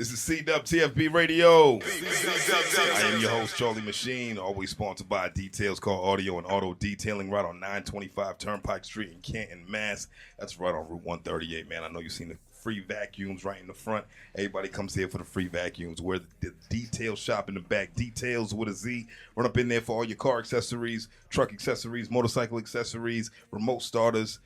This is CWTFB Radio. I am your host, Charlie Machine, always sponsored by Details Car Audio and Auto Detailing right on 925 Turnpike Street in Canton, Mass. That's right on Route 138, man. I know you've seen the free vacuums right in the front. Everybody comes here for the free vacuums. We're the detail shop in the back. Details with a Z. Run up in there for all your car accessories, truck accessories, motorcycle accessories, remote starters,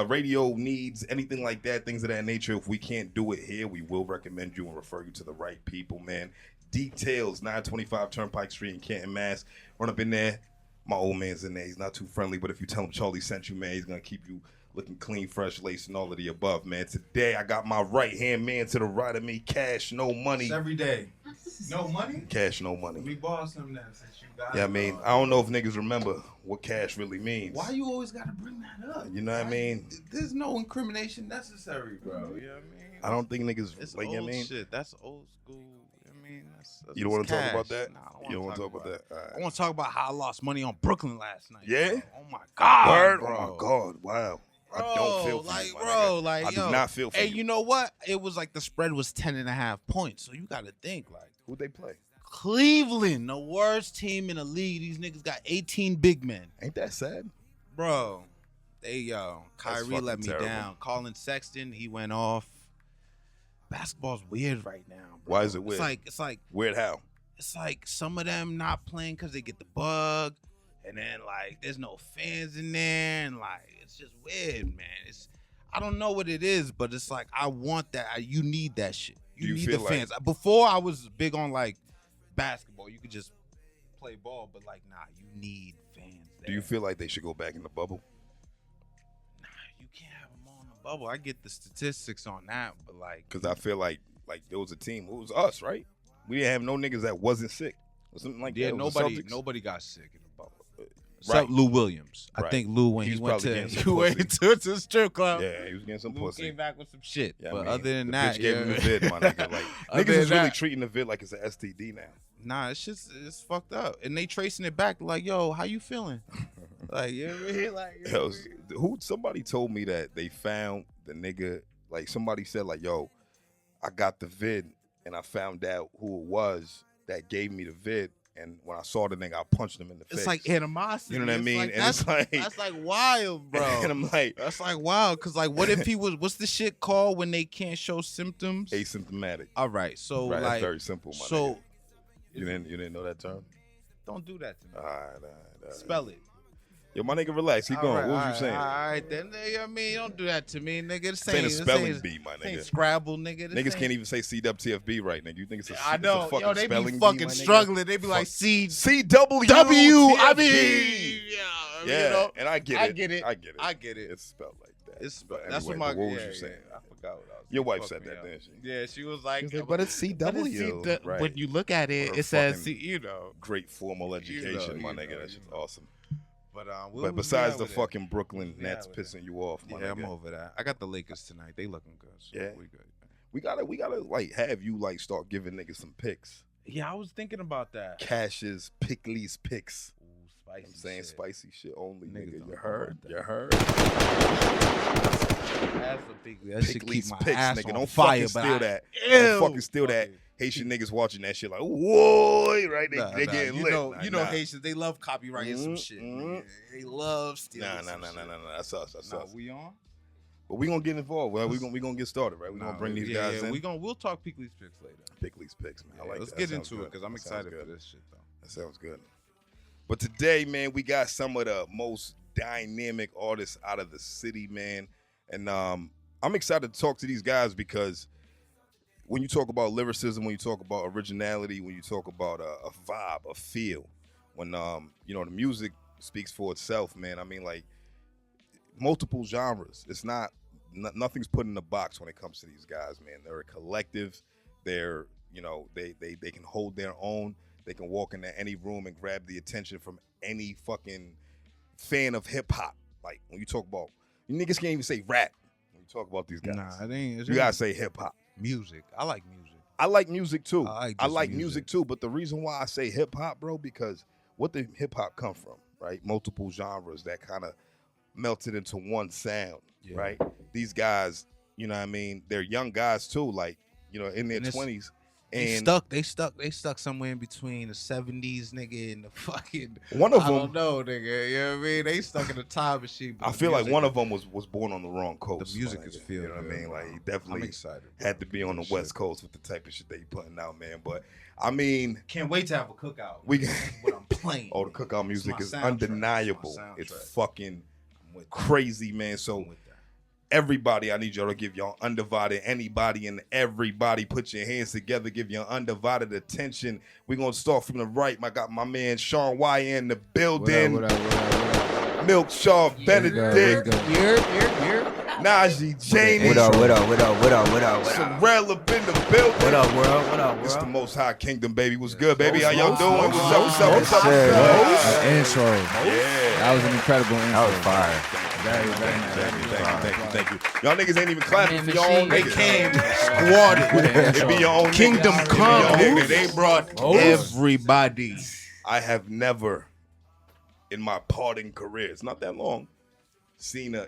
radio needs, anything like that, things of that nature. If we can't do it here, we will recommend you and refer you to the right people, man. Details, 925 Turnpike Street in Canton, Mass. Run up in there. My old man's in there. He's not too friendly, but if you tell him Charlie sent you, man, he's going to keep you looking clean, fresh, laced, and all of the above, man. Today, I got my right-hand man to the right of me, Cash, no money. It's every day. No money? Cash, no money. We borrow some now since you got Yeah, I mean, I don't know if niggas remember what cash really means. Why you always got to bring that up? You know what I mean? There's no incrimination necessary, bro. You know what I mean? I don't think niggas, It's like, old you know what I mean? shit. That's old school. I mean, that's You don't want to talk cash. about that? Nah, You don't want to talk about that? All I right. want to talk about how I lost money on Brooklyn last night. Yeah? Bro. Oh my god, Word? bro. Oh, my God. Wow. I don't feel for like, you, my bro, nigga. like, I yo, do not feel for hey, you. you know what? It was like the spread was 10.5 points. So you got to think, like, Who'd they play? Cleveland, the worst team in the league. These niggas got 18 big men. Ain't that sad? Bro, Kyrie fucking let me terrible. down. Colin Sexton, he went off. Basketball's weird right now, bro. Why is it weird? It's like Weird how? it's like some of them not playing because they get the bug, and then like there's no fans in there, and like it's just weird, man. I don't know what it is, but it's like I want that. You need that shit. You need the feel fans. Before I was big on like basketball, you could just play ball, but like nah, you need fans there. Do you feel like they should go back in the bubble? Nah, you can't have them on the bubble. I get the statistics on that, but like Because I feel like there was a team. It was us, right? We didn't have no niggas that wasn't sick or something like yeah, that. It was the Celtics. nobody got sick in the bubble. Right. Except Lou Williams. I Right. think Lou when He he was went probably to getting some he went pussy. to the strip club. Yeah, he was getting some Lou pussy. came back with some shit. Yeah, I but mean, other than the that, bitch gave him the vid, my nigga. Like Other niggas is than really that- treating the vid like it's an STD now. nah, it's fucked up. And they tracing it back like, yo, how you feeling? Like, you know what I mean? Like, you know what I mean? Somebody told me that they found the nigga. Like somebody said, like, yo, I got the vid and I found out who it was that gave me the vid. And when I saw the nigga, I punched him in the face. It's like animosity. You know what I It's mean? like, And it's like that's like wild, bro. And I'm like, That's like wild. Cause like, what if he was? What's the shit called when they can't show symptoms? asymptomatic. All right, so Right, like, that's very simple, my so nigga. You didn't know that term? don't do that to me. All right. Spell it. Yo, my nigga, relax. Keep going. What was you saying? All right, then. I mean, don't do that to me, nigga. This Saying a ain't spelling bee, my this ain't nigga. Scrabble, nigga. This Niggas ain't- can't even say CWTFB right, nigga. You think it's a, I know, it's a fucking yo, they spelling be bee, fucking my nigga? struggling. They be like Fuck. CW. CWTFB. I mean, yeah, Yeah, you know, and I get it. I get it. I get it. I get it. It's spelled like that. It's But that's anyway, what my. but what was yeah, you saying? yeah, I forgot what I was. Your wife fuck said me that, up. didn't she? Yeah, she was like, She was like, but it's CW. Right. When you look at it, Her it says, fucking- you know. Great formal education, my you nigga. know, That's you just know. awesome. But But besides the fucking Brooklyn Yeah, Nets with it. pissing you off, my yeah, I'm nigga. over that. I got the Lakers tonight. They looking good. So Yeah. we good. We gotta like have you like start giving niggas some picks. Yeah, I was thinking about that. Cash's Pickley's picks. Ooh, spicy. I'm saying shit. spicy shit only, Niggas nigga. don't You know heard? about that. You heard? That's a big. That should keep Pickley's my picks, ass nigga. on Don't fire, fucking but steal I- that. Ew. Don't fucking steal that. Fuck it. Haitian niggas watching that shit like, whoa, right? They Nah, getting you lit. know, Nah, you know nah. Haitians. They love copyrighting some Mhm, shit. mhm. nigga. They love stealing. Nah. some shit. That's us. That's Nah, us. we on? But we gonna get involved. Well, we gonna get started, right? We gonna bring these guys in. We'll talk Pickley's picks later. Pickley's picks, man. I like Let's that. get That sounds into it good. because I'm That sounds excited for good. this shit though. That sounds good. But today, man, we got some of the most dynamic artists out of the city, man. And I'm excited to talk to these guys because when you talk about lyricism, when you talk about originality, when you talk about a vibe, a feel, when you know the music speaks for itself, man. I mean, like multiple genres. It's not nothing's put in a box when it comes to these guys, man. They're a collective. They're they can hold their own. They can walk into any room and grab the attention from any fucking fan of hip hop. Like when you talk about, you niggas can't even say rap when you talk about these guys. Nah, it ain't. You gotta say hip hop. Music. I like music. I like music too. I I just like music too. But the reason why I say hip hop, bro, because what did hip hop come from, right? Multiple genres that kind of melted into one sound, Yeah. right? These guys, you know what I mean? They're young guys too. Like in their And it's- 20s. They And stuck somewhere in between the 70s, nigga, and the fucking. one of I them, don't know, nigga. You know what I mean? They stuck in the time machine. But I the feel like music one is- of them was born on the wrong coast. The music my is nigga, feel You know what I good, mean? Like, he I'm definitely excited. had to be on the West Coast with the type of shit they putting out, man. But I mean, Can't wait to have a cookout. we That's what I'm playing. oh, the cookout music my is soundtrack. undeniable. It's my soundtrack. It's fucking I'm with that. crazy, man. So I'm with that. everybody, I need y'all to give y'all undivided, anybody and everybody, put your hands together, give your undivided attention. We're going to start from the right. I got my man Sean Y in the building. What up? Milkshaw Benedict. Najee Janey. What up? CuRRell up in the building. What up, world? It's the Most High Kingdom, baby. What's good, baby? How y'all doing? What's up? Intro. Yeah. That was an incredible intro. That was fire. Very nice. Thank you. Y'all niggas ain't even clapping for your own They niggas. came squatted. It be your own Kingdom niggas. come, It be your own nigga. They niggas. brought everybody. I have never, in my parting career, it's not that long, seen a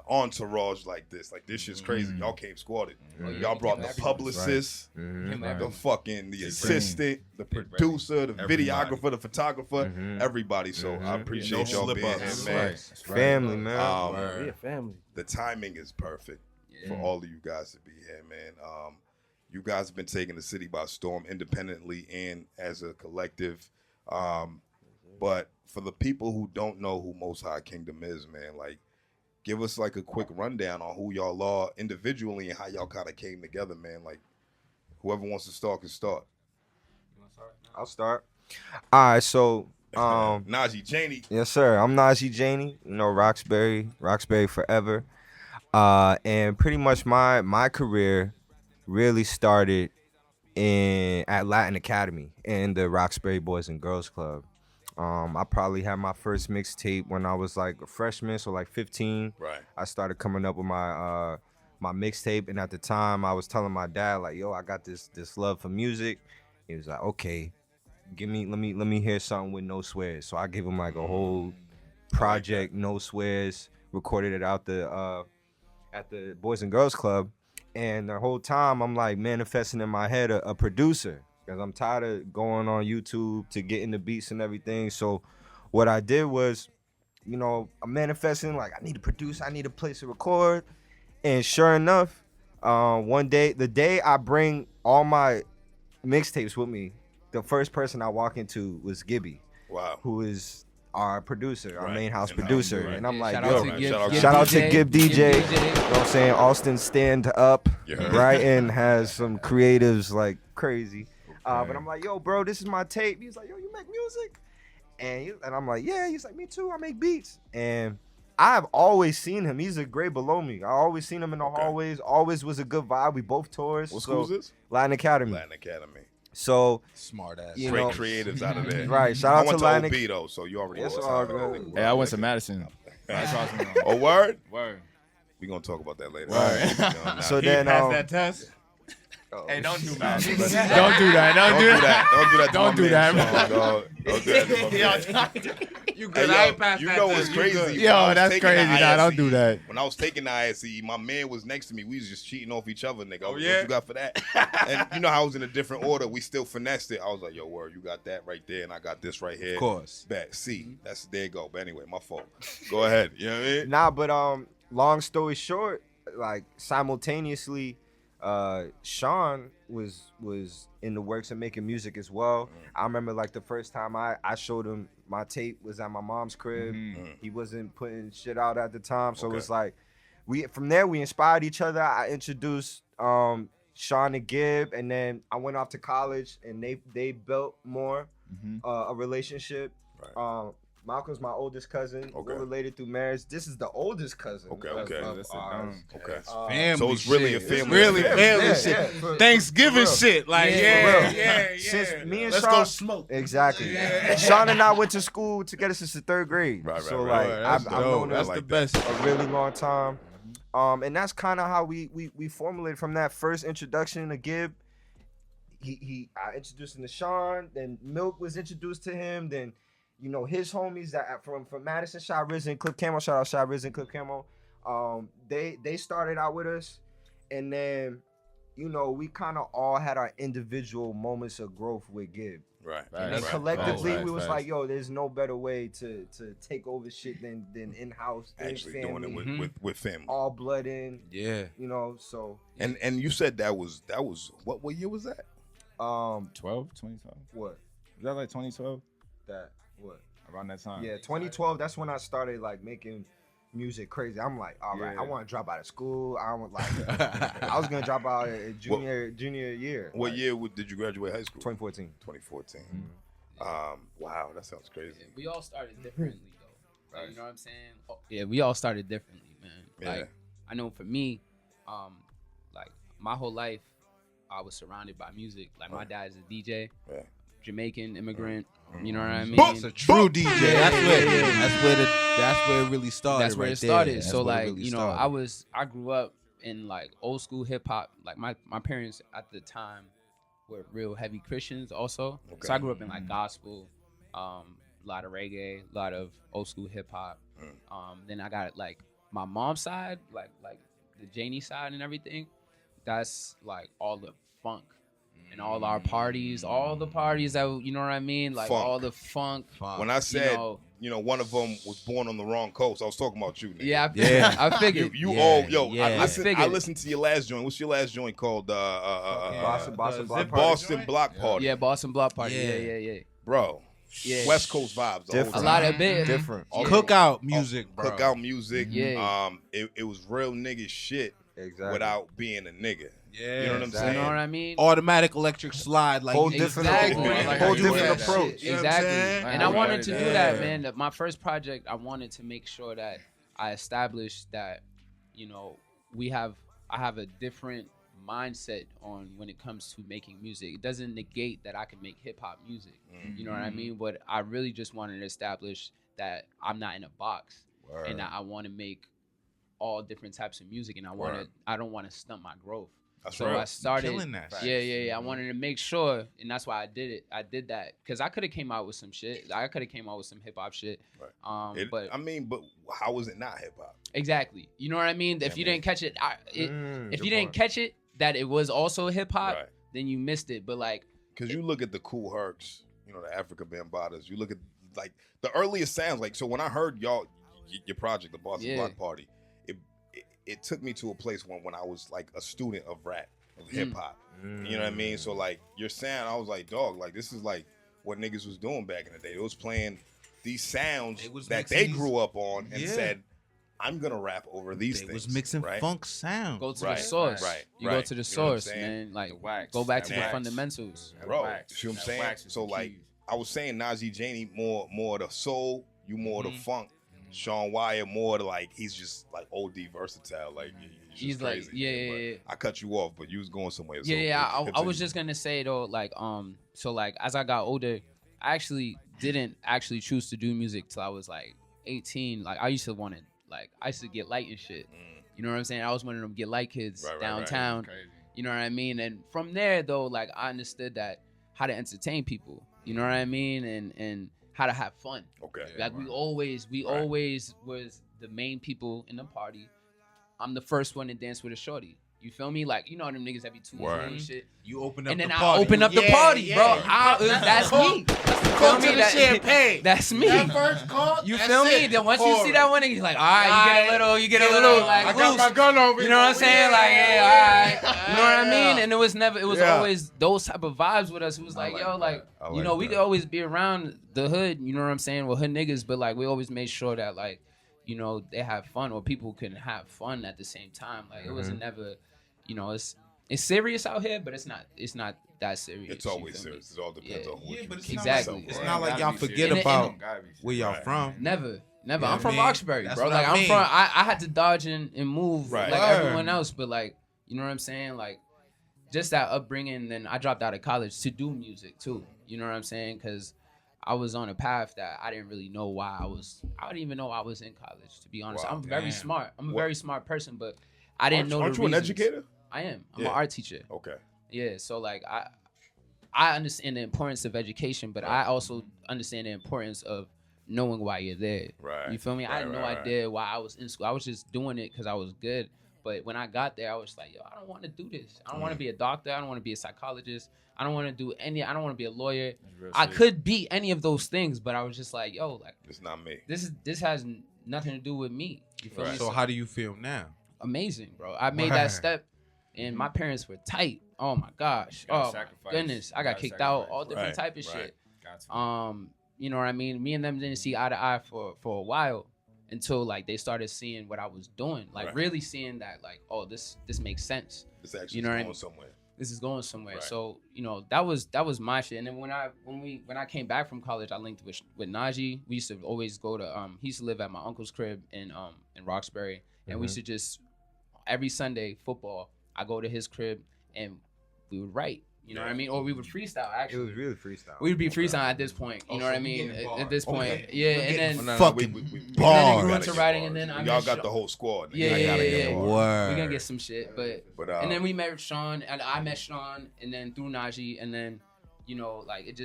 entourage like this. Like, this shit's crazy. Y'all came squatted. Y'all brought the publicist, the fucking the assistant, the producer, the videographer, the photographer, everybody. So I appreciate y'all being here, man. Family, man. Yeah, family. The timing is perfect for all of you guys to be here, man. You guys have been taking the city by storm independently and as a collective. But for the people who don't know who Most High Kingdom is, man, like, give us like a quick rundown on who y'all are individually and how y'all kind of came together, man. Like, whoever wants to start can start. I'll start. All right, so Najee Janey. yes, sir. I'm Najee Janey. Roxbury forever. And pretty much my career really started at Latin Academy in the Roxbury Boys and Girls Club. I probably had my first mixtape when I was like a freshman, so like 15. Right. I started coming up with my mixtape, and at the time I was telling my dad like, "Yo, I got this love for music." He was like, "Okay, let me hear something with no swears." So I gave him like a whole project, no swears, recorded it out at the Boys and Girls Club, and the whole time I'm like manifesting in my head a producer. Because I'm tired of going on YouTube to get into beats and everything. So what I did was, I'm manifesting like I need a producer, I need a place to record. And sure enough, one day, the day I bring all my mixtapes with me, the first person I walk into was Gibby. Wow. Who is our producer, our Right. main house And producer. right. And I'm like, Shout yo, out to Gib. shout out to Gib DJ. Gib You know what I'm saying? Austin stand up, You heard? right? And has some creatives like crazy. But I'm like, yo, bro, this is my tape. He's like, yo, you make music? And I'm like, yeah. He's like, me too. I make beats. And I've always seen him. He's a grade below me. I always seen him in the hallways. Always was a good vibe. We both tours. What so, school is this? Latin Academy. Latin Academy. So, Smart ass. you Great know, creatives out of there. right. Shout I out to went to Latin OB Academy. though, so you already It's know. all good. Yeah, I went to Madison. Oh, word? Word. We gonna talk about that later. Right. So then, test? oh, Hey, don't do Don't that. do Don't do that. Don't do that. Don't do that. to Don't my do man, that, Sean, man. dog. Don't do that to my man. You Hey, good? I yo, ain't passed you that know test. what's You crazy? good. When I Yo, was that's taking crazy. the Nah, don't ISE, do that. When I was taking the ISE, my man was next to me. We was just cheating off each other, nigga. Oh, What yeah? you got for that? And you know how I was in a different order. We still finessed it. I was like, yo, word, you got that right there, and I got this right here. Of course. Bet. See, that's there you go. But anyway, my fault. Go ahead. You know what I mean? Nah, but long story short, like simultaneously, Sean was in the works of making music as well. I remember like the first time I showed him my tape was at my mom's crib. He wasn't putting shit out at the time, so Okay. it's like from there we inspired each other. I introduced Sean to Gib, and then I went off to college, and they built more a relationship. Right. Malcolm's my oldest cousin. Okay. We're related through marriage. This is the oldest cousin. Okay, of- okay. of That's ours. Okay. Family So it's really shit. a family It's really affair. family shit. for- Thanksgiving for real. shit. Like, Yeah, yeah. for real. Since me and Let's Sean, go smoke. Exactly. Yeah. Sean and I went to school together since the 3rd grade. Right, so right. like That's I've dope. known him That's I the like best. a really long time. And that's kind of how we formulated from that first introduction to Gib. I introduced him to Sean, then Milk was introduced to him, then his homies that from Madison, Shy Risen, Clip Camo, shout out Shy Risen, Clip Camo. They started out with us, and then you know, we kind of all had our individual moments of growth with Gibb. Right. And Facts. collectively, Facts. we was Facts. like, yo, there's no better way to take over shit than in-house, Actually family, doing it with family. all blood in, Yeah. you know, so. And you said that was what year was that? 2012. What? Is that like 2012? That, what? Around that time. Yeah, 2012, that's when I started, like, making music crazy. I'm like, all right, Yeah. I want to drop out of school. I want, like, I was going to drop out in junior year. What like, year did you graduate high school? 2014. 2014. Mm-hmm. Wow, that sounds crazy. Yeah, we all started differently though. Right. You know what I'm saying? Yeah, we all started differently, man. Yeah. Like I know for me, like my whole life, I was surrounded by music. Like my dad's a DJ, Yeah. Jamaican immigrant. You know what I mean? It's a true DJ. That's where it really started. That's where right it started. there. That's So where it like, really you know, started. I grew up in like old school hip hop. Like my parents at the time were real heavy Christians also. Okay. So I grew up in like gospel, a lot of reggae, a lot of old school hip hop. Then I got like my mom's side, like the Janey side and everything. That's like all the funk and all our parties, all the parties that, you know what I mean? Like Funk. all the funk. When I said, you know, one of them was born on the wrong coast, I was talking about you, nigga. Yeah, I figured. You Yeah, all, yo, yeah. I figured. listened to your last joint. What's your last joint called? Boston Block Party. Boston Block Party. Yeah, Boston Block Party. Yeah. Yeah. Bro. Yeah. West Coast vibes. The Different. whole A time. lot of bit. Different. Yeah. Cookout music, bro. Cookout music. Yeah. It was real nigga shit Exactly. without being a nigga. Yeah. You know what I'm Exactly. You saying? know what I mean? Automatic electric slide, like Whole you- different, Exactly. whole different that approach. shit. You know what I'm Exactly. saying? And I wanted to do that, Yeah. man. My first project, I wanted to make sure that I established that, you know, I have a different mindset on when it comes to making music. It doesn't negate that I can make hip hop music. You know what I mean? But I really just wanted to establish that I'm not in a box and that I want to make all different types of music, and I don't want to stunt my growth. That's So right. I started. Killing that shit. Yeah. I wanted to make sure, and that's why I did it. I did that because I could have came out with some shit. I could have came out with some hip hop shit. Right. But But how was it not hip hop? exactly, you know what I mean. If you didn't catch it, if Good you didn't point. catch it, that it was also hip hop, Right. then you missed it. But like, Because you look at the Cool Hercs, the Africa Bambatas. You look at like the earliest sounds. Like, so when I heard your project, the Boston Yeah. Block Party, it took me to a place when I was like a student of rap, of hip hop. You know what I mean? So like your sound, I was like, dog, like this is like what niggas was doing back in the day. It was playing these sounds They was that mixing they these- grew up on and Yeah. said, I'm gonna rap over these They things. was mixing right? funk sound. go to Right, the source. right, You right. go to the You know what I'm source, saying? man. Like, The wax, go back to that the wax. fundamentals. Bro, Wax. see what I'm That saying? wax is So the like key. I was saying, Najee Janey more of the soul, you more of the funk. Mm-hmm. Sean Wyatt more of the, like he's just like OD versatile. Like he's He's just like, crazy, yeah, man. yeah, But yeah. I cut you off, but you was going somewhere. So Yeah. I continue. was just gonna say though, like, so like as I got older, I actually didn't actually choose to do music till I was like 18. Like I used to get light and shit. You know what I'm saying? I was one of them get light kids Right, right, right. downtown. Crazy. You know what I mean? And from there though, like I understood that how to entertain people. You know what I mean? And how to have fun. Okay. Like we always was the main people in the party. I'm the first one to dance with a shorty. You feel me? Like, you know them niggas that be too Word. and shit. You open up And then the I party. open up the Yeah, party, yeah. bro. That's me. Call to the champagne. That's me. That first call. You that's feel me? it. Then once you see Forward. that one, you're like, all right, you get a little like I got loose. my gun over. You know what I'm saying? Like, yeah, all right. You know what I Yeah. mean? And it was Yeah. always those type of vibes with us. It was like, like yo, that. like, I you like know, we that. could always be around the hood, you know what I'm saying? Well, hood niggas, but like, we always made sure that, like, you know, they have fun or people can have fun at the same time. Like, it wasn't never, you know, it's serious out here, but it's not that serious. It's you always feel me? serious. It all depends Yeah. on what Yeah, you but it's Exactly. not like, it's Right. not like Gotta y'all be forget serious. about Gotta be serious. where y'all Right. from. Never. Yeah, I'm from I mean, Roxbury, that's bro. what Like I I'm mean. from. I had to dodge and move Right. like Word. everyone else, but like, you know what I'm saying? Like, just that upbringing. Then I dropped out of college to do music too. You know what I'm saying? Because I was on a path that I didn't really know why I didn't even know I was in college. To be honest, Wow. I'm very Damn. smart. I'm a What- very smart person, but I didn't know Aren't the you an reasons. educator? I am. I'm Yeah. an art teacher. Okay. Yeah, so like I understand the importance of education, but I also understand the importance of knowing why you're there. Right. You feel me? I Right, had no right, right. idea why I was in school. I was just doing it because I was good. But when I got there, I was like, yo, I don't want to do this. I don't want to be a doctor. I don't want to be a psychologist. I don't want to do any. I don't want to be a lawyer. I could be any of those things, but I was just like, yo, like It's not me. this has nothing to do with me. You feel me? So how do you feel now? Amazing, bro. I made that step, and my parents were tight. Oh my gosh. Oh my goodness. I got kicked out. All different type of shit. You know what I mean? Me and them didn't see eye to eye for a while until like they started seeing what I was doing, like really seeing that like, oh, this makes sense. This actually you know going somewhere. This is going somewhere. Right. So you know that was my shit. And then when I came back from college, I linked with Najee. We used to always go to he used to live at my uncle's crib in Roxbury, and we used to just every Sunday football. I go to his crib and we would write. You know what I mean? Or we would freestyle, actually. It was really freestyle. We would be freestyle at this point. You know what I mean? At this point. Yeah, and then fucking and then it grew into writing, and then y'all got the whole squad. Yeah, yeah. Word. We're gonna get some shit, but and then we met Sean, and I met Sean, and then through Najee, and then you know, like it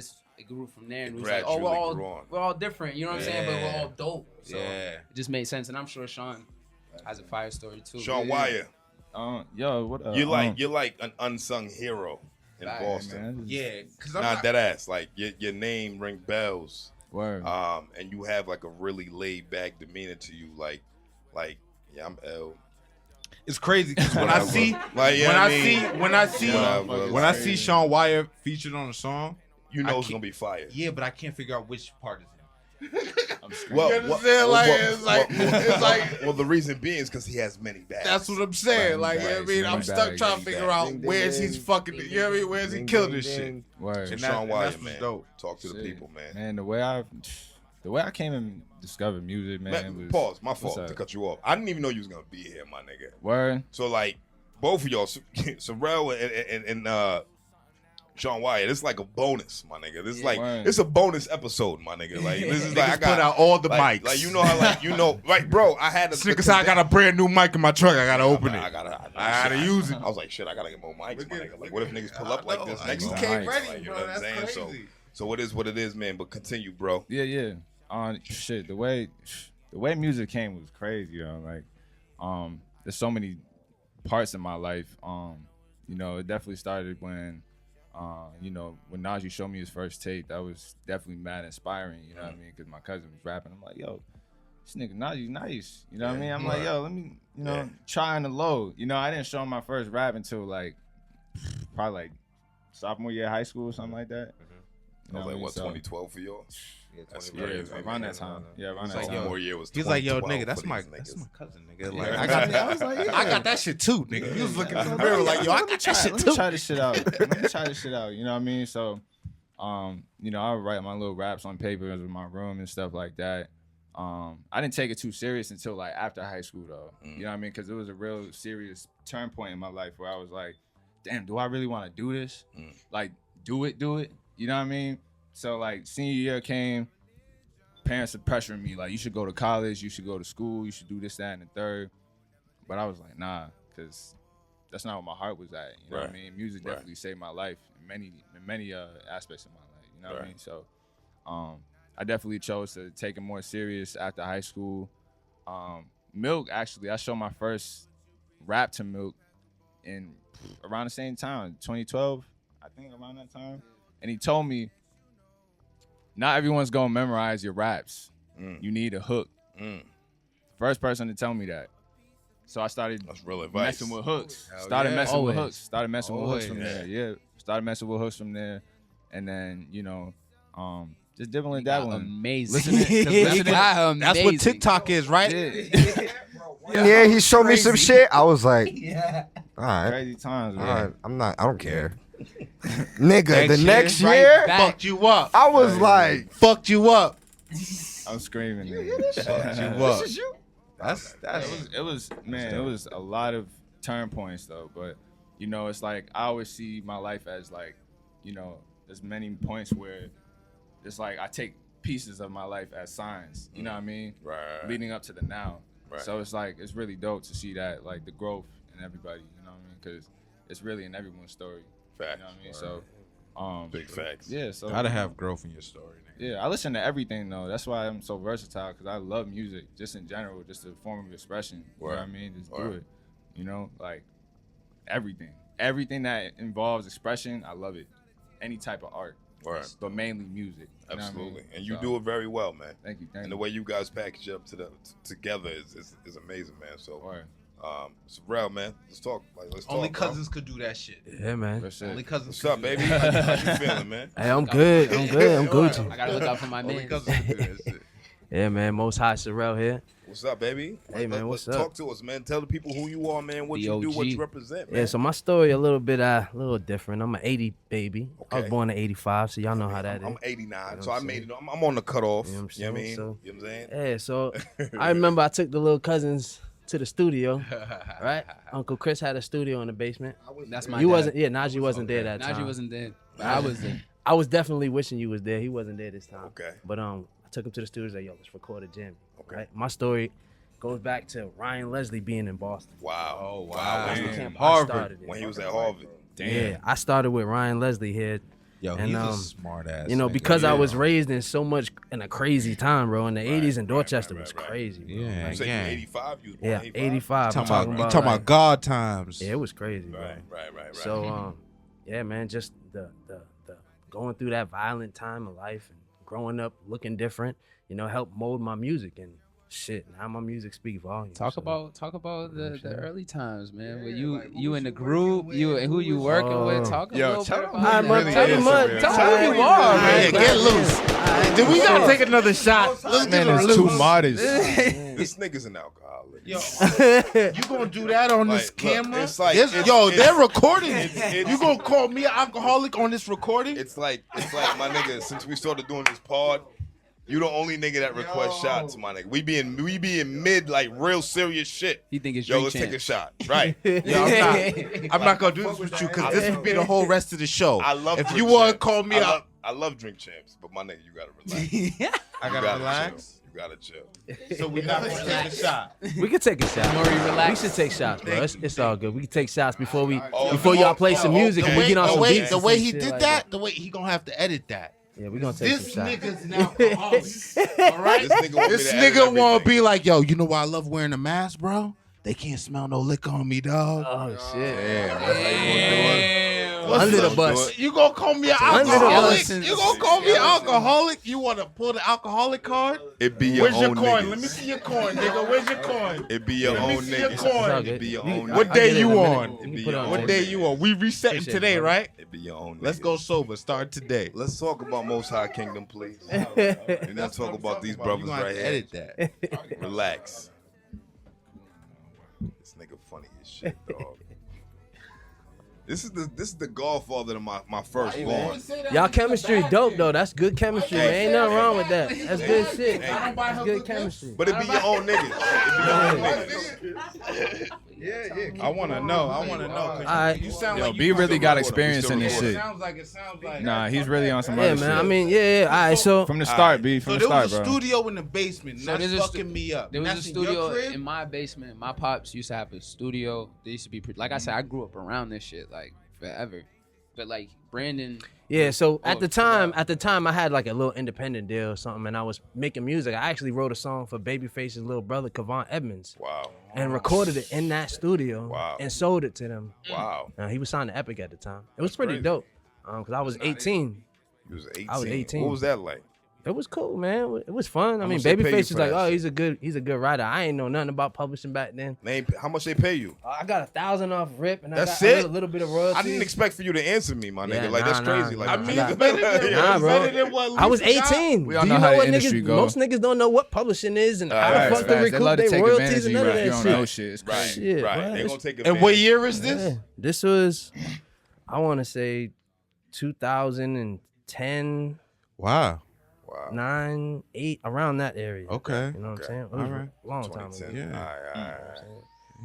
grew from there, and we was like, oh, we're all different. You know what I'm saying? But we're all dope. So it just made sense, and I'm sure Sean has a fire story too. Sean Wire. Yo, what? You're like an unsung hero in Boston. Yeah, because Not that ass. Like your name ring bells. Word. And you have like a really laid back demeanor to you. Like yeah, I'm L. It's crazy because when I see when I see Sean Wire featured on a song, you know it's gonna be fire. Yeah, but I can't figure out which part is him. Well, you understand? It's like well, the reason being is because he has many bags. That's what I'm saying. Like, you know what I mean? I'm stuck trying to figure out where's he's fucking, you know what I mean? Where's he killed this shit? Word. So Sean Wire, man. Dope. Talk to the people, man. Man, the way I came and discovered music, man, was... Pause. My fault to cut you off. I didn't even know you was going to be here, my nigga. Word. So, like, both of y'all, CuRRell and Sean Wyatt, it's like a bonus, my nigga. This is like it's a bonus episode, my nigga. Like this is like I got put out all the mics. Like you know how right, bro. I had to. Because I got a brand new mic in my truck. I gotta open it. I gotta use it. I was like, shit. I gotta get more mics, my nigga. Like, what if niggas pull up like this next time? Came ready, like, you bro. know what I'm saying? So it is what it is, man. But continue, bro. Yeah. Shit. The way music came was crazy, yo. Like, there's so many parts in my life. You know, it definitely started when. You know, when Najee showed me his first tape, that was definitely mad inspiring, you know what I mean? Because my cousin was rapping. I'm like, yo, this nigga Najee nice. You know what I mean? I'm like, yo, let me, you know, try on the low. You know, I didn't show him my first rap until like, probably like sophomore year of high school or something like that. I was like, what, 2012 for y'all? That's crazy. Around that time. Yeah, around that time. Sophomore year was 2012. He's like, yo, nigga, that's my cousin, nigga. Like, I got that. I was like, I got that shit too, nigga. He was looking in the mirror like, yo, I got that shit too. Let me try this shit out. You know what I mean? So, you know, I would write my little raps on paper in my room and stuff like that. I didn't take it too serious until like after high school though. You know what I mean? Because it was a real serious turn point in my life where I was like, damn, do I really want to do this? Like, do it. You know what I mean? So like senior year came, parents are pressuring me like you should go to college, you should go to school, you should do this, that, and the third. But I was like, nah, because that's not what my heart was at. You know what I mean? Music definitely saved my life in many aspects of my life. You know what I mean? So I definitely chose to take it more serious after high school. Milk, actually, I showed my first rap to Milk in around the same time, 2012, I think around that time. And he told me, not everyone's gonna memorize your raps. You need a hook. First person to tell me that. So I started messing with hooks. Started messing with hooks from there. Yeah. Started messing with hooks from there. And then, you know, just dibbling and dabbling. Amazing. Listening. That's what TikTok is, right? Yeah, he showed me some shit. I was like, all right. Crazy times, man. All right, I don't care. Nigga, the next year, fucked you up. I was like, fucked you up. I'm screaming. Fucked you up. This is you? It was a lot of turn points though, but you know, it's like I always see my life as like, you know, there's many points where it's like I take pieces of my life as signs, you know what I mean? Right. Leading up to the now. Right. So it's like, it's really dope to see that, like the growth in everybody, you know what I mean? Because it's really in everyone's story. Facts. You know what I mean? So, big facts. Yeah, so. Gotta have growth in your story, nigga. Yeah, I listen to everything though. That's why I'm so versatile, because I love music, just in general, just a form of expression. You know what I mean? Just do it. You know, like everything that involves expression, I love it. Any type of art, Right. but mainly music. You know what I mean? Absolutely, and you So, do it very well, man. Thank you. And the way you guys package it up together is amazing, man. So, Word. CuRRell, man, let's talk. Let's Only talk, bro. cousins could do that shit. Yeah, man. For sure. Only cousins. What's could up, do that baby? How you feeling, man? Hey, I'm good. I'm Gucci. I gotta look out for my Only man. cousins could do that shit. Yeah, man. Most High CuRRell here. What's up, baby? Hey, man, what's let's up? Talk to us, man. Tell the people who you are, man. What The you do, what OG. you represent, man. Yeah, so my story a little different. I'm an 80 baby. I was Okay. born in 85, so y'all know how that is. I'm 89, You know so what I I'm made saying? it. I'm on the cutoff. You know what You know I'm what I mean? saying? So- You know what I'm saying? Yeah, so I remember I took the little cousins to the studio, right? Uncle Chris had a studio in the basement. That's my You dad. wasn't, yeah, Najee wasn't there that time. Najee wasn't there, but I was there. I was definitely wishing you was there. He wasn't there this time. Okay. But I took him to the studio. Like, yo, let's record a jam. Okay. Right? My story goes back to Ryan Leslie being in Boston. Wow. Oh, wow. Wow. That's the When, camp I Harvard. started in. when he was at Harvard. Yeah, I started with Ryan Leslie here. Yo, And, he's a um, smart ass. You know, nigga. because I Yeah. was raised in so much in a crazy time, bro. In the 80s in Dorchester was right. crazy, bro. Yeah, You said you yeah. 85? You was born Yeah, in 85. I'm Talking talking about, about, talking like- about God times. Yeah, it was crazy, bro. Right. So, yeah, man, just the going through that violent time of life and growing up looking different, you know, helped mold my music and shit. Now my music speaks volumes. Talk so. about the early times, man. Where Yeah, you like, what you was in the you group, working you with? and who you Who was- working with. Oh. Talk a Yo, little tell bit them about who that. really tell is me for what- real. tell me Tell who them you are, man. Yeah, get loose. Did we gotta take another shot? Let's Man get is too loose. modest. This nigga's an alcoholic. Yo, you gonna do that on this Like, look, camera? it's like- This- it's- yo, it's- they're recording it. it's- You gonna call me an alcoholic on this recording? It's like my nigga. Since we started doing this pod, you the only nigga that requests shots, my nigga. We be in mid like real serious shit. He think it's Yo, drink let's take a champs. shot. Right. Yo, I'm not gonna do this with you because this would be the whole rest of the show. I love. If Drink you want to Champs. call me out, I love drink champs, but my nigga, you gotta relax. I You gotta relax. Chill. You gotta chill. So we not gonna take a shot. We could take a shot. Maury, relax. We should take shots, bro. It's all good. We can take shots before Oh, before y'all play some music and we get on some beats. The and way some he shit did like that, the way he gonna have to edit that. Yeah, we gonna take This some shots. nigga's an alcoholic. All right, This nigga want me this to edit nigga want to everything. be like, yo, you know why I love wearing a mask, bro? They can't smell no liquor on me, dog. Oh shit. Damn, that's how you gonna do it. What's Under up? the bus. You gonna call me an Under the alcoholic? bus. You gonna call me an alcoholic? You want to pull the alcoholic card? It be your Where's your own coin? niggas. Let me see your coin, nigga. Where's your coin? It be your Let me own see your niggas. coin. It be your own. What niggas. day I'll get it you in a minute. on? You It can be put it your on own What tape. day you on? We resetting Appreciate today, it, bro. right? It be your own. Let's niggas. go sober. Start today. Let's talk about Most High Kingdom, please. And then talk about these brothers right here. Edit that. Relax. This nigga funny as shit, dog. This is the godfather of my firstborn. Y'all chemistry dope though. That's good chemistry, man. Ain't nothing wrong with that. That's good shit. That's good chemistry. But it be your own niggas. It be your own niggas. I want to know. I want to know. Alright. You sound Yo, like B you really still got recording. experience in this recording. shit. It sounds like. Nah, he's really on some Yeah, other man. shit. I mean, yeah. All right, so From the start, B. From So the there was start, a bro. studio in the basement. So That's there's a fucking me up. There was a That's in your studio crib? in my basement. My pops used to have a studio. They used to be like I said, I grew up around this shit like forever. But like Brandon, yeah, so at the Oh, time, I had like a little independent deal or something, and I was making music. I actually wrote a song for Babyface's little brother, Kavon Edmonds, Wow. and recorded it in that studio Wow. and sold it to them. Wow. He was signed to Epic at the time. It was pretty crazy. dope, because I was 18. You was 18. I was 18. What was that like? It was cool, man. It was fun. I mean, much they pay you Babyface for was like, that oh, shit? he's a good writer. I ain't know nothing about publishing back then. How much they pay you? I got 1,000 off rip, and That's I got it? a little bit of royalties. I didn't expect for you to answer me, my nigga. Yeah, Like, that's nah, crazy. Like, I nah. mean, Nah. it's better than, Nah, it's bro. better than what I was Lisa got. 18. We all Do know you how the what industry niggas? go. Most niggas don't know what publishing is and how the Facts, fuck to They recoup love to their take royalties advantage of and you none of if you that don't shit. know shit. It's right, crazy. Shit, right. bro, They it's- gonna take And advantage. what year is this? Yeah. This was, I want to say, 2010, Wow. Wow. 9, 8, around that area. Okay. You know what I'm Okay. saying? It All was right. a long time ago. 2010. Yeah. All right.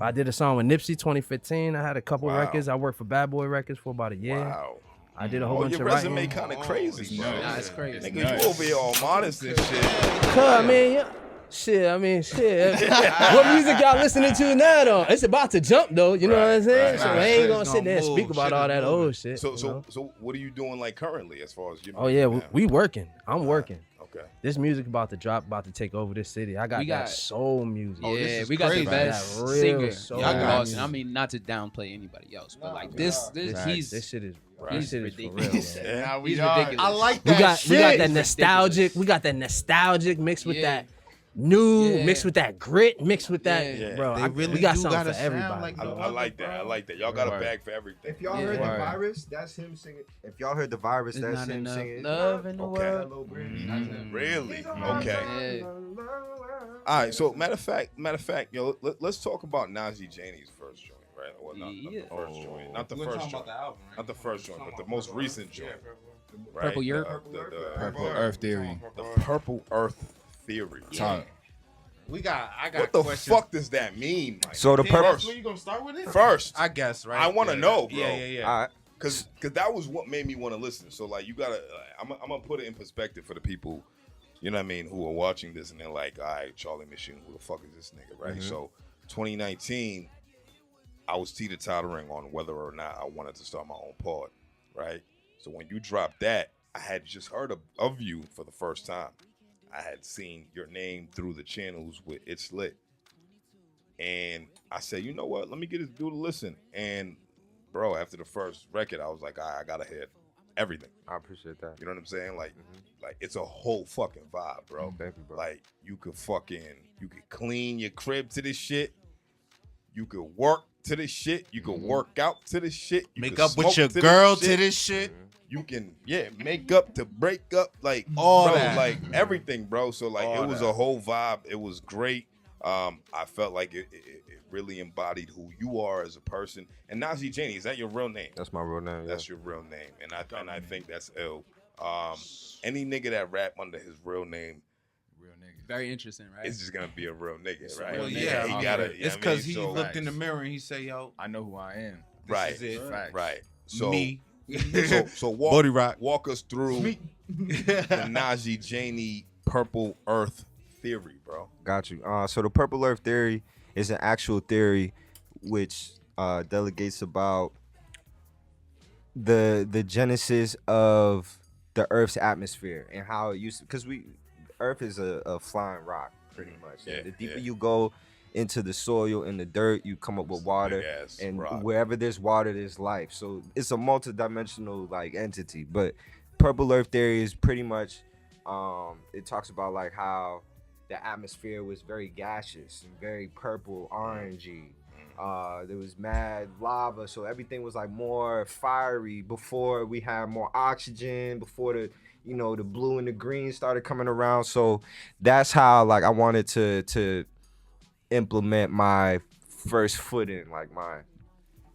I did a song with Nipsey 2015. I had a couple Wow. records. I worked for Bad Boy Records for about a year. Wow. I did a whole Oh, bunch your of resume writing. kind of crazy, bro. Nah, it's crazy. Nigga, you over here all modest and shit. I mean, yeah. Shit. What music y'all listening to now, though? It's about to jump, though. You know what I'm saying? right, So right. I ain't Shit gonna is sit there and gonna speak move. about Shit all is that moving. old shit. So, you so, know? so, what are you doing like currently as far as your Oh music yeah, now? we working. I'm working. Okay. Okay. This music about to drop, about to take over this city. I got We that got- soul music. Oh, this Yeah, is we got crazy. the best That real singer soul in Y'all got Boston. music. I mean, not to downplay anybody else, but like Facts. This shit is he's this shit is for real. ridiculous. Bro. Yeah. Now He's are. ridiculous. I like We that got shit. we got that It's nostalgic. ridiculous. We got that nostalgic mixed with Yeah. that new, Yeah. mixed with that grit, mixed with that. Yeah. Bro, They really we got do something gotta for sound everybody. like I like that. I like that. Y'all got a Right. bag for everything. If y'all Yeah. heard the Right. virus, that's him singing. If y'all heard the virus, There's that's not him enough singing. love in the Okay. world. Hello, Brandy. Mm-hmm. Really? Okay. Yeah. All right. So matter of fact, yo, let's talk about Najee Janey's first joint, right? Well, not Yeah. the first joint, not the We're first talking joint, about the album, right? not the first joint, but the most recent joint, right? Purple Yerp? Purple Earth Theory. The Purple Earth Theory. Talk. I got What the questions. fuck does that mean? Mike? So the Damn, purple. that's where you gonna start with it? First, I guess, right? I wanna know, bro. Yeah. All right. Cause that was what made me want to listen. So like, you gotta, I'm gonna put it in perspective for the people, you know what I mean, who are watching this and they're like, all right, Charlie Machine, who the fuck is this nigga, right? So 2019, I was teeter-tottering on whether or not I wanted to start my own pod, right? So when you dropped that, I had just heard of you for the first time. I had seen your name through the channels with It's Lit. And I said, you know what? Let me get this dude to listen. And bro, after the first record, I was like, I gotta hear everything. I appreciate that. You know what I'm saying? Like it's a whole fucking vibe, bro. Thank you, bro. Like you could clean your crib to this shit. You could work to this shit. You could work out to this shit. You Make could up with smoke your to girl this to shit. this shit. You can, make up to break up, like All bro, that. like everything, bro. So like All it was that. a whole vibe. It was great. I felt like it really embodied who you are as a person. And Najee Janey, is that your real name? That's my real name. That's your real name, and I think that's ill. Any nigga that rap under his real name Real nigga. Very interesting, right? is just gonna be a real nigga, right? Well, Nigga, yeah, he I mean, gotta. it's because he looked in the mirror and he said, "Yo, I know who I am. this right, is it. Facts. right. So, Me." so Body rock. walk us through the Najee Janey Purple Earth theory, bro. Got you. So the Purple Earth theory is an actual theory which delegates about the genesis of the Earth's atmosphere and how it used to, because Earth is a flying rock pretty much. Yeah, The deeper yeah. you go into the soil and the dirt, you come up with water, Big-ass and rock. wherever there's water, there's life. So it's a multidimensional like entity. But Purple Earth theory is pretty much it talks about like how the atmosphere was very gaseous and very purple, orangey. There was mad lava, so everything was like more fiery before we had more oxygen, before the blue and the green started coming around. So that's how like I wanted to implement my first foot in like mine.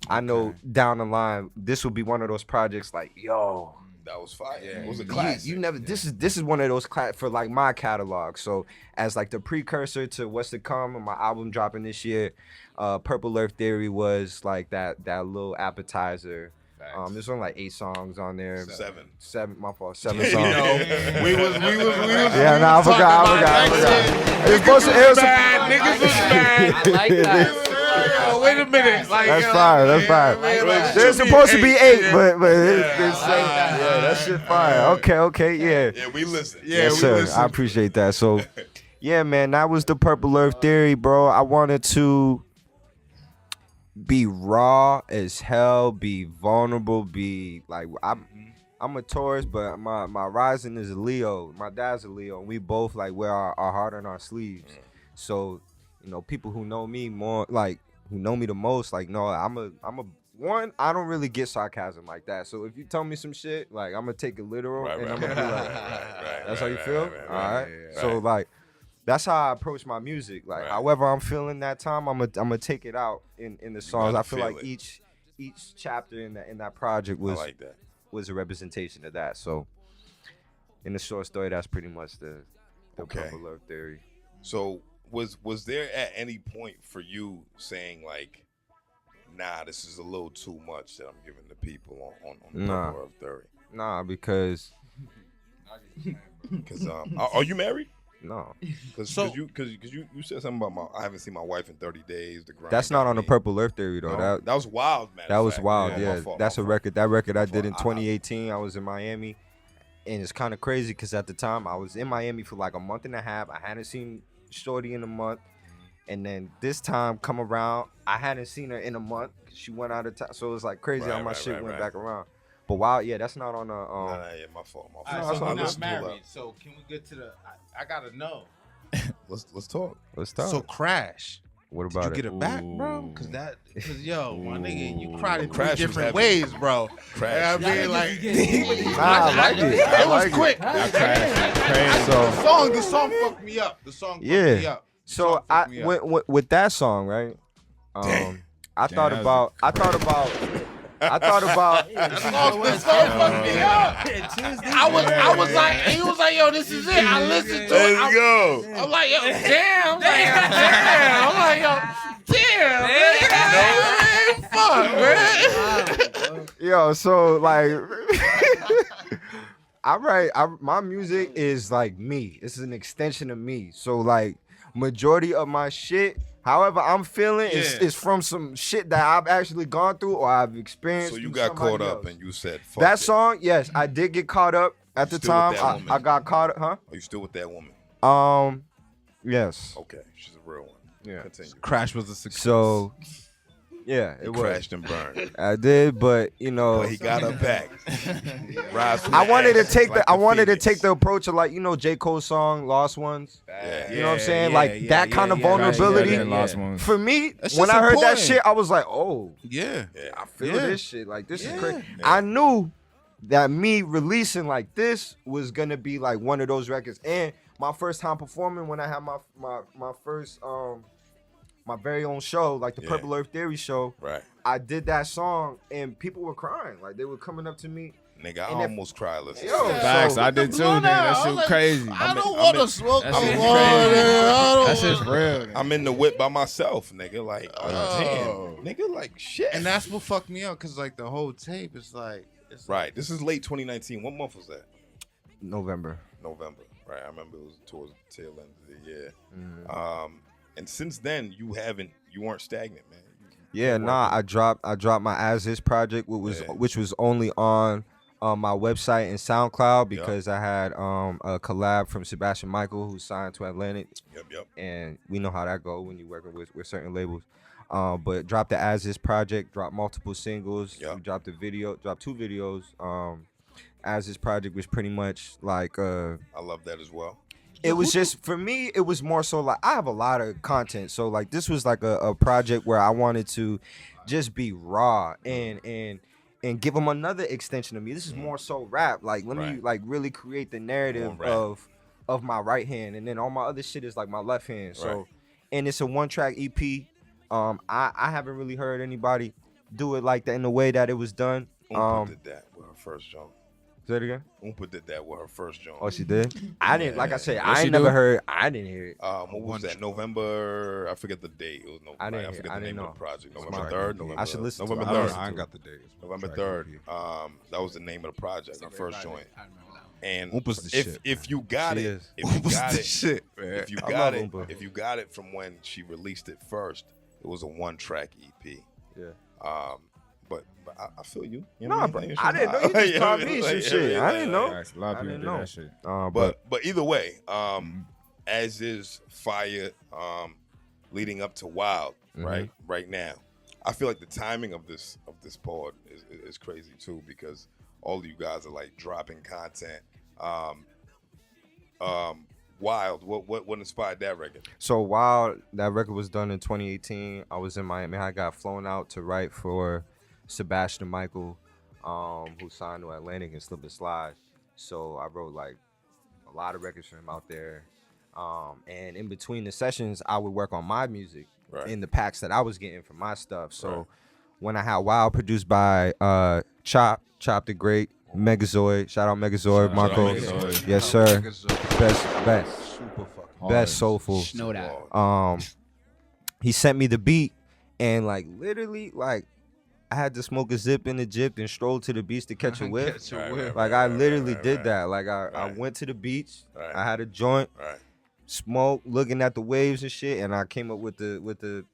I know down the line this will be one of those projects like, yo, That was fire. It was a you classic. never this is one of those for like my catalog. So as like the precursor to what's to come and my album dropping this year, Purple Earth Theory was like that little appetizer. There's only like 8 songs on there. Seven, my fault. 7 songs. we was Yeah, no, I forgot. It was supposed to. It was bad. Niggas was bad. I like that. Wait a minute. Like, That's fire. That's fire. There's supposed to be 8, but it's 7. Yeah, that shit fire. Okay, yeah. Yeah, we listen. Yes, sir. I appreciate that. So, yeah, man, that was the Purple Earth Theory, bro. I wanted to be raw as hell, be vulnerable, be like I'm a Taurus, but my rising is a Leo. My dad's a Leo, and we both like wear our heart on our sleeves. So, people who know me more, like who know me the most, like no, I'm a one. I don't really get sarcasm like that. So if you tell me some shit, like I'm gonna take it literal, and I'm gonna be like, that's how you feel. All right. So like. That's how I approach my music. Like, however I'm feeling that time, I'm gonna take it out in the songs. I feel like each chapter in that project was I like that. was a representation of that. So, in the short story, that's pretty much the Purple Earth Theory. So was there at any point for you saying like, nah, this is a little too much that I'm giving the people on the Purple Earth Theory? Nah, because are you married? no, Because you said something about I haven't seen my wife in 30 days. The grind that's not got on the me. Purple Earth Theory though. No? That was wild, man. That was wild. My Yeah, fault, that's my a fault. record. That record I did in fault. 2018. I was in Miami, And it's kind of crazy because at the time I was in Miami for like a month and a half. I hadn't seen Shorty in a month. And then this time come around, I hadn't seen her in a month because she went out of town. So it was like crazy how my shit went back around. But wow, yeah, that's not on the. Yeah, my fault. All right, No, so we're that's not all right. married. So can we get to the? I gotta know. Let's talk. Let's start. So Crash. What Did about you it? get it back, bro? Cause yo, my nigga, you cried in Crash three was different heavy. ways, bro. Crash. You know what I mean, like, I like it. It was quick. So The song fucked me up. The song fucked Yeah. me up. The So song I fucked me up. with that song, right? I thought about. The song fucked me up. I was like, he was like, yo, this is it. I listened to it. Let's go. I'm like, yo, damn. I'm like, yo, damn, man. Fuck, man. Yo, so like, my music is like me. It's an extension of me. So like, majority of my shit, however I'm feeling, is from some shit that I've actually gone through or I've experienced. So you through got somebody caught up else. and you said, fuck That it. song, yes, I did get caught up at the Still time. with that woman? I got caught up, huh? Are you still with that woman? Yes. Okay, she's a real one. Yeah. Continue. Crash was a success. So, yeah, He it was. crashed and burned. I did, but you know, But he got her back. Rise from I the wanted to ashes take like I wanted to phoenix. take the approach of like, you know, J. Cole's song "Lost Ones." Yeah. You know what I'm saying? Like that kind of vulnerability. For me, That's when just I heard that important. shit, I was like, oh, Yeah. I feel Yeah. this shit. Like this is Yeah. crazy. I knew that me releasing like this was gonna be like one of those records. And my first time performing when I had my first my very own show, like the Yeah. Purple Earth Theory show. Right. I did that song and people were crying. Like they were coming up to me. Nigga, I And if- almost cried listening. Yo, Facts, so- I did too, nigga. That shit crazy. I don't I'm want in- to smoke. that I'm shit's on crazy. there. I don't That shit's want- real. I'm in the whip by myself, nigga. Like, Oh. damn. Nigga, like, shit. And that's what fucked me up, cause like the whole tape is like, it's like, right. This is late 2019. What month was that? November. November. Right. I remember it was towards the tail end of the year. Mm-hmm. And since then, you weren't stagnant, man. Yeah, nah, I dropped my As Is project, which was only on my website and SoundCloud because I had a collab from Sebastian Michael who signed to Atlantic. Yep. And we know how that go when you're working with certain labels. But dropped the As Is project, dropped multiple singles, Yep. we dropped two videos. As Is project was pretty much like I love that as well. it was just for me it was more so like I have a lot of content, so like this was like a project where I wanted to just be raw and give them another extension of me. This is more so rap, like let me like really create the narrative of my right hand, and then all my other shit is like my left hand. So and it's a 1-track EP. I haven't really heard anybody do it like that in the way that it was done. Oompa did that with her first joint. Say it again. Oompa did that with her first joint. Oh, she did. I didn't. Like I said, What I she ain't never do? heard. I didn't hear it. What was that? November. I forget the date. It was November. I didn't I hear- forget I the didn't name know. of the project. It's November my- 3rd. November. I should listen to it. November I 3rd. ain't got the date. It's November track 3rd. EP. That was the name of the project. Our first joint. I remember that one. And Oompa's the if shit, if you got She it, is. if you What's got the it, shit, man? if you I got love it, Oompa. if you got it from when she released it first, it was a 1-track EP. Yeah. But I feel you. You Nah, what bro. mean? I didn't know you just taught me some shit. I didn't know. Facts, a lot of I people didn't do know. that shit. But either way, as is fire, leading up to Wild, right? Right now, I feel like the timing of this pod is crazy too, because all of you guys are like dropping content. Wild, what inspired that record? So while that record was done in 2018, I was in Miami. I got flown out to write for Sebastian Michael, who signed to Atlantic and Slip and Slide. So I wrote like a lot of records for him out there. And in between the sessions, I would work on my music in the packs that I was getting from my stuff. So when I had Wild produced by Chop the Great, Megazoid, shout out Megazoid, Marco. Megazoid. Yes, sir. Best. Super fucking. Best soulful. Know that. He sent me the beat, and like literally, like I had to smoke a zip in the Egypt and stroll to the beach to catch a whip. Like I literally did that. Like I went to the beach. I had a joint, smoke, looking at the waves and shit, and I came up with the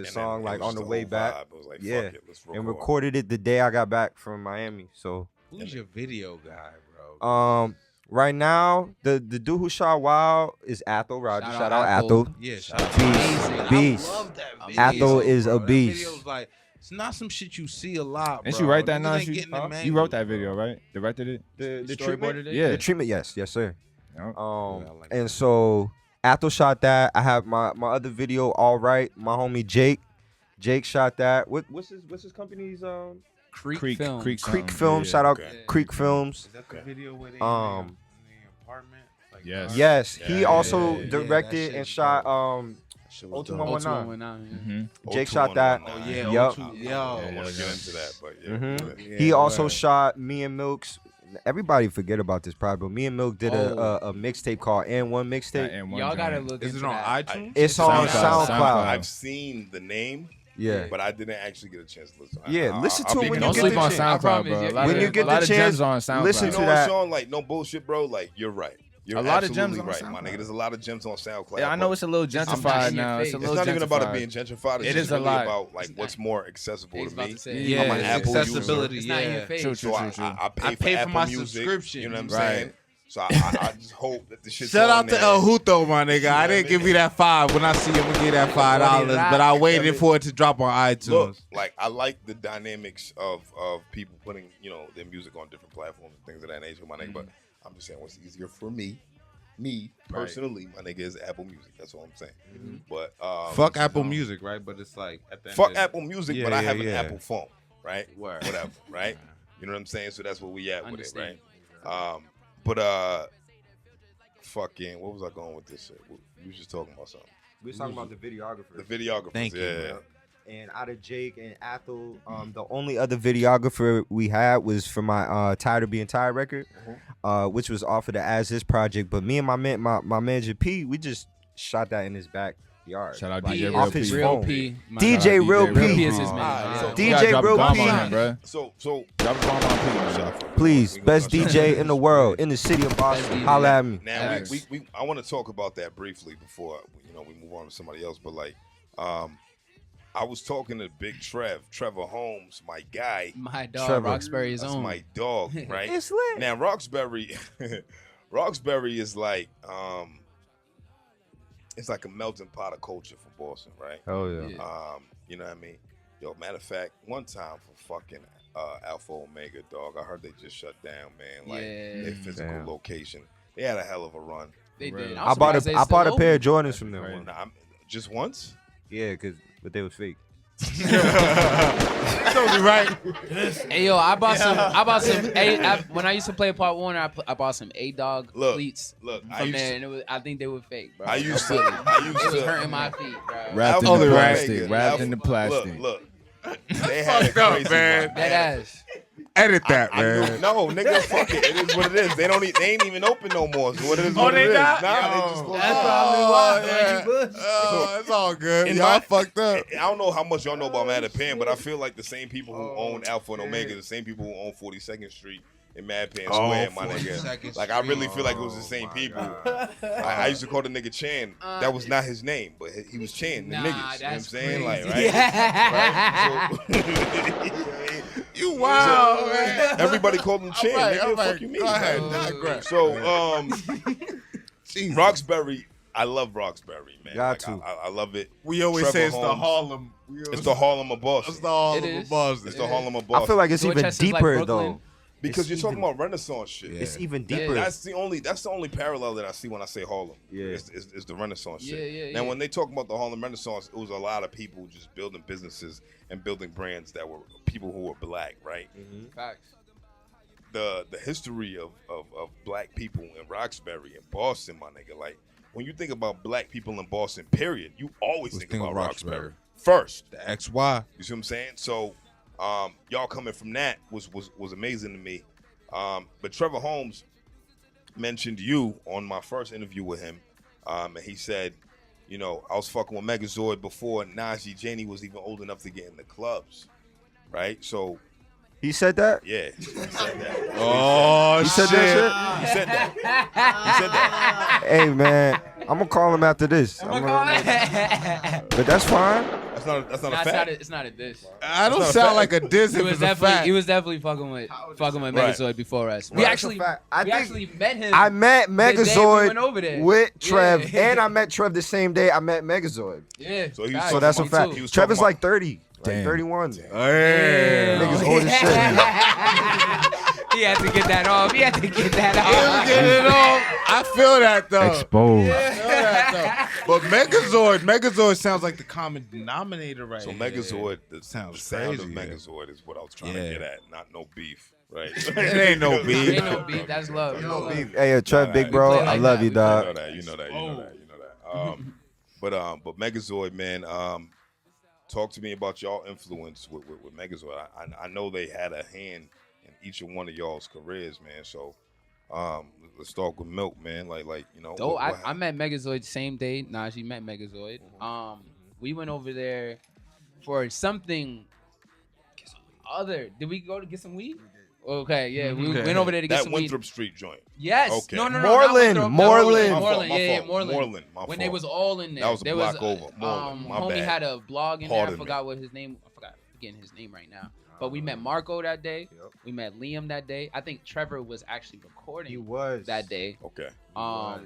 song like on the way back. It was like, Yeah, fuck it, let's and recorded it the day I got back from Miami. So Who's your video guy, bro? Right now, the dude who shot Wild is Athel Rogers. Shout out Athel. Athel. Yeah, Beast. I love that video. Athel is bro. a That beast. video's like, it's not some shit you see a lot, bro. And she write that Niggas now. ain't getting the You manuals, wrote that bro. video, right? Directed it. The Storyboarded it? Yeah. The treatment, yes, sir. Yep. And so Athel shot that. I have my other video, All Right. My homie Jake shot that. What's his company's Creek Film. Creek Creek something. Films. Yeah. Shout out Okay. Creek Films. Is that the video where they in the apartment? Like, Yes. Yes, he Yeah, also yeah, directed that and shit shot Shit was was dope. dope. 119. Jake shot that. Oh yeah, Yup. O2, I yo. don't want to get into that, but yeah. Mhm. Yeah, He also word. shot me and Milks. Everybody forget about this probably, but me and Milk did a mixtape called N1 mixtape. Y'all gotta look Is into it on that. iTunes? It's on SoundCloud. SoundCloud. I've seen the name, Yeah. but I didn't actually get a chance to listen. Yeah, listen to it when you Don't get sleep the on chance. SoundCloud, promise bro. you. A lot When of- you get a lot the of gems chance, on SoundCloud. listen You to know that. what, Sean? Like, no bullshit, bro. Like, you're right. You're A lot of gems absolutely on right, SoundCloud. my nigga. There's a lot of gems on SoundCloud. Yeah, I know but it's a little not gentrified in your now. It's a face. little it's not even about it gentrified. being gentrified. It's It just is a really lot. about like what's more accessible He's to about me. to say, Yeah, I'm an Apple accessibility. It's not in your Yeah. face. True, So true, true. I pay, I pay for Apple my Music, subscription. You know what I'm Right. saying? So I just hope that the shit's Shout on out to there. El Huto, my nigga. I Yeah, didn't man. give you that $5. When I see him, I'm gonna give that $5. But I waited for it to drop on iTunes. Look, like I like the dynamics of people putting, their music on different platforms and things of that nature, my nigga. But I'm just saying what's easier for me personally, my nigga, is Apple Music. That's all I'm saying. But Fuck Apple Music, right? But it's like at the end fuck of Apple Music, Yeah, but I yeah, have an yeah. Apple phone, right? Word. Whatever, right? You know what I'm saying? So that's where we at with it, Understand. right? But fucking, what was I going with this shit? You was just talking about something. We was talking about the videographer. The videographer. Thank you, yeah. man. And out of Jake and Athel, the only other videographer we had was for my Tired of Being Tired record, which was off of the As Is project. But me and my manager P, we just shot that in his backyard. Shout out Like, DJ off Real his P. Real phone. P. DJ Real Real P. P is his man. Alright, so Yeah. DJ You gotta drop a Real bomb P. on him, bro. So Drop a bomb on P. Please, We gonna best start DJ in the world, in the city of Boston. DJ. Holla at me. Now Facts. we I want to talk about that briefly before we move on to somebody else. But like, I was talking to Big Trevor Holmes, my guy. My dog, Trevor. Roxbury is That's on. my dog, right? It's lit. Now Roxbury is like it's like a melting pot of culture for Boston, right? Oh yeah. Yeah. You know what I mean? Yo, matter of fact, one time for fucking Alpha Omega, dog, I heard they just shut down, man. Like Yeah. their physical Damn. location. They had a hell of a run. They did. I bought a pair of Jordans from them. Right. One. Nah, just once? Yeah, but they was fake. right. Hey yo, I bought some. When I used to play Pop Warner, I bought some A-Dog Look, cleats Look, from there, and I think they were fake, bro. I used to It was hurting my feet, bro. Wrapped in Alpha the Omega, plastic. Wrapped Alpha- in the plastic. Look. They had a fucked up, crazy man. run. That ass. Edit that, I man. no, nigga, fuck it. It is what it is. They ain't even open no more. So what it is, Oh, what they it is. not? Nah, they Yo. just closed That's down. probably why. Oh, it's all good. In Y'all my- fucked up. I don't know how much y'all know about Mad Pan, but I feel like the same people who own Alpha and Omega, the same people who own 42nd Street in Mad Pan Square, my nigga. 42nd Like, I really Street. feel like it was the same people. I used to call the nigga Chan. That was not his name, but he was Chan, the Nah, niggas. You know what I'm that's saying? Like, crazy. right? Right? You wild, man. Everybody called him Chan. Right, Nigga, all fuck right. you mean? Go ahead. Oh. Digress. So, Jesus. Roxbury, I love Roxbury, man. Got Like, to. I love it. We always Trevor say it's the Holmes. Harlem. It's the Harlem of It's Boston. the Harlem It of is. Boston. It's the Harlem of I Boston. feel like it's even Dorchester's like deeper Brooklyn. though. because you're it's talking even- about Renaissance shit. Yeah. It's even Yeah. deeper. That's the only parallel that I see when I say Harlem. Yeah. is the Renaissance shit. Yeah, yeah, Now yeah. when they talk about the Harlem Renaissance, it was a lot of people just building businesses and building brands that were people who were black, right? Facts. The history of black people in Roxbury and Boston, my nigga. Like when you think about black people in Boston, period, you always think about Roxbury first. The XY. You see what I'm saying? So, y'all coming from that was amazing to me. But Trevor Holmes mentioned you on my first interview with him, and he said, I was fucking with Megazord before Najee Janey was even old enough to get in the clubs, right? So, He said that? yeah, he said that. Oh, He said that He said that. He said that. shit? Hey man, I'm gonna call him after this. But that's fine. That's not Nah, a fact. it's not a diss. I don't That's not a sound fact. like a diss He if was it's a definitely fact. he was definitely fucking with Right. Megazord before us. We Right. actually That's a fact. I we think actually met him. I met the day we Megazord went over there. with Trev, Yeah. and I met Trev the same day I met Megazord. Yeah. So he was facts. So that's a Me fact. too. He was Trevor's talking like 30, like Damn. 31. Damn. Niggas old as shit. He had to get that off. He had to get that off. Get it off. I feel that though. Exposed. I feel that though. But Megazord sounds like the common denominator right So here. Megazord, the Sounds sound crazy, of yeah. Megazord is what I was trying Yeah. to get at. Not no beef, right? It ain't no beef. Ain't no beef. That's love. No Love. beef. Hey, Trev, Nah, big we bro, play I like love that. you, We You dog. know that. You know that. But Megazord, man. Talk to me about y'all influence with Megazord. I know they had a hand in each of one of y'all's careers, man. So let's start with Milk, man. Like you know. Though what I met Megazord the same day. Najee met Megazord. We went over there for something other. Did we go to get some weed? Okay, yeah, we went over there to get that some weed. Winthrop Street joint. Yes. Okay. No, not Moreland, Winthrop, Moreland. My fault, Moreland. my Yeah, fault. Moreland. Moreland, my When they fault. was all in there. That was a there block was, over. Moreland, my homie bad. had a blog in there. Pardon I me. forgot what his name. Forgetting his name right now. But we met Marco that day. Yep. We met Liam that day. I think Trevor was actually He recording was. that day. Okay.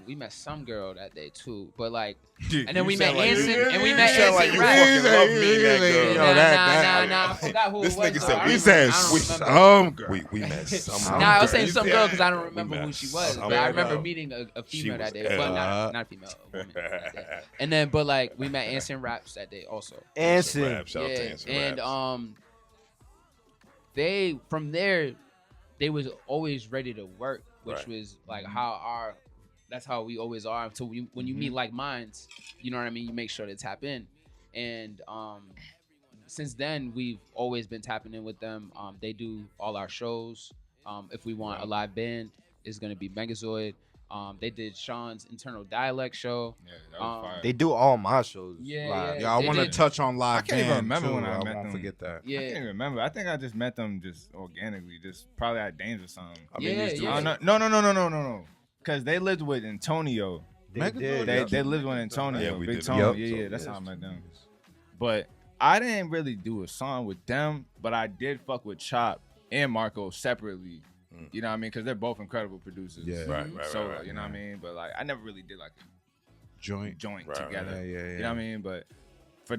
We met some girl that day too. But like, And and then we met Anson. And we You met sound like Anson you Rapp. fucking love me, that girl. Yo, that- Nah. I forgot who This it was. nigga though. said I we don't said remember. I don't some remember. girl. We met some. Nah, I was saying You some said- girl because I don't We remember met who she was. some But I girl. remember meeting a She female was that day. Well, not a female, a woman that day. And then, but like, we met Anson Raps that day also. Anson. Shout out to Anson and Raps. they from there, they was always ready to work, which Right. was like that's how we always are. Until when you meet like minds, you know what I mean. You make sure to tap in, and since then we've always been tapping in with them. They do all our shows. If we want a live band, it's gonna be Megazord. They did Sean's internal dialect show. Yeah, that was fire. They do all my shows. Yeah, live. Yeah, I They want to did. touch on live. I can't even band, remember too. when I I met won't them. forget that. I can't Yeah, even remember. I think I just met them just organically, just probably at Dames or something. I mean, yeah, these yeah. dudes- No. Because they lived with Antonio. They Megazord, did. They Yep. they lived with Antonio. Yeah, we Big did. Tony. Yep. Yeah, that's how I met them. But I didn't really do a song with them, but I did fuck with Chop and Marco separately. You know what I mean? Because they're both incredible producers. Yeah. Right. So right. you know what I mean? But like, I never really did like a Joint. joint Right, together. Yeah. You know what I mean? But for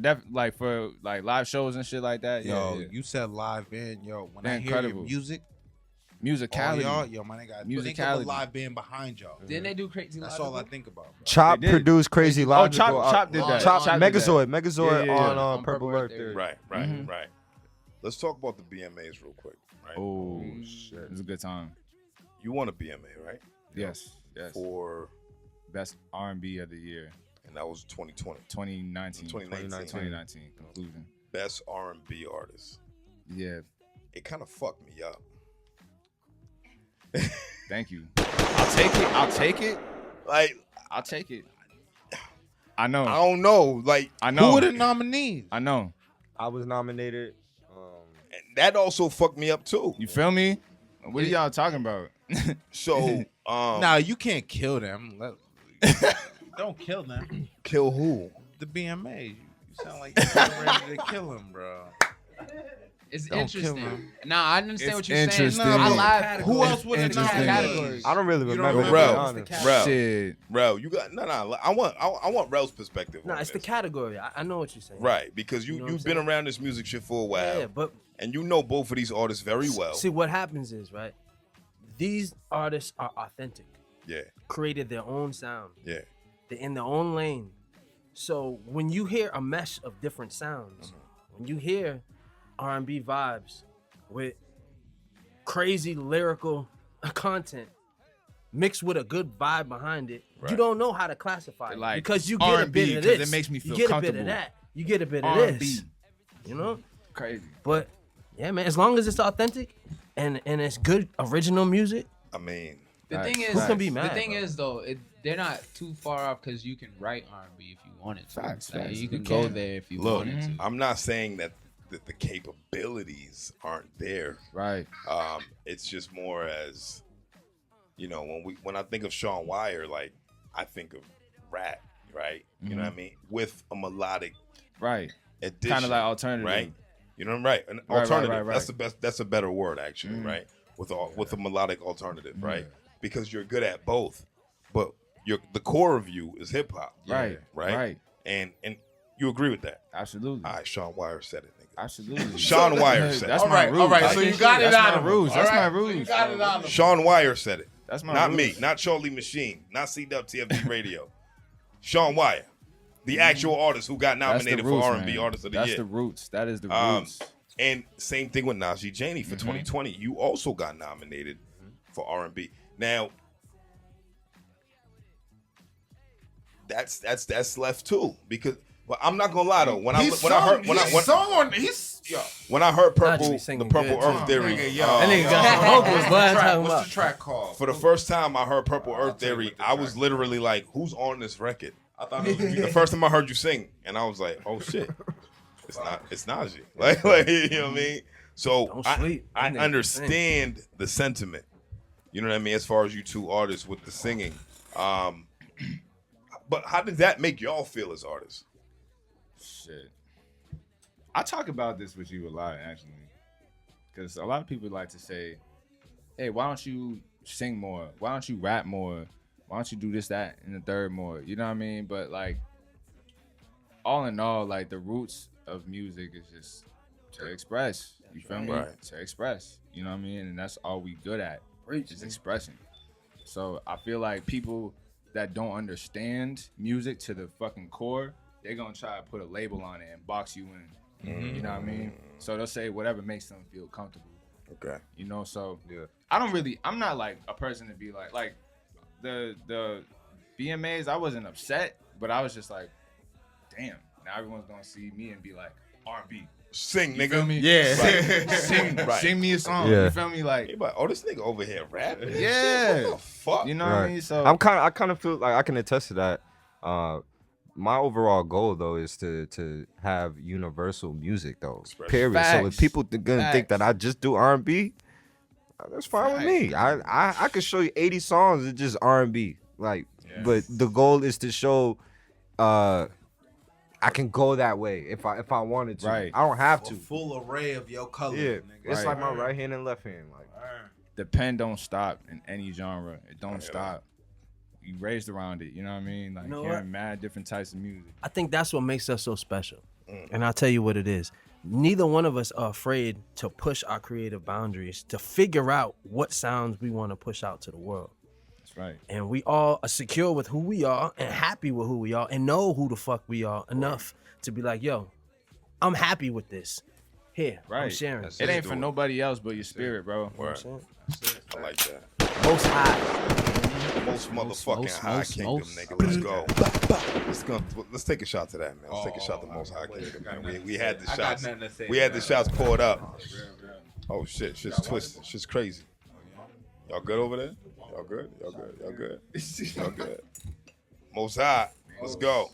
live shows and shit like that, Yo, yeah. you said live band. Yo, when They're I hear incredible. your music, all Musicality. y'all, yo, my nigga, I think of a Musicality. live band behind y'all. Didn't they do Crazy That's Logical? all I think about. Bro. Chop They did. produced Crazy Oh, Logical. Chop did that. Chop Chop did Megazord Yeah, yeah, on yeah. On Purple Purple Earth Earth Theory. Right. Mhm. Let's talk about the BMAs real quick. Right. Oh shit, it was a good time. You won a BMA, right? Yes. For Best R&B of the year, and that was 2020. 2019. 2019. Conclusion. Best R&B artist. Yeah. It kind of fucked me up. Thank you. I'll take it. Like I'll take it. I know. I don't know. Like I know. Who were the nominees? I know. I was nominated. and that also fucked me up too. You feel me? What are y'all talking about? So Nah, you can't kill them. Don't kill them. kill who? The BMA. You sound like you're ready to kill him, bro. It's Don't kill interesting. him. Nah, I understand It's what you're saying. interesting. I Nah, live. Who else was in Interesting. categories? I don't really You don't remember. remember? to be honest. Rel, Shit. Rel, you got no. I want Rel's perspective. No, on it's the this. category. I know what you're saying. Right, because You know what you've I'm been saying? around this music shit for a while, Yeah, but and you know both of these artists very well. see what happens is, right? These artists are authentic, Yeah, created their own sound. yeah, They're in their own lane. So when you hear a mesh of different sounds, when you hear R&B vibes with crazy lyrical content mixed with a good vibe behind it, Right. you don't know how to classify it Like because you get a R&B, bit of 'cause this. it makes me feel you get a bit comfortable. of that. You get a bit of R&B. this. You know? Crazy. But yeah, man, as long as it's authentic and it's good original music, I mean, The Right. thing is, who can be mad? the thing bro? is though, they're not too far off because you can write R&B if you wanted to. Facts, Like, facts. you can You go can. there if you look, wanted to. I'm not saying that the capabilities aren't there. Right. It's just more as, when I think of Sean Wire, like I think of rap, right? You know what I mean? With a melodic Right. addition. Kind of like alternative. right? You know, right? An Right, alternative. right. That's the best. That's a better word, actually, right? With a melodic alternative, right? Because you're good at both, but the core of you is hip hop, right? And you agree with that? Absolutely. All right, Sean Wire said it, nigga. Absolutely. Sean Wire said That's it. my rules. All right, so you got it out of rules. him. That's All my right, so rules. you got it out of him. Sean Wire said it. That's my Not rules. me, not Charlie Machine, not CWTFB Radio. Sean Wire, the actual artist who got That's the nominated roots, for R&B man. Artist of the That's Year. the roots. That is the roots. And same thing with Najee Janey for 2020. You also got nominated for R&B. Now, that's left too, because but I'm not gonna lie though. When I heard Purple, Najee the singing Purple good, Earth too. Theory. That nigga got some vocals, boy. I'm talking What's about. the track called? For the first time I heard Purple Earth I'll tell you Theory, what the I was track literally like, "Who's on this record?" I thought it was The first time I heard you sing, and I was like, "Oh shit, it's Najee." Like you know what I mean? So Don't I sleep. That nigga understand the sentiment. You know what I mean? As far as you two artists with the singing, but how did that make y'all feel as artists? Shit. I talk about this with you a lot, actually. Because a lot of people like to say, hey, why don't you sing more? Why don't you rap more? Why don't you do this, that, and the third more? You know what I mean? But, like, all in all, like, the roots of music is just to express. You feel me? Right. To express. You know what I mean? And that's all we good at. Is expressing. So I feel like people that don't understand music to the fucking core, they're gonna try to put a label on it and box you in. You know what I mean? So they'll say whatever makes them feel comfortable. Okay. You know, so Yeah. I'm not like a person to be like the VMAs, I wasn't upset, but I was just like, damn, now everyone's gonna see me and be like, R&B. Sing, You nigga. feel me? Yeah. Sing, Right. sing me a song. Yeah. You feel me? Like, Everybody, oh, this nigga over here rapping. Yeah. What the fuck? you know what I mean? So I kind of feel like I can attest to that. My overall goal though is to have universal music though. Expression. Period. So if Facts. people gonna think that I just do R&B, that's fine with me. Facts. I could show you 80 songs of just R&B. Like, but the goal is to show I can go that way if I wanted to. Right. I don't have A to. full array of your colors, Yeah. nigga. It's Right. like my right hand and left hand. Like, the pen don't stop in any genre. It don't stop. You raised around it. You know what I mean? Like, You know hearing what? mad different types of music. I think that's what makes us so special. And I'll tell you what it is. Neither one of us are afraid to push our creative boundaries, to figure out what sounds we want to push out to the world. That's right. And we all are secure with who we are and happy with who we are and know who the fuck we are enough to be like, yo, I'm happy with this. Here, I'm Right. sharing. That's It ain't do for it. nobody else but your spirit, bro. Word. I like that. Most high. Most motherfucking most, high most, kingdom, most. nigga. Let's go. Let's take a shot to that, man. Let's take a shot to most high kingdom, man. We had the I got shots. nothing to say We had to the that. shots poured up. Oh shit, shit's twisted. Shit's crazy. Y'all good over there? Y'all good? Y'all good? Y'all good? Y'all good? Most high. Let's go.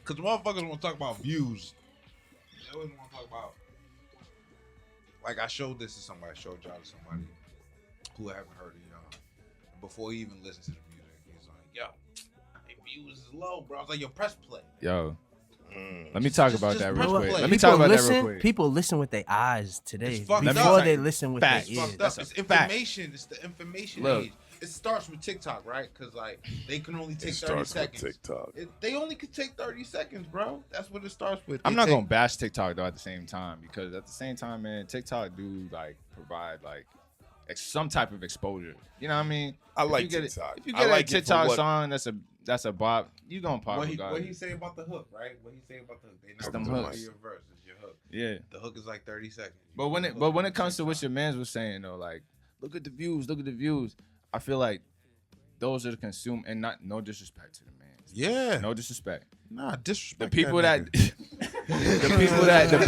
Cause motherfuckers want to talk about views. They always want to talk about. Like I showed this to somebody. I showed y'all to somebody who I haven't heard of y'all. Before he even listened to the music, he's like, "Yo, my views is low, bro." I was like, "Yo, press play." Yo, let me talk about just that press real quick. play. Let me talk about that listen, real quick. People listen with their eyes today It's fucked before up. they listen with Facts. their It's ears. fucked up. That's It's a fact. information. It's the information Look. age. It starts with TikTok, right? Because like they can only It take 30 starts with seconds. TikTok. They only could take 30 seconds, bro. That's what it starts with. I'm They not take- gonna bash TikTok though at the same time, because at the same time, man, TikTok do like provide like some type of exposure. You know what I mean? I like If you get TikTok. If you I get like a it for TikTok what- song that's a bop, you gonna pop What he regardless. say about the hook, right? What he say about the hook? They not them gonna hooks. do your verse. It's your hook. Yeah. The hook is like 30 seconds. But when it comes to what your mans was saying though, like look at the views. I feel like those are the consume, and not no disrespect to the mans. Yeah. No disrespect. Nah, disrespect. The people that nigga. the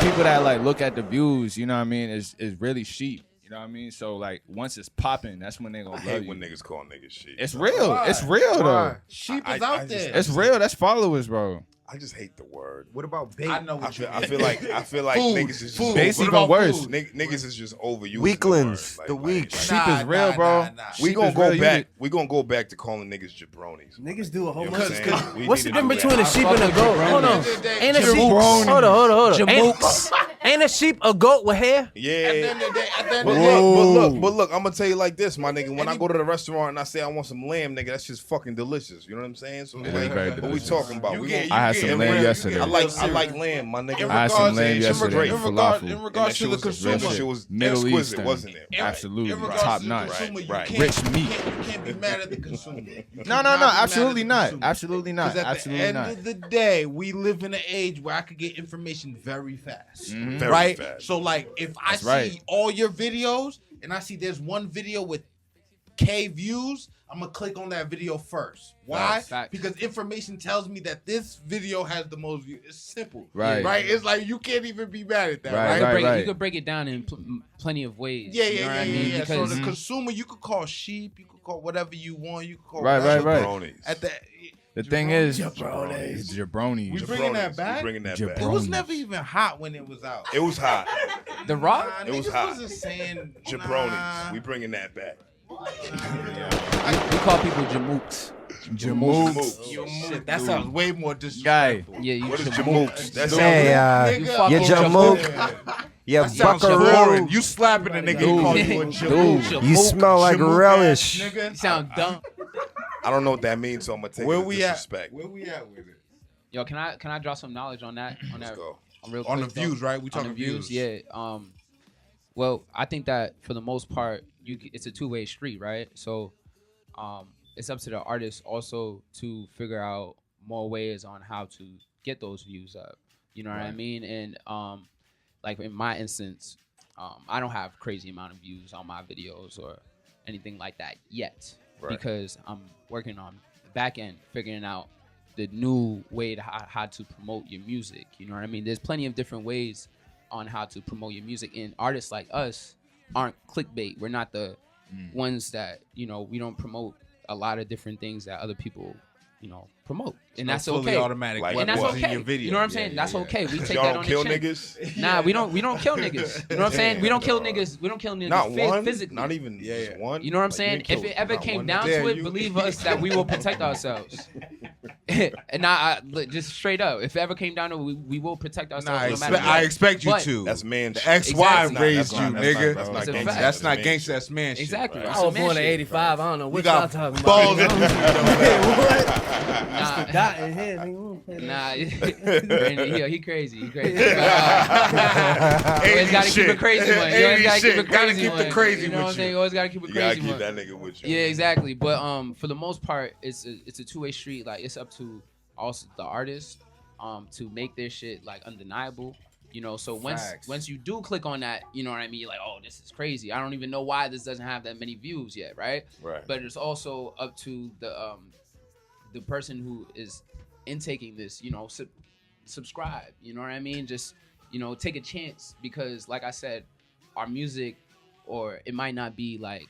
people that like look at the views, you know what I mean, is really sheep. You know what I mean? So like once it's popping, that's when they gonna I love hate you. when niggas call niggas shit. It's real. Why? It's real though. Sheep I- is I out just- there. It's real. That's followers, bro. I just hate the word. What about bait? I know I what feel, you I mean. feel like Food, niggas is food. Bait's What even about worse. food? niggas is just overusing Weaklings, the the word. weak. Sheep is real, bro. We Sheep gonna is go real, you back. We gonna go back to calling niggas jabronis. Niggas do a whole You know what bunch I'm of saying? We What's need the to do difference between a that. sheep and a goat? Hold on. Ain't a sheep? Hold on, hold on. Ain't a sheep a goat with hair? Yeah. But But look, I'm gonna tell you like this, my nigga. When I go to the restaurant and I say I want some lamb, nigga, that's just fucking delicious. You know what I'm saying? So It like, is very what we delicious. talking about? You We get- gonna- I had some and lamb lamb- yesterday. I like lamb, my nigga. I had some lamb Shit was yesterday. great. Falafel. In regards to the Real consumer, shit was Middle exquisite, Eastern. wasn't it? Absolutely. in regards Top to the notch. consumer, you Right. can't- Rich you meat. can't be mad at the consumer. You No, cannot no, be mad at absolutely the not. consumer. Absolutely not. Because at Absolutely the end not. of the day, we live in an age where I could get information very fast. Mhm. Very Right? fast. So, like, if I That's see right. all your videos and I see there's one video with K views, I'm going to click on that video first. Why? Facts. Because information tells me that this video has the most views. It's simple. Right. Right? It's like you can't even be mad at that. Right, Right? right. You could break it down in plenty of ways. Yeah, you know what I mean? yeah. So Because the consumer, you could call sheep, you could call whatever you want, you could call Right, whatever. right. Jabronis. At the The thing is, Jabronis. jabronis. We bringing that Jabronis. back? We bringing that Jabronis. back. It was never even hot when it was out. It was hot. The Rock? It was niggas hot. wasn't saying Jabronis. nah. We bringing that back. we call people jamooks. Jamooks. Shit, that sounds way more Guy. disrespectful. Yeah, you What is jamook. jamooks? That's Hey, Nigga, you I'm jamook, Jamook. you That sounds buckaroo, foreign. You slapping a nigga and call you a jamook. you smell like Jamook relish. ass nigga. You sound dumb. I don't know what that means, so I'm gonna take Where it as we at? disrespect. Where we at with it? Yo, can I drop some knowledge on that? Let's go. Real On the quick, though? views, right? We On talking the views, views. yeah. Well, I think that for the most part, it's a two-way street, right? So, it's up to the artist also to figure out more ways on how to get those views up. You know what I mean? And like in my instance, I don't have crazy amount of views on my videos or anything like that yet, because I'm working on the back end, figuring out the new way to how to promote your music. You know what I mean? There's plenty of different ways on how to promote your music, and artists like us aren't clickbait. We're not the ones that, you know, we don't promote a lot of different things that other people, you know, promote, and that's fully okay. automatic. Like And that's what? in okay. your video. You know what I'm saying? That's okay. We take Y'all that don't on kill the chin. niggas. Nah, we don't kill niggas. You know what I'm saying? We don't kill Damn, niggas. We don't kill niggas Not one. physically. Not even just one. You know what I'm Like, saying? didn't If kill it ever not came one down nigga. to it, believe us that we will protect ourselves. And just straight up, if it ever came down to it, we will protect ourselves. no matter I what. expect you But- to. That's man The shit. ex-wife Exactly. raised you, That's not nigga. gangster. It's a fact. That's not man gangster. shit. That's man shit. Exactly. Right. It's I a was man born in shit. '85. I don't know You what y'all got talking balls. about. Nah, Dot in here, nigga. We don't play that. nah, Brandon, he crazy. He crazy. You always gotta keep a crazy one. You always gotta keep a Gotta crazy keep the one. crazy You know what I'm with saying? you. You always gotta keep a You gotta crazy keep one. that nigga with you. Yeah, exactly. But for the most part, it's a two-way street. Like, it's up to also the artist to make their shit like undeniable. You know, so once you do click on that, you know what I mean, you're like, oh, this is crazy. I don't even know why this doesn't have that many views yet, right? Right. But it's also up to the person who is intaking this, you know, subscribe. You know what I mean? Just, you know, take a chance, because like I said, our music, or it might not be like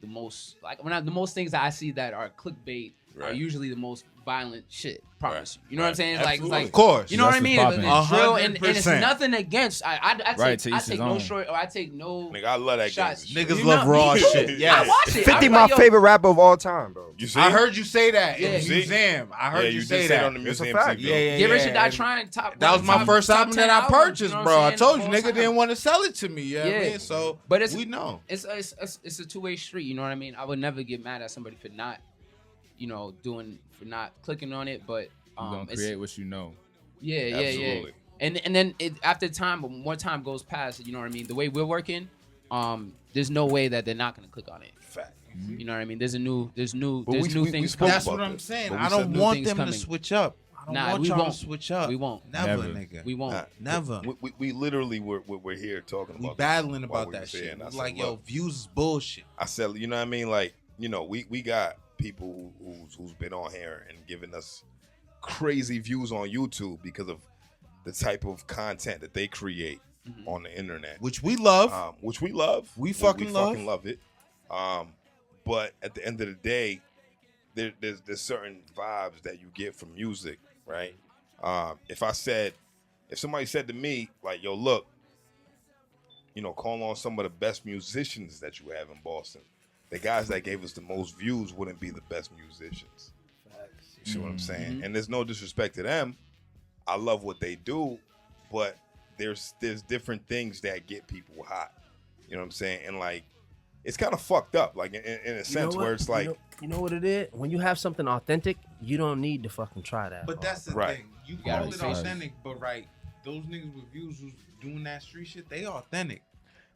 the most, like, when the most things that I see that are clickbait are Right. usually the most violent shit. Promise Right. you. You know what I'm Right. saying? Absolutely. Like, Of course. you know what I That's mean? what's It's popping. real, and it's 100%. nothing against. I Right, to take each his no own. short, or I take no Nigga, I love that shots. gangster shit. Niggas You love know, raw me too. shit. I Yes. watch it. 50 I'm my like, yo, favorite rapper of all time, bro. You see? I heard you say that Yeah. in See? museum. I heard Yeah, you did say it that. on the It's a museum fact. TV. Yeah. Get Rich or Die Trying. That was my first album that I purchased, you know bro. what I I'm told you, saying? nigga Full didn't time. want to sell it to me. You know what I Yeah. mean? So, But it's- we know. It's a two-way street. You know what I mean? I would never get mad at somebody for not, you know, for not clicking on it. But You're gonna create what you know. yeah. Absolutely. And then after time, but more time goes past, you know what I mean? The way we're working, there's no way that they're not gonna click on it. Fact. You know what I mean? There's new we things spoke coming. That's about what I'm this. saying. But we I don't said new want things them to coming. switch up. I don't Nah, want we y'all won't. to switch up. We won't. Never, Never. nigga. We won't. Nah, Never. We literally we're here talking We about battling this while about we were that saying. shit. I We said, like, yo, look, views is bullshit. I said, you know what I mean? Like, you know, we got people who's been on here and giving us crazy views on YouTube because of the type of content that they create on the internet, Which we love. which we love. We fucking love. love it. But at the end of the day, there's certain vibes that you get from music right? If somebody said to me, like, yo, look, call on some of the best musicians that you have in Boston. The guys that gave us the most views wouldn't be the best musicians. You see what I'm saying? And there's no disrespect to them. I love what they do, but there's different things that get people hot. You know what I'm saying? And like, it's kind of fucked up, like in a sense where it's like, you know what it is? When you have something authentic, you don't need to fucking try that. But that's the Right. thing. You gotta call it respect it. authentic, but those niggas with views who's doing that street shit, they authentic.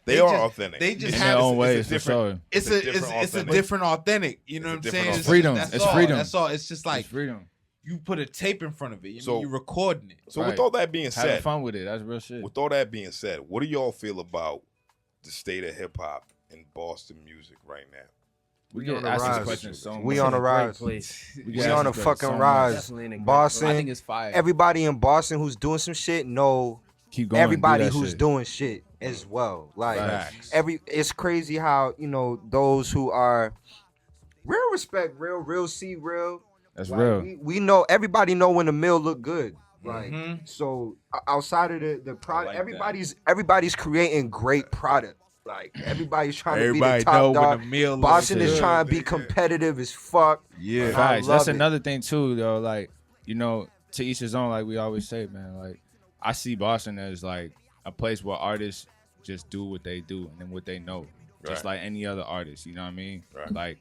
they are just- authentic. they just In have their own it's a ways, for different- sure. It's It's a a different it's a authentic. different authentic. You know It's a what I'm different saying? authentic. Freedom. That's It's all. freedom. That's all. It's just like It's freedom. you put a tape in front of it. So- You're recording it. So Right. with all that being Having said, fun with it. That's real shit. with all that being said, what do y'all feel about the state of hip hop and Boston music right now? We on get the asked this rise. question so much. We on a Great rise. place. We We get on a asked this fucking so much. rise. Definitely in a great Boston. I think it's fire. Everybody in Boston who's doing some shit know Keep going. everybody do that who's shit. doing shit as well. Like Facts. it's crazy how those who are real respect, real see real. That's Like, real. we know everybody know when the meal look good. Like Mhm. so outside of the product, like everybody's creating great product. Like everybody's trying Everybody to be the know top when dog. the meal looks Boston is good. trying to be competitive as fuck. Yeah. I Facts. love That's it. another thing too, though. Like, to each his own. Like we always say, man. Like I see Boston as like a place where artists just do what they do and then what they know, just Right. like any other artist. You know what I mean? Right. Like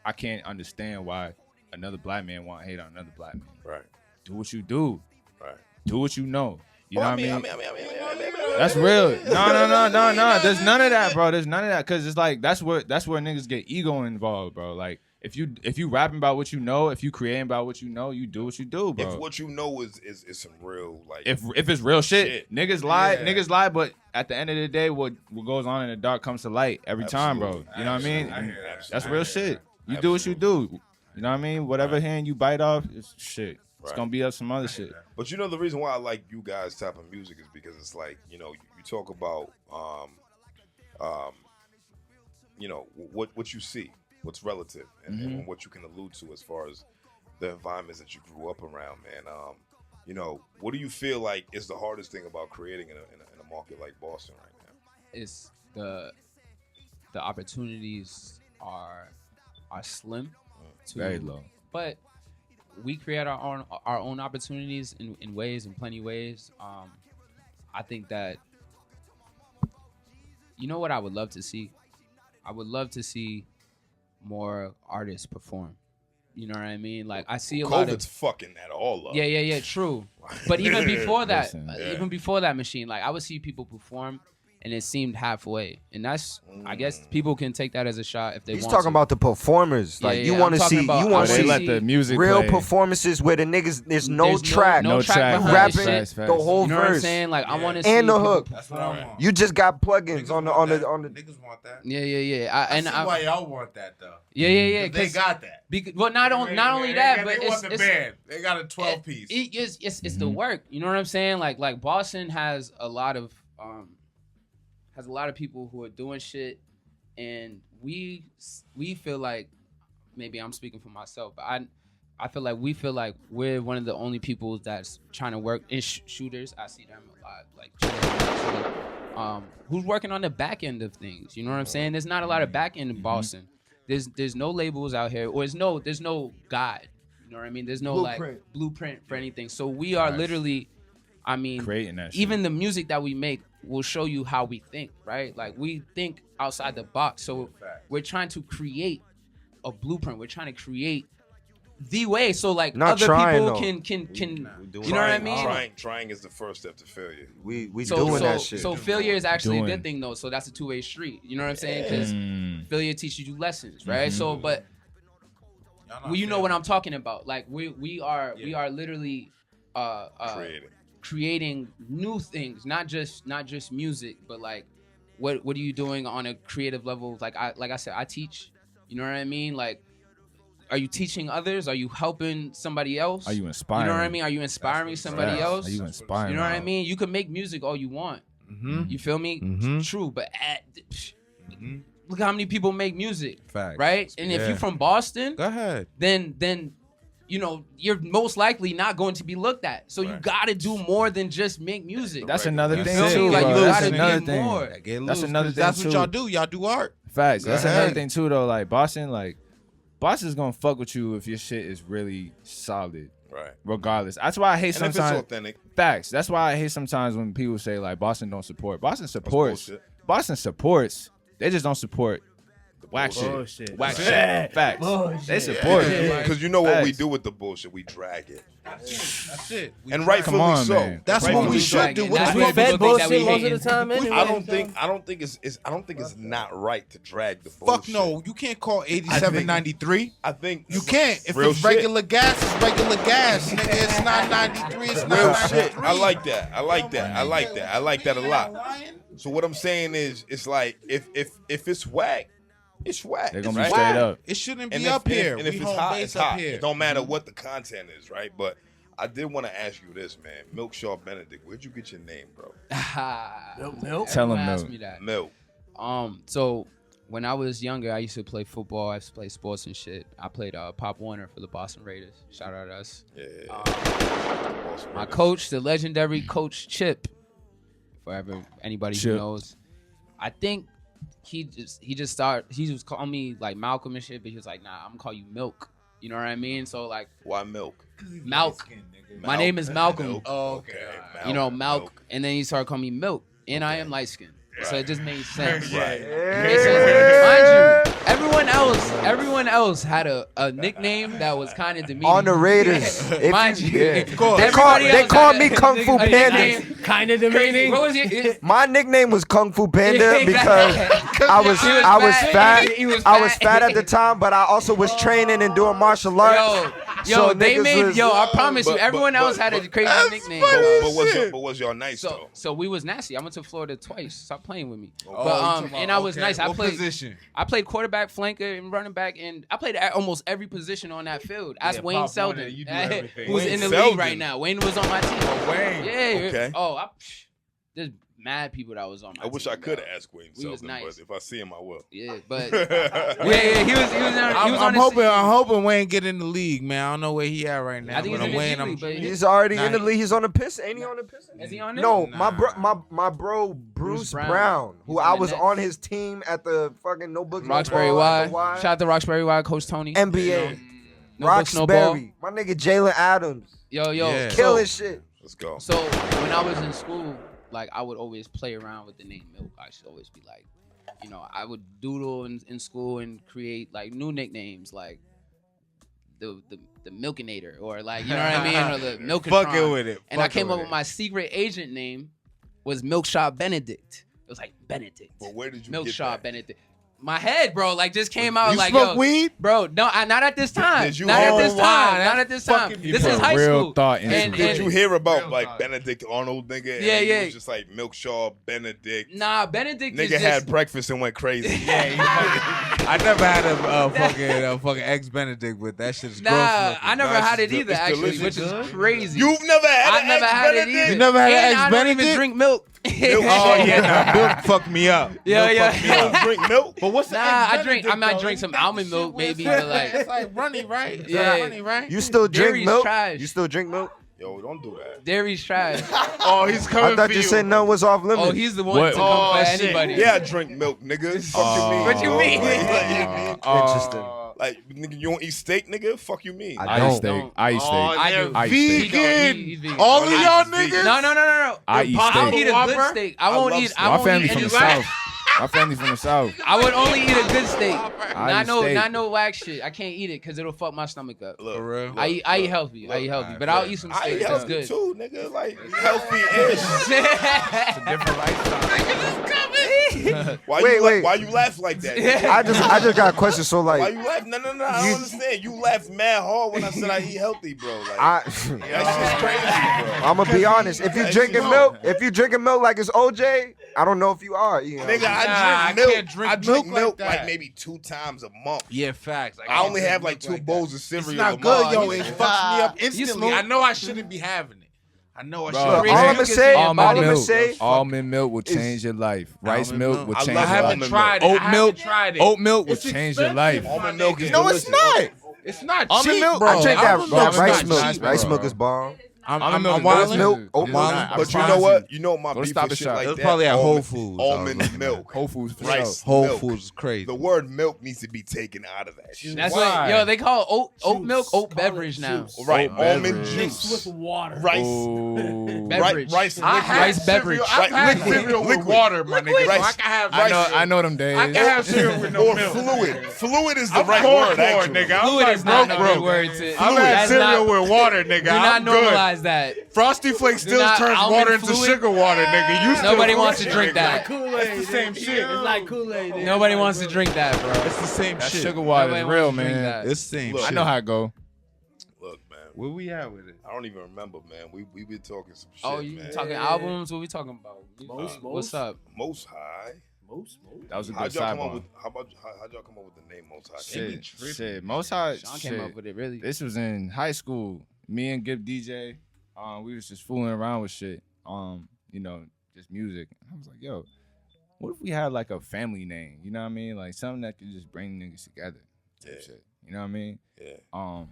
I can't understand why another black man want to hate on another black man. Right. Do what you do. Right. Do what you know. You know Well, what I mean? I mean, That's real. No. There's none of that, bro. There's none of that, cause it's like that's where niggas get ego involved, bro. Like if you rapping about what you know, if you creating about what you know, you do what you do, bro. If what you know is some real, like, If it's real shit, niggas lie, Yeah. niggas lie. But at the end of the day, what goes on in the dark comes to light every time, bro. Absolutely. You know what I mean? I hear that. That's I real hear shit. that. You do what you do. You know what I mean? Whatever hand you bite off, it's shit. It's Right. gonna be up some other shit. But the reason why I like you guys' type of music is because it's like, you talk about, what you see, what's relative, and what you can allude to as far as the environments that you grew up around, man. What do you feel like is the hardest thing about creating in a market like Boston right now? It's the opportunities are slim. Very low. But we create our own opportunities in ways, in plenty ways. I think that, what I would love to see? I would love to see more artists perform. You know what I mean? Like I see a lot of COVID's fucking that all up. yeah, true. But even before that, Listen. even before that machine, like I would see people perform, and it seemed halfway. And that's, I guess, people can take that as a shot if they He's want. talking to. about the performers. Like Yeah, you yeah, want I'm to talking see, about- you I want They to wanna see let the music real play. performances where the niggas there's no There's track, no track behind rapping that shit. Facts. the whole You know what I'm verse, saying? Like I want to see and the people hook. That's what I want. You just got plugins Niggas on the want on the that. on the. Niggas want that. Yeah. I see why y'all want that though. Yeah. They got that. Well, not only that, but they want the it's band. They got a 12 piece. It's the work. You know what I'm saying? Like Boston has a lot of people who are doing shit, and we feel like, maybe I'm speaking for myself, but I feel like we're one of the only people that's trying to work in shooters. I see them a lot, like who's working on the back end of things. You know what I'm saying? There's not a lot of back end in Boston. There's no labels out here, or there's no guide. You know what I mean? There's no blueprint for anything. So we are literally, Creating that shit. even the music that we make will show you how we think, right? Like we think outside the box. So we're trying to create a blueprint. We're trying to create the way, so like Not other trying, people though. can doing you know what I mean? Trying is the first step to failure. We So doing that shit. so failure is actually a Doing. good thing though. So that's a two-way street. You know what I'm saying? Because Mm. failure teaches you lessons, right? So but Y'all not well, you know fair. what I'm talking about. Like we are literally creating new things, not just music, but like what are you doing on a creative level? Like I said, I teach. You know what I mean? Like, are you teaching others? Are you helping somebody else? Are you inspiring? You know what I mean? Are you inspiring somebody else? Are you inspiring? You know what I mean? You can make music all you want. You feel me? True, but look how many people make music, Facts. right? And if you're from Boston, Go ahead. then you know, you're most likely not going to be looked at. So you got to do more than just make music. That's another You thing feel me? too. Like, bro. you That's gotta another get thing. more. Get loose, That's another 'cause thing That's what too. y'all do. Y'all do art. Facts. That's ahead. another thing too, though. Like Boston's gonna fuck with you if your shit is really solid, Right. regardless. That's why I hate And if it's sometimes. authentic. Facts. That's why I hate sometimes when people say like Boston don't support. Boston supports. bullshit. Boston supports. They just don't support whack shit. Bullshit. Whack shit. Facts. Bullshit. They support. Because you know what we Facts. do with the bullshit? We drag it. That's it. And rightfully Come on, so. man. That's what Rightfully we so. should do. That's What We what the fed people think that we bullshit most of hating. the time anyway. I don't think it's not right to drag the bullshit. Fuck no. You can't call 8793. I think You can't. If real it's shit. regular gas, it's regular gas. Nigga, it's not 93. It's not Real 93. shit. I like that. I like that. I like that. I like that a lot. So what I'm saying is, it's like if it's whack, it's whack. They're gonna be right? straight up. It shouldn't And be if, up here. and if We it's home hot, base it's up hot. here. It don't matter what the content is, right? But I did want to ask you this, man. Milkshaw Benedict, where'd you get your name, bro? Milk. Tell 'em Everyone asks Milk. me that. Milk. So when I was younger, I used to play football. I used to play sports and shit. I played Pop Warner for the Boston Raiders. Shout out to us. Yeah. My coach, the legendary Coach Chip, for anybody Chip. who knows, I think he was calling me like Malcolm and shit, but he was like, nah, I'm gonna call you Milk. You know what I mean? So like Why milk? Malk. My name is Malcolm. Milk. Oh, Okay. You know, Malk. And then he started calling me Milk. And I am light skinned. So it just made sense. Right. It made sense. Mind you, everyone else had a nickname that was kind of demeaning. On the Raiders. If Mind you- you, yeah. everybody They else called had me Kung Fu a Panda. nickname. Kind of demeaning. What was it? My nickname was Kung Fu Panda Yeah, because exactly. I was He was I was fat. fat. He was I was fat. fat at the time, but I also was training and doing martial arts. Yo, they niggas made was- I promise you, But- everyone but- else had a but- crazy nickname. But was y'all nice though? So we was nasty. I went to Florida twice. Stop playing with me. Oh, But and I was nice. I What played position? I played quarterback, flanker, and running back, and I played almost every position on that field. Ask Wayne Pop Warner, Selden, you do everything. who's Wayne in the league Selden. right now. Wayne was on my team. Wayne. Yeah. Okay. There's mad people that was on my I team. wish I could bro. ask Wayne We was Selden, nice. but if I see him, I will. Yeah, but yeah, he was I'm on hoping Wayne get in the league, man. I don't know where he at right now. I think he's but in the Wayne, G League, but He's already Nah, in the league. He's on the Pistons. Ain't he on the Pistons? is he on there? No, Nah. my bro Bruce Brown. Brown, who He's on I the was Nets. on his team at the fucking Notebooks No Roxbury Ball, Y. at the Y. Shout out to Roxbury Y, Coach Tony. NBA. No books, no ball. Roxbury. My nigga Jalen Adams. Yo. Yeah. Killing shit. Let's go. So when I was in school, like I would always play around with the name Milk. I should always be like, you know, I would doodle in school and create like new nicknames like the Milkinator or like, you know what I mean, or the Milkatron. Fuck it with it. And I Fuck it came up with with my secret agent name was Milkshaw Benedict. It was like Benedict. But where did you get Milkshaw that? Benedict. My head, bro, like just came out You like, smoke yo, weed? bro. No, not at this time. Did you- not at this Oh, time. wow, Not at this time. fucking- This You is put high real school. thought into And- it. Did you hear about Real like talk. Benedict Arnold, nigga? Yeah, and yeah. He was just like Milkshaw Benedict. Nah, Benedict is Nigga just, had breakfast and went crazy. I never had a fucking ex Benedict, but that shit is gross. Nah, looking. I never Nah, had it it's either, actually, delicious. which is crazy. You've never had I an never ex had it Benedict? either. You never had an And I don't ex-Benedict? even drink milk. Oh yeah, nah, milk fucked me up. Yeah, Milk yeah. fucked me You up. don't drink milk? But what's the Nah, I ex-Benedict, might though? drink some Let me almond make milk, this shit maybe, where but like, it's like runny, right? It's Yeah. like runny, right? You still drink Dairy's milk? trash. You still drink milk? Yo, don't do that. dairy's trash. Oh, he's coming I thought for you you. said none was off limits. Oh, he's the one What? to come Oh, for shit. anybody. Yeah, I drink milk, nigga. Fuck you mean? What you mean? Interesting. Like, nigga, you don't eat steak, nigga? Fuck you mean? I I eat don't. steak. I eat steak. I do. I eat steak. Vegan. He's vegan. All of I y'all eat vegan. niggas. No. I eat I steak. would eat a good Whopper? steak. I won't love eat. steak. I My won't family eat from the any south. My family from the south. I would only eat a good steak. I eat steak. Not no wax shit. I can't eat it because it'll fuck my stomach up. Look, For real? look, I eat look, healthy. I eat healthy, look, but I'll eat some I steak. eat That's healthy good. too, nigga. Like, healthy-ish. Different lifestyle. Why you laugh like that? nigga? I just got a question. So Why like, you laugh? No. I don't understand. You laughed mad hard when I said I eat healthy, bro. Like, I that shit's crazy, bro. I'm gonna be honest. If you That drinking shit- milk, if you drinking milk like it's OJ, I don't know if you are. You know? Nigga, Nah, I I drink milk. can't drink I drink milk like milk that. like maybe 2 times a month. Yeah, facts. I only have like 2 bowls of cereal. It's not a good, month. yo. It fucks me up You instantly. smoke? I know I shouldn't be having it. I know I Bro, shouldn't. Look, Reese, all you I'm gonna can say, say all almond I'm gonna milk. say, Almond milk will change your life. Rice Almond milk milk? will I change love I your haven't life. almond tried it. Oat I haven't milk- tried it. Oat milk will It's change your expensive, life. my Almond milk nigga. is No, it's delicious. not. It's not Almond cheap, milk? bro. I drink Almond that milk's rice not milk. cheap, Rice bro. milk is bomb. I'm milk, wild. milk, oat It's milk. not. I But you promise know what? You know my Go to beef Stop with and shit Shop. like It was that. probably at Whole Foods. I was Almond looking at. milk. Whole Foods for Rice. sure. Whole milk. Foods is crazy. The word milk needs to be taken out of that shit. That's Why? what yo they call oat milk, oat Call it beverage now. juice. Right, Oat almond beverage. Mixed juice, with water. rice, Ooh. Beverage. rice, I liquid. had Rice beverage. cereal. I've had Liquid. cereal with Liquid. water, my nigga. So I Rice. can have I know them days. I can have cereal with no or milk. fluid. Fluid is the I'm right poor, word, actually. nigga. I'm Fluid like is not a broke. good word to. I've had That's cereal not, with water, nigga. do not I'm good. normalize that. Frosty Flakes still not turns almond water into fluid. sugar water, nigga. You still Nobody wants to fruit, drink nigga. that. Kool-Aid. It's the same shit. It's like Kool-Aid. Nobody wants to drink that, bro. It's the same That shit. sugar water Nobody is real, wants to drink man. that. It's the same Look, shit. I know how it go. Look, man. Where we at with it? I don't even remember, man. We been talking some shit, Oh, you man. talking albums? What we talking about? Most? What's up? Most High. Most. That was a How'd good y'all come up sidebar. with? How'd y'all come up with the name Most High? Shit. Most High. Sean came up with it, really. This was in high school. Me and Gib DJ, we was just fooling around with shit. You know, just music. I was like, yo, what if we had like a family name? You know what I mean? Like something that could just bring niggas together. Type Yeah. Shit. You know what I mean? Yeah.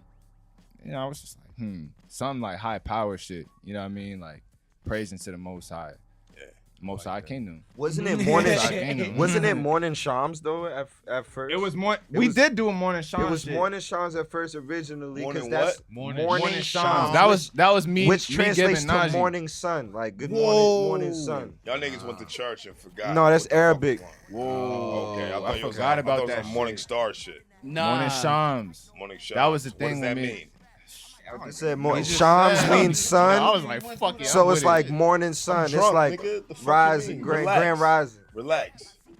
You know, I was just like, something like high power shit. You know what I mean? Like praising to the Most High. Yeah. Most High Kingdom. Wasn't it morning? Kingdom. Wasn't it morning shams though? At first, It was more. It We was- did do a morning Sean. It was shit. morning shams at first originally because Morning that's what? morning shams. That was me. which me translates giving to Najee. morning sun, like good Whoa. morning sun. Y'all niggas went to church and forgot. No, that's what the fuck Arabic. was on. Whoa. Okay, I thought you was forgot on, about I thought it was that on Morning shit. Star shit. Morning Shams. Morning Star. That was the What thing does that with me. mean? I said morning shams means sun, I was like, fuck it. so I'm it's with like it. morning sun. drunk, It's like nigga. The fuck you rising, mean? grand Relax. rising.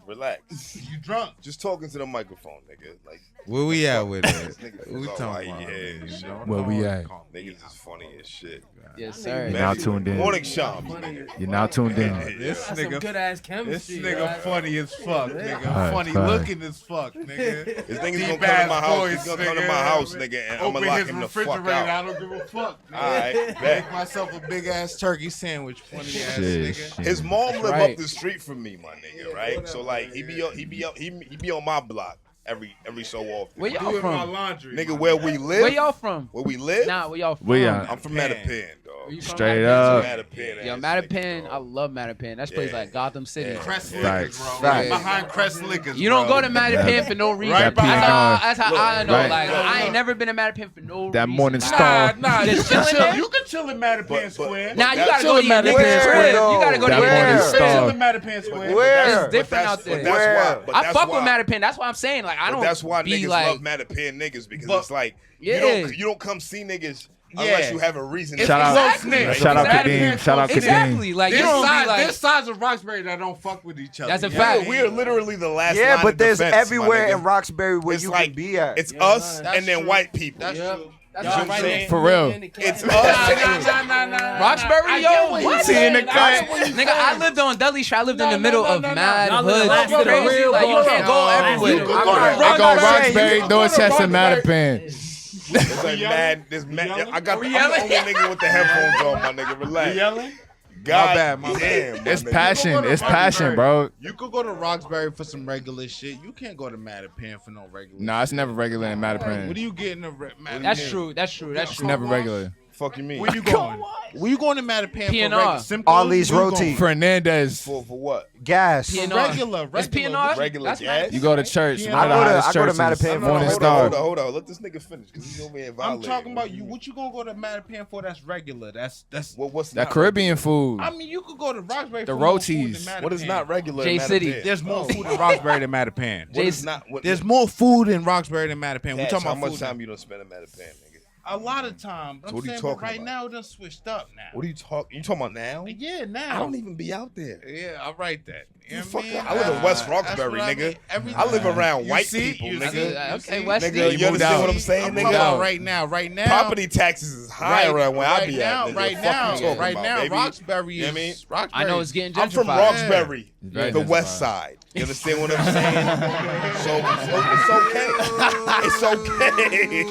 Relax. You drunk? Just talking to the microphone, nigga. Like Where we at with this it? nigga What we feels talking all about? white head and shit. Where we at? Niggas is funny as shit. Yes, sir. You're now tuned in. Morning Shams, nigga. You're now tuned in. This That's some nigga, good ass this chemistry. nigga right? funny as fuck, nigga. Alright, Funny fine. looking as fuck, nigga. This nigga's Deep gonna come to ass my house. voice, He's gonna come to nigga. my house, nigga, and I'm Open gonna lock his him the fuck refrigerator. out. I don't give a fuck. Nigga. Alright, bet. Make myself a big ass turkey sandwich, funny ass Shit, nigga. shit. His mom live right. up the street from me, my nigga, right? So like he be on my block every so often. Where y'all Doing my from? laundry. Nigga, where we live? Where y'all from? Where we live? Nah, where y'all from? We are. I'm from Man. Mattapan, dog. Where you from? Straight Mattapan? up. Mattapan. Yo, ass Mattapan, nigga, I dog. love Mattapan. That's place Yeah. like Gotham City. Yeah. Crest Facts. Liquors, bro. Facts. Behind Crest Liquors. You don't bro. go to Mattapan for no reason. Right That's behind- how, that's how I know. Right. Like, I ain't never been to Mattapan for no reason. That morning Like, star. Nah, you Just can chilling chill. there? You can chill in Mattapan But- Square. Nah, you That- gotta chill go in to your Mattapan nigga's Square, crib. though. You gotta go to That your morning nigga's You can crib. chill star. in Mattapan Square. Where? It's different out there. But that's why. But I that's fuck why, with Mattapan. That's what I'm saying. Like, I But don't that's why be niggas like, love Mattapan niggas because But- it's like Yeah. you don't come see niggas Yeah. unless you have a reason. It's Shout out. exactly. Right. Shout out to Exactly. Dean. Shout out to Dean. Exactly. Like, you There's don't be sides, like, there's sides of Roxbury that don't fuck with each other. That's a You know what I fact. We mean? are literally the last. Yeah, line but of there's defense, my everywhere nigga. in Roxbury where It's you like- can be at. It's Yeah, us that's and then true. white people. That's Yep. true. That's Y'all what I'm right saying. For real. It's Nah, us. nah. Roxbury, I yo, get what what? you saying. in the I cut. get what you Nigga, I saying. lived on Dudley Street. I lived in the middle of mad Y'all live hoods. last It's to the crazy. real Like, you ball. can't go No, everywhere. you could go to I go Roxbury. Roxbury, You go to Dorchester, Roxbury. Mattapan. There's like mad. There's mad. I got. I'm the only nigga with the headphones on, my nigga. Relax. Yelling? God bad, my damn. bad. my It's nigga. passion. It's passion, bro. You could go to Roxbury for some regular shit. You can't go to Mattapan for no regular Nah, it's never regular in shit. What Mattapan. are you getting to Mattapan? That's true. That's true. That's It's true. never regular. Fuck you mean? Where you going? Where you going to Mattapan for PNR. regular? Simple? Ollie's Where you Roti. going? Fernandez. For what? Gas. PNR. Regular. It's PNR. Regular That's gas? Mattapan. You go to church. Yeah, One of the I go to- hottest I go to churches. Mattapan No, Morning hold Star. on. Let this nigga finish because he's over here I'm violating. talking about you. What you gonna go to Mattapan for? That's regular. That's. What's That not Caribbean food. I mean, you could go to Roxbury. The for more food rotis. than What is Mattapan. not regular? J in City. Mattapan? There's more food in Roxbury than Mattapan. What is Jason- not? What, There's more food in Roxbury than Mattapan. We're Dash, talking how about much food. time you don't spend in Mattapan, nigga? A lot of time. So I'm what are you saying, but talking right about? now it done switched up now. What are you talking? You talking about now? Yeah, now. I don't even be out there. Yeah, I write that. You know Fuck what I mean? that. I live in West That's Roxbury, what I nigga. mean. Every I live around You white see? people, You nigga. see? Okay, see? West Nigga, End. you understand out. what I'm saying, I'm nigga? talking about right now. Right now. Property taxes is high around where I be now, at. Nigga. Right Fuck now, you talking right about, now, baby. Roxbury You know is. what I mean? Roxbury. I know it's getting gentrified. I'm from Roxbury, Very the West gentrified. Side. You understand what I'm saying? So it's okay. It's okay.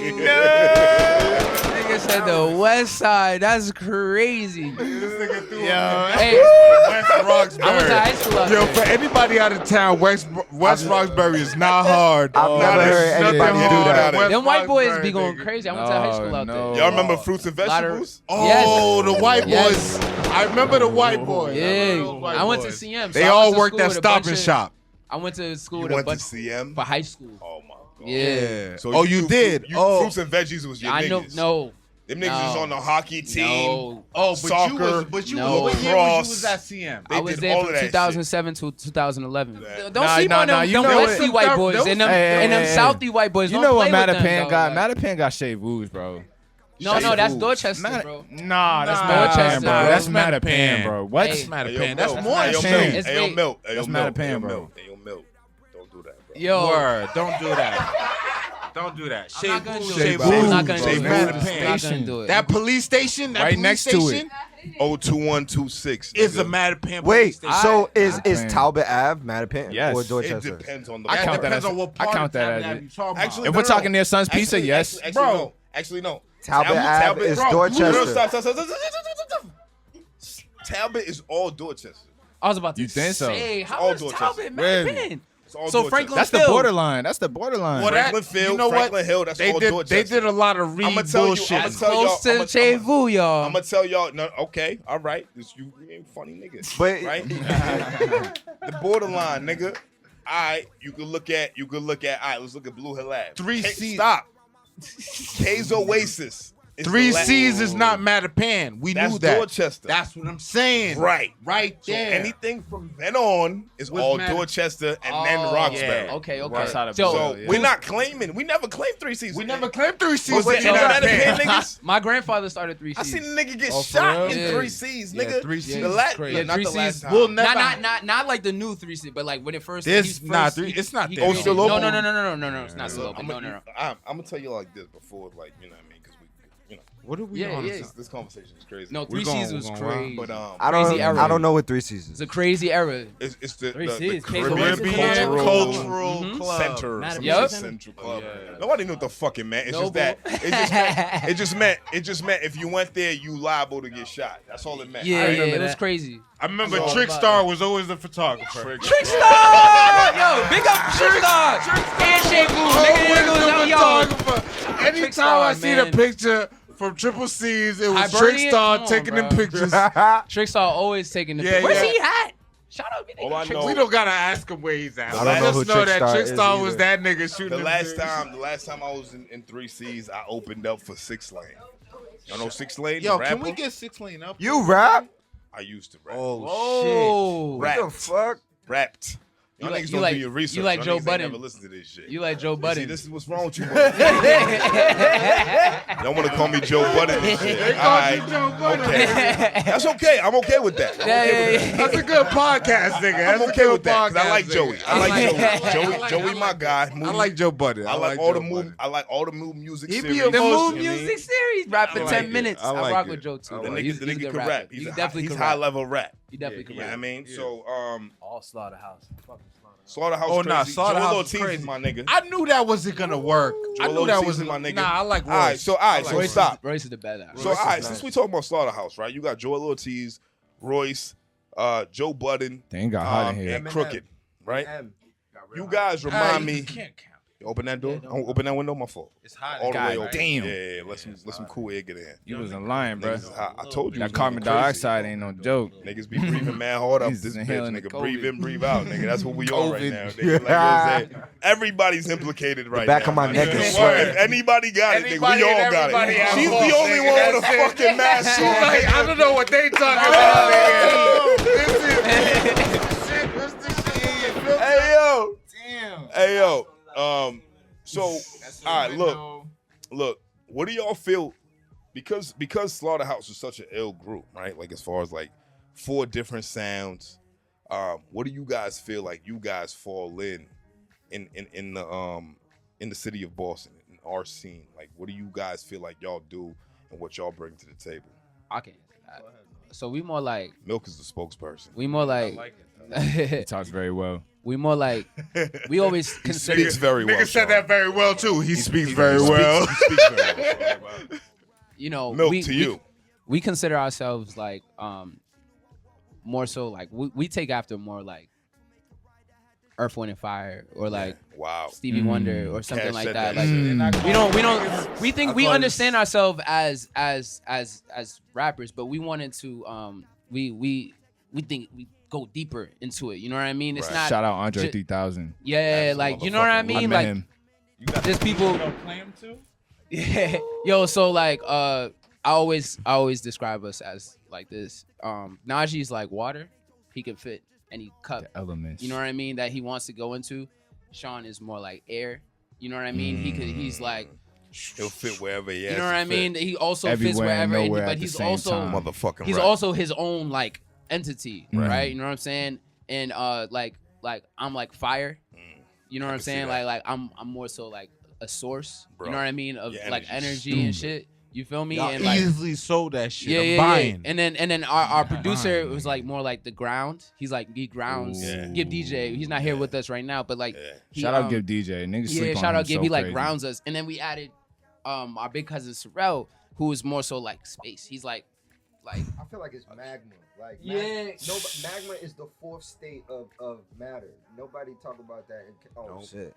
nigga said the West Side. That's crazy. Yo, Hey, West Roxbury. I went to high school out Yo, there. for anybody out of town, West Roxbury is not hard. I've never heard anybody do that. Them white boys be going crazy. I went to high school out there. Y'all remember fruits and vegetables? Oh, the white Yes. boys. I remember the white boys. Yeah, I went to CM. So They I all went to worked school at with a Stop bunch and of- Shop. I went to school You with a went to bunch CM? for high school. Oh my god. Yeah. So Oh, you did? Fruits and veggies was your I know. niggas. No. Them niggas is on the hockey team. No. Oh, but Soccer, you was, but you no. was, what year was you was at CM? They I was did there all from of that 2007 to 2011. Yeah. Don't sleep on them, you them know what? Westy white boys and them, and them Southy white boys. You Don't know what play with them, Mattapan though, got? like- Mattapan got shaved woos, bro. No, that's Foods. Dorchester, bro. Nah, that's Dorchester, Mattapan, bro. bro. That's Mattapan. Mattapan, bro. What? Hey. Mattapan. That's more Hey, yo, shit. Milk. It's Hey, yo, made- Milk. Hey, yo, That's Milk. Mattapan, Hey, yo, bro. Milk. Hey, yo, Milk. Don't do that, bro. Yo, Word. Don't do that. Don't do that. I'm not gonna do Shave it. I'm not Booze, gonna do bro. it. Shave I'm Booze. not gonna do it. That police station, that Right police next to it. station 02126. is a nigga. Mattapan police Wait, station. so is Mattapan. Talbot Ave Mattapan Yes. or It Dorchester? depends on the I That count that depends as- on what I part count of that Talbot as Ave it. you talking about. Actually, If we're talking near Sun's Pizza, Actually, yes. Actually, Bro. no. Actually, no. Talbot Ave is Dorchester. Stop. Talbot is all Dorchester. I was about to You think so? say, All how is Dorchester. Talbot Where? Mattapan? It's all So Dorchester. Franklin That's the Field. borderline. That's the borderline. Well, that- Franklin Field, you know what? Franklin Hill, that's They all did. Dorchester. They did a lot of I'ma tell you, bullshit. I'ma tell y'all, Close to I'ma- Chevu, y'all. I'm gonna tell y'all. No, okay, all right. This you ain't funny nigga, But- right? The borderline, nigga. All right, you could look at. All right, let's look at Blue Hill Lab. 3C. Stop. K's Oasis. is Three the la- C's is not Mattapan. We That's knew that. Dorchester. That's what I'm saying. right. Right So there. anything from then on is Was all Matt- Dorchester and then Oh, Roxbury. yeah. Okay. West side of So, So Yeah. we're not claiming. We never claimed 3Cs. We never claimed 3C's. Was with there any Mattapan. Mattapan niggas? my grandfather started 3 I C's. seen a nigga get Oh, for shot real? in Yeah. 3Cs, Yeah, nigga. 3Cs The is last, crazy. yeah, not the 3Cs last time. We'll never. Not like the new 3 C, but like when it first. This- he's nah, first, three- it's not he there. Oh, created- still no, open? no, it's not still open. No. I'm gonna tell you like this before, like, you know what I mean? Because we, you know, What are we Yeah, on? yeah. this conversation is crazy. No, We're 3 going- C's was we're going crazy. but Crazy era. I don't know what 3Cs It's is. a crazy era. it's the 3Cs, Caribbean Caribbean cultural Mhm. Club. center. Madison Yup. Central Club. Yeah. Nobody knew what the fucking meant. It's No, just that. It just meant if you went there, you liable to get shot. That's all it meant. Yeah, right? it was crazy. I remember So- Trickstar was always the photographer. Trickstar! Yo, big up Trickstar! Handshake move, nigga. Yo, Anytime I Trickstar, see the man. picture from Triple C's, it was Hibernian? Come Trickstar on, taking them bro. pictures. Trickstar always taking the Yeah, picture. Where's yeah. he at? Shout out, nigga. All I know- We don't gotta ask him where he's at. I don't Let know us who know that Trickstar is Trickstar was either. that nigga shooting The them last things. time I was in 3Cs, I opened up for 6 Lane. Y'all know 6 Lane? Yo, the can we rapper? get 6 Lane up? You rap? I used to rap. Oh, Rap. What the fuck? Rapped. Y'all You like- niggas you don't like- do your research. you like Y'all Joe niggas ain't Budden. never listen to this shit. you like Joe See, Budden? this is what's wrong with you. Y'all want to call me Joe Budden and shit. All right. Okay. That's okay. I'm okay with that. I'm okay with that. That's a good podcast, nigga. I'm That's a okay good with that. 'Cause I like podcast, Joey. nigga. I like Joey. I like- Joey, my guy. I like Joe Budden. I like all Joe the move. Budden. I like all the move music He be series. The emotional. Move Music series, rap for I like 10 it. minutes. I I like rock it. with Joe too. I The bro. like nigga, the He's a nigga good can rapper. rap. He definitely He's can high rap. level rap. He definitely can You know what I rap. mean? Yeah. So All Slaughterhouse. Fucking Slaughterhouse. Slaughterhouse. Oh, nah, crazy. Slaughterhouse Joel is Ortiz crazy. is my nigga. I knew that wasn't gonna work. I Joel knew that Ortiz wasn't is my nigga. Nah, I like Royce. All right, so Royce is- stop. Royce is the badass. So all right, since we talking about Slaughterhouse, right? You got Joel Ortiz, Royce, Joe Budden, They ain't got hot in here. and Crooked, right? You guys remind me. You can't count. Open that door. Open that window. My fault. It's hot. All the way God open. damn. Yeah, let some cool air get in. You wasn't lying, bro. Niggas is hot. I told you. That it was carbon gonna be crazy. dioxide ain't no joke. Niggas be breathing mad hard up He's this bitch, inhaling the nigga. COVID. Breathe in, breathe out, nigga. That's what we on right COVID. now. Nigga. Like, you know what I'm saying? Everybody's implicated right back now. of my man. neck If is sweating. anybody got it, nigga. Anybody We all and got everybody it. at She's fault, the only nigga. one with a That's it. fucking mask She's on. like, I don't know what they talking about, nigga. This is shit. What's the shit? Hey yo. Damn. Hey yo. So all right, look. What do y'all feel? Because Slaughterhouse is such an ill group, right? Like as far as like 4 different sounds. What do you guys feel like you guys fall in the city of Boston, in our scene? Like, what do you guys feel like y'all do and what y'all bring to the table? I can answer that. So we more like Milk is the spokesperson. we more like He talks very well. we more like we always He consider speaks very well. Nigga said Sean. that very well too. He speaks He very well. He speaks very well. you know, Milk to you. We consider ourselves like more so like we take after more like Earth, Wind and Fire or like Wow. Stevie Wonder or something Cash like said that. that Like shit. we think we understand ourselves as rappers, but we wanted to we think we go deeper into it. You know what I mean? It's Right. not Shout out Andre ju- 3000. yeah, That's like you know what I motherfucking mean? met Like him. just people. Play him too? Yeah, yo. So like, I always describe us as like this. Najee's like water; he can fit any cup. The elements. You know what I mean? That he wants to go into. Sean is more like air. You know what I mean? He's like, He'll fit wherever he has you know what to I mean? fit. He also fits Everywhere and wherever, nowhere but at the he's same also time. Motherfucking he's right. also his own like entity, Right. right? You know what I'm saying? And like I'm like fire. You know what I'm can see saying? that. Like I'm more so like a source. Bro, You know what I mean? Of your like energy's energy and shit. You feel me? Y'all And like easily sold that shit. yeah, I'm yeah, buying. yeah. And then our producer was like more like the ground. He's like he grounds. Yeah. Give DJ. He's not here with us right now, but like Yeah. he, Shout out Give DJ. Niggas sleep yeah, on shout him out Give. so He like crazy. grounds us, and then we added our big cousin CuRRell, who is more so like space. He's like I feel like it's magma. Like Yeah. magma is the fourth state of matter. Nobody talk about that. Shit.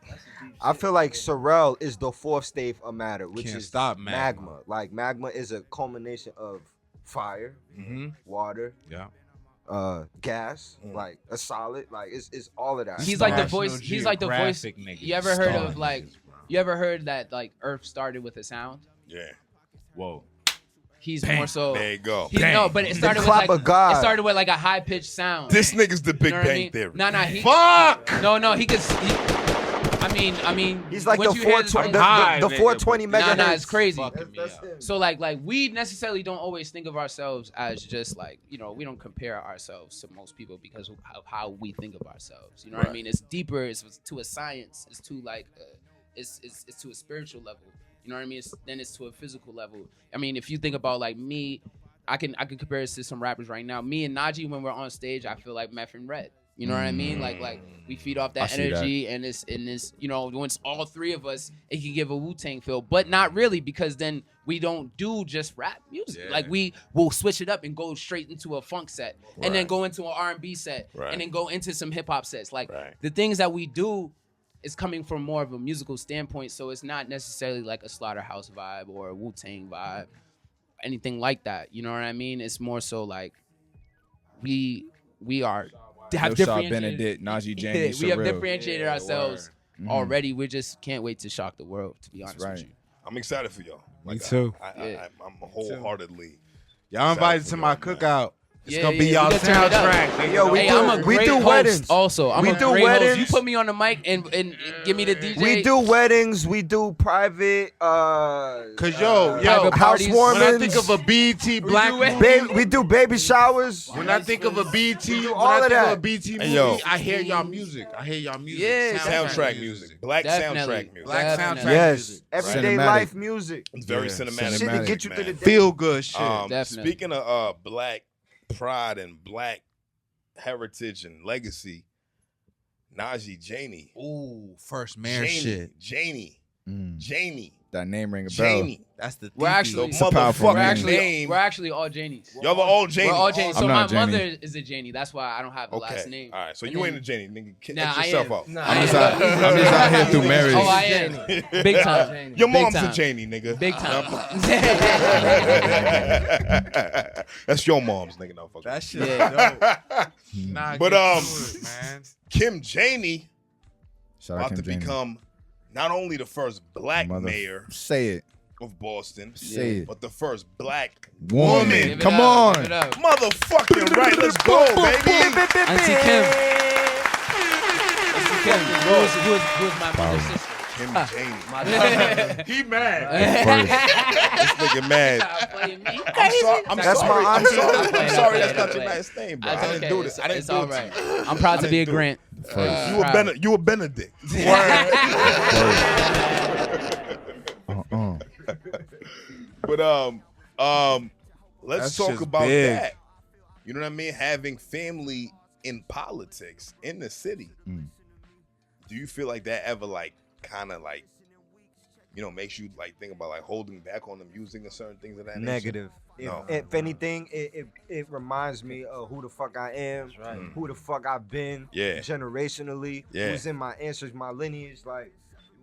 I feel like CuRRell is the fourth state of matter, which Can't is stop magma. magma. Like magma is a culmination of fire, Mm-hmm. water, Yeah. gas, like a solid. Like it's all of that. he's like the National voice. He's like the voice. Geographic niggas. You ever heard Star of like? niggas, bro. You ever heard that like Earth started with a sound? Yeah. Whoa. He's Bang. more so. There you go. He's, no, but it started with clap like of God. it started with like a high pitched sound. This nigga's the Big You know what I Bang mean? Theory. No, he. Fuck. No, he could. I mean. He's like the once you hear 420, high, the nigga, 420 Nah, megahertz. it's crazy. Fucking me That's up. him. So like we necessarily don't always think of ourselves as just like, you know, we don't compare ourselves to most people because of how we think of ourselves. You know what I Right. mean? It's deeper. It's to a science. It's to like it's to a spiritual level. You know what I mean? Then it's to a physical level. I mean, if you think about like me, I can compare this to some rappers right now. Me and Najee, when we're on stage, I feel like Meth and Red. You know what I mean? Like we feed off I that see that. energy, and it's you know, when it's all three of us, it can give a Wu-Tang feel, but not really, because then we don't do just rap music. Yeah. Like we will switch it up and go straight into a funk set, and then Right. go into an R&B set, Right. and then go into some hip hop sets. Like Right. the things that we do is coming from more of a musical standpoint, so it's not necessarily like a Slaughterhouse vibe or a Wu-Tang vibe, anything like that. You know what I mean? It's more so like we have Milkshaw differentiated. Benedict, Najee Janey, we have CuRRell. differentiated ourselves Mhm. already. We just can't wait to shock the world, to be honest right. with you. I'm excited for y'all. Me too. Yeah. I'm wholeheartedly. Y'all invited to Excited my for y'all, cookout. It's Yeah, gonna be yeah, y'all we gotta turn it up. soundtrack. nigga. Yo, we Hey, do- I'm a we great do host weddings. also. I'm We a do great host. weddings. You put me on the mic and give me the DJ. We do weddings. We do private. Cause yo, private parties. when I housewarmings. think of a BET black do movie, We do baby showers. when I think of a BT, when all I of think of that. a BT movie, Hey, yo. I hear y'all music. I hear y'all music. Yeah, Soundtrack music. Black Definitely. soundtrack music. Black Definitely. soundtrack Yes, music. everyday Cinematic. life music. It's very Yeah. cinematic. Shit to music, get you through man. the day. Feel good shit. Definitely. Speaking of black pride and black heritage and legacy, Najee Janey. Ooh, first mayor shit. Janey. Mm. Janey. That name ring a bell. Janey. That's the We're actually- The It's a powerful motherfucking name. name. We're actually all Janies. Y'all are all Janey. We're all Janies. I'm So my not Janey. mother is a Janie. That's why I don't have the last name. All right. So And you then- ain't a Janey, nigga. Catch Nah, I yourself am. out. Nah, I'm I just am. out here through marriage. Oh, I am. Big time. Your Big mom's time. a Janey, nigga. Big time. That's your mom's, nigga. No, fuck. That shit Yeah. dope. Nah, But, get to it, man. Kim Janey Shout out about Kim to Janey. become not only the first black Mother- mayor Say it. of Boston, Say it. but the first black Woman. woman. Give it Come up, on. give it up. Motherfucking right. Let's go, baby. Auntie Kim. Auntie Kim. Who was my mother's sister? Kim Janey. My He mad. This nigga mad. I'm That's sorry. my I'm auntie. sorry. I'm Play, sorry. play, That's not play. your last name, bro. That's I didn't okay. do this. I didn't It's do all it. right. to you. I'm proud I to be a didn't do Grant. You were Benedict. But let's That's talk just about big. that. You know what I mean? Having family in politics in the city. Mm. Do you feel like that ever kind of makes you like think about like holding back on the music and certain things of that nature? Negative. No. If anything, it reminds me of who the fuck I am, right. who the fuck I've been, Yeah. generationally, Yeah. who's in my ancestors, my lineage. Like,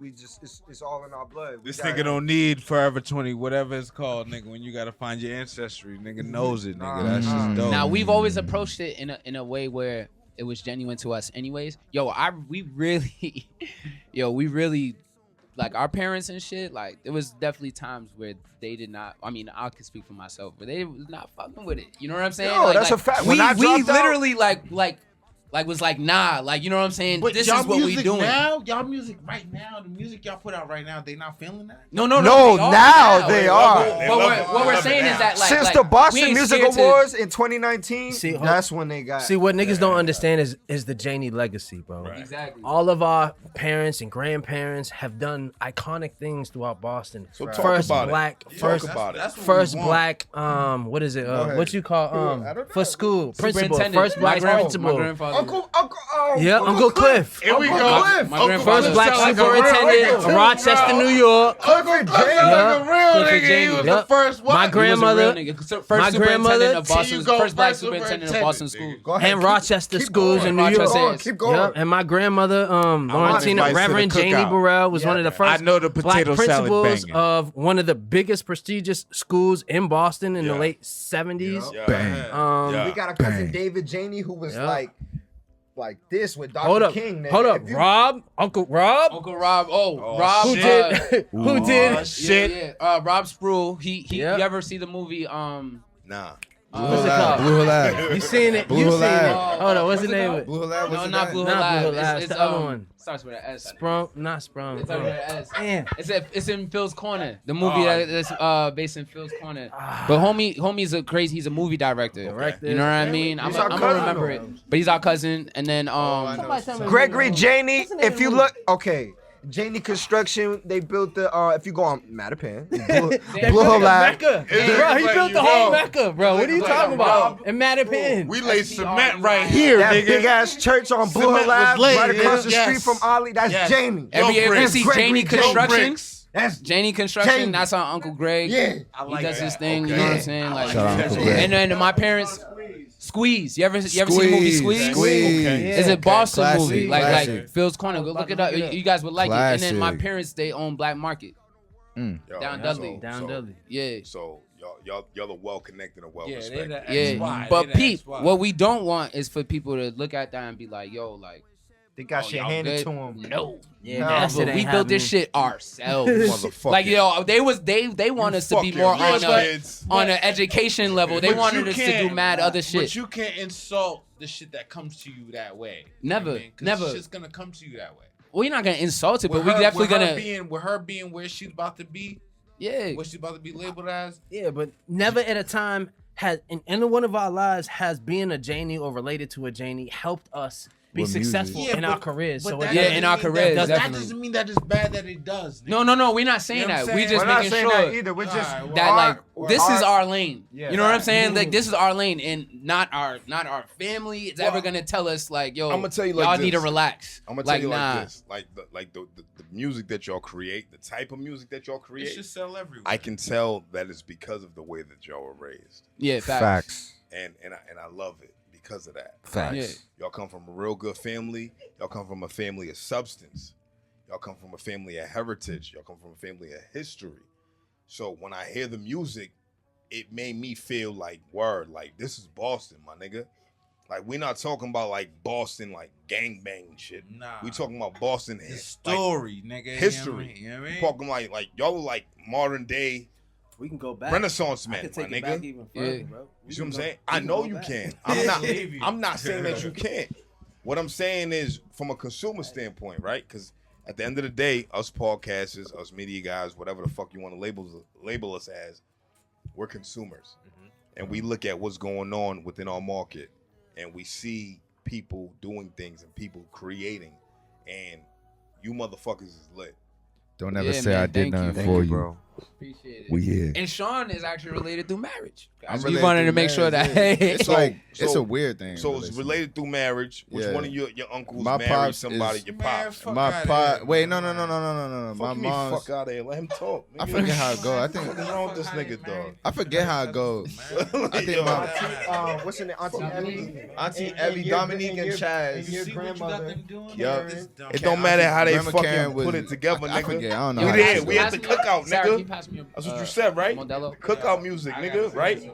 we just, it's all in our blood. We This gotta- nigga don't need Forever 20, whatever it's called, nigga. When you gotta find your ancestry, nigga knows it, nigga. That's just dope. Now we've always approached it in a way where it was genuine to us, anyways. We really, like our parents and shit. Like there was definitely times where they did not. I mean, I can speak for myself, but they was not fucking with it. You know what I'm saying? Yo, that's a fact. We When I dropped out- literally like was like nah, like you know what I'm saying. But This y'all is what we music doing. now. Y'all music right now. The music y'all put out right now. They not feeling that. No, No, they are now they are. They But love it. what They we're love it saying now. is that like Since like, the we Boston ain't Music scared to- Awards in 2019, See, that's when they got. See, what niggas don't understand is the Janey legacy, bro. Right. Exactly. All of our parents and grandparents have done iconic things throughout Boston. So talk First about black, it. first Talk about it. That's what first we want. black what is it ahead. what you call I don't know. for school principal, Superintendent. first My black my principal. grandfather. Uncle Cliff. Here we go. My grandfather. First black sound like a real superintendent nigga. of Rochester, New York. Clifford James, Yeah. like a real Clifford nigga. He James. was Yep. the first one. My grandmother- First my superintendent grandmother- of Boston, Here you go, first black first superintendent of Boston School. Go ahead. And Rochester schools in New Rochester. York. Keep going. Yep. And my grandmother, advice Laurentina, to the Reverend Janey cookout. Burrell, was one of the first I know the black potato salad principals banging. of one of the biggest prestigious schools in Boston in the Yeah. late 70s. Yeah. Bang. Yeah. We got a cousin Bang. David Janey who was Yeah. like this with Dr. Hold up, King. nigga. hold up, If you- Rob, Uncle Rob, Uncle Rob. Oh, Rob. who did, who did, Shit. Yeah. Rob Spruill. He. Yep. You ever see the movie? Nah. what's it called? Blue Hill Ave. You seen it? Blue You Hill seen it? Ave. Hold on, what's the What's it name of called? it? Blue Hill Ave. No, what's not the Blue name? Hill Not Blue Ave. Hill Ave, it's the other one. Starts with an S. Sprung, not Sprung. It starts with an S. Damn. It's in Phil's Corner. The movie that's based in Phil's Corner. But homie's a crazy. He's a movie director. Director. You know what I mean? I'm He's our gonna cousin, remember though. it. But he's our cousin. And then Gregory Janey. If you look, okay. Janey Construction, they built the, if you go on Mattapan, Blue Hill Ave. Mecca. It's Bro, he like built you the whole know. Mecca, bro. What are you like talking a about? Rob. In Mattapan. We lay cement right here, That nigga. big ass church on Blue Cement Hill was Ave, laid, right across the yes. street from Ollie. That's Yes. Janey. Every Yo, ever bricks. see Gregory Janey Janey. Construction? That's Janey Construction. Janey. That's our Uncle Greg. Yeah. He does his thing. Okay. You know what I'm saying? Like, Shout out Uncle Greg. and then my parents. Squeeze. You ever see the movie Squeeze? Squeeze. It's a Boston Classic, movie, like classic. Phil's Corner. Go look it up. You guys would like it. And then my Classic. parents, they own Black Market Yo, down Dudley. Down Dudley. Yeah, So y'all are well connected and well Yeah, they respected. the yeah. XY, But they the Pete, XY. what we don't want is for people to look at that and be like, "Yo, like, They got oh, shit y'all handed good?" to them. No, Yeah, No, that shit but ain't we built this happening. shit ourselves. Motherfucker. Like, yo, they want us to be more on rich kids. an education level. They But wanted you us to do can't- mad other shit. But you can't insult the shit that comes to you that way. Never, You know what I mean? 'Cause never. Shit's gonna come to you that way. We're not gonna insult it, but With we her- definitely with her gonna. with her being where she's about to be, Yeah, what she's about to be labeled as. Yeah, but never at a time has in any one of our lives has being a Janey or related to a Janey helped us be With music. successful Yeah, in our but- careers. So that Yeah, doesn't in our mean careers, that, definitely. that doesn't mean that it's bad that it does. no, we're not saying You know what that. I'm We saying? just We're not making saying sure that either. We're just Alright, well, that like this is our lane. Yeah. You know what I'm saying? Like this is our lane, and not our family is ever gonna tell us like, yo, I'ma tell you like y'all this. need to relax. I'm gonna tell like, you nah. like this, like the music that y'all create, the type of music that y'all It create, should sell everywhere. I can tell that it's because of the way that y'all were raised, Yeah, facts. and I love it because of that. Facts. Yeah. Y'all come from a real good family. Y'all come from a family of substance. Y'all come from a family of heritage. Y'all come from a family of history. So when I hear the music, it made me feel like word, like this is Boston, my nigga. Like we're not talking about like Boston like gangbang shit. Nah. We talking about Boston the like, story, nigga. history. You know what I mean? talking like y'all are like modern day we can go back. Renaissance I man, can my take it back nigga. even further, Yeah. bro. You see what I'm saying? I know you can. I'm not saying that you can't. What I'm saying is from a consumer standpoint, right? Because at the end of the day, us podcasters, us media guys, whatever the fuck you want to label us as, we're consumers. And we look at what's going on within our market and we see people doing things and people creating, and you motherfuckers is lit. Don't ever Yeah, say man, I did thank nothing you. Thank for you, you. bro. Appreciate it. We here. And Sean is actually related through marriage. I'm We related wanted through to make sure that marriage, yeah. It's So- like it's so- a weird thing. So it's related through marriage. Which Yeah. one of your uncles My married pops somebody? is- Your Man, pops. fuck My outta pot. here, Wait, man. no. My Fuck me, mom's. fuck out of here. Let him talk. I nigga. forget how it go. I What think the fuck is wrong with this nigga, dog? I forget how it goes. I think my What's in the Auntie Evie, Dominique, and Chaz. your See what you got grandmother. them doing? Yup. This dumb It cat. don't matter how they Grandma fucking Karen was- put it together, I nigga. forget. I don't know. We how there. to We do at it. the cookout, Sarah, can you nigga. pass me That's what you said, right? Modelo? Cookout music, nigga, right?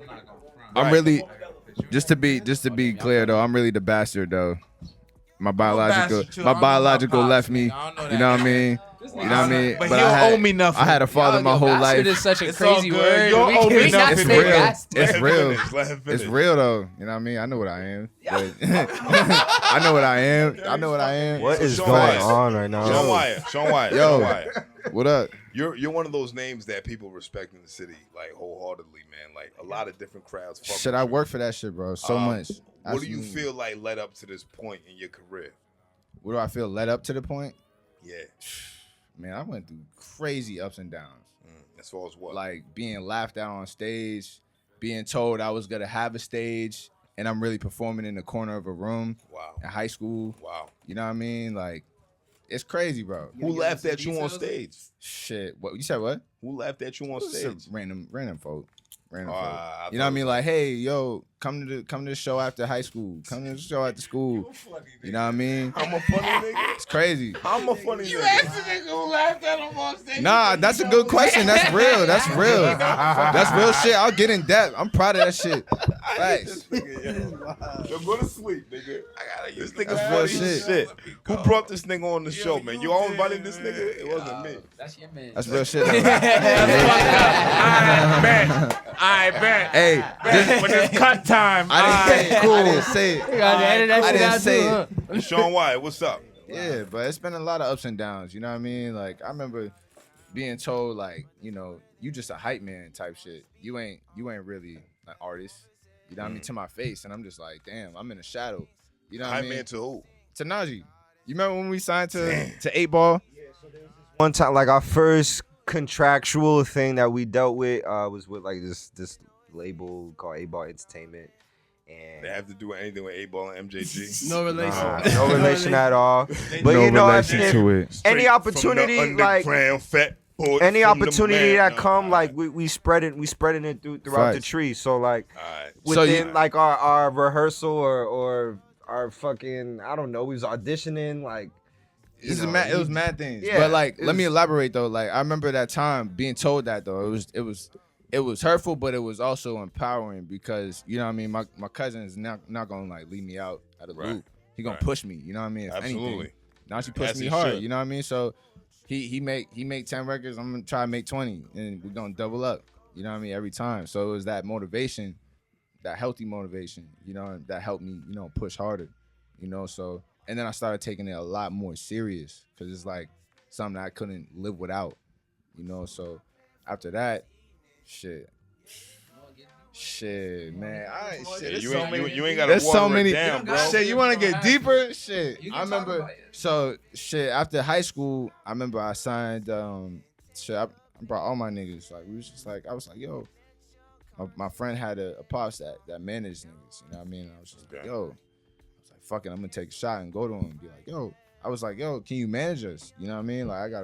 I'm really just to be clear though. I'm really the bastard though. My biological bastard, too. I don't know my my left pops, me. nigga. I don't know You that know what I nigga. mean? You know what I mean? But I he'll had- owe me nothing. I had a father my whole Bastard life. is such a It's all crazy good. word. You'll owe me We not nothing. It's say real. bastard. It's real. Let him finish. It's real though. You know what I mean? I know what I am. But I know what I am. I know what I am. What is Sean going Wyatt. on right now? Sean Wyatt. Sean Wyatt. Yo. Sean Wyatt. What up? You're one of those names that people respect in the city, like wholeheartedly, man. Like a lot of different crowds. Fuck Shit, with I you. work for that shit, bro. So much. What do you Absolutely. feel like led up to this point in your career? What do I feel led up to the point? Yeah. Man, I went through crazy ups and downs. As far as what? Like being laughed at on stage, being told I was gonna have a stage, and I'm really performing in the corner of a room Wow. in high school. Wow. You know what I mean? Like, it's crazy, bro. Who laughed at you on stage? Shit. What you said? What? Who laughed at you on Just stage? a random folk. Random folk. I You know what I thought mean? it was Like, hey, yo, come to the show after high school. Come to the show after school. You know what I mean? I'm a funny nigga. It's crazy. I'm a funny You nigga. asked the nigga who laughed at him on stage. Nah, that's a good question. That's real. That's real. That's real shit. I'll get in depth. I'm proud of that shit. Facts. Yo, go to sleep, nigga. This nigga That's funny real as shit. Who brought this nigga on the show, man? You all invited this nigga? It wasn't me. That's your man. That's real shit. though. I bet. Hey, When it's cut time. I didn't say it. I didn't say it. I didn't say it. Sean Wyatt, what's up? Yeah, but it's been a lot of ups and downs. You know what I mean? Like I remember being told, like, you know, you just a hype man type shit. You ain't really an artist. You know what I mean? To my face, and I'm just like, damn, I'm in a shadow. You know what I Hype mean? man to who? To Najee. You remember when we signed to 8 Ball? One time, like our first contractual thing that we dealt with was with like this label called A-Ball Entertainment, and They have to do anything with A-Ball and MJG. No relation. no relation at all. But No you know, relation if to it. any Straight opportunity, from the like underground fat boy any from the opportunity man. that come, like we spreading it throughout the Facts. tree. So like Alright. So within you- like our rehearsal or our fucking, I don't know, we was auditioning like. you It know, was mad things. Yeah, but like, it let me was- elaborate though. Like, I remember that time being told that though. It was hurtful, but it was also empowering because you know what I mean. My cousin is not gonna like leave me out of the Right. loop. He gonna Right. push me. You know what I mean? If Absolutely. anything. Now she pushed As me he hard. should. You know what I mean? So he make 10 records. I'm gonna try to make 20, and we're gonna double up. You know what I mean? Every time. So it was that motivation, that healthy motivation. You know, that helped me. You know, push harder. You know, so and then I started taking it a lot more serious because it's like something I couldn't live without. You know, so after that, shit, man, I ain't shit. Yeah, there's you so ain't many- you ain't gotta there's so water many it down, bro. shit. You want to get deeper? Shit. You I can talk remember. about it. So shit. After high school, I remember I signed. Shit. I brought all my niggas. Like we was just like I was like, yo. My friend had a pops that managed niggas. You know what I mean? I was just like, Okay. yo. I was like, fuck it. I'm gonna take a shot and go to him and be like, yo. I was like, yo, can you manage us? You know what I mean? Like I got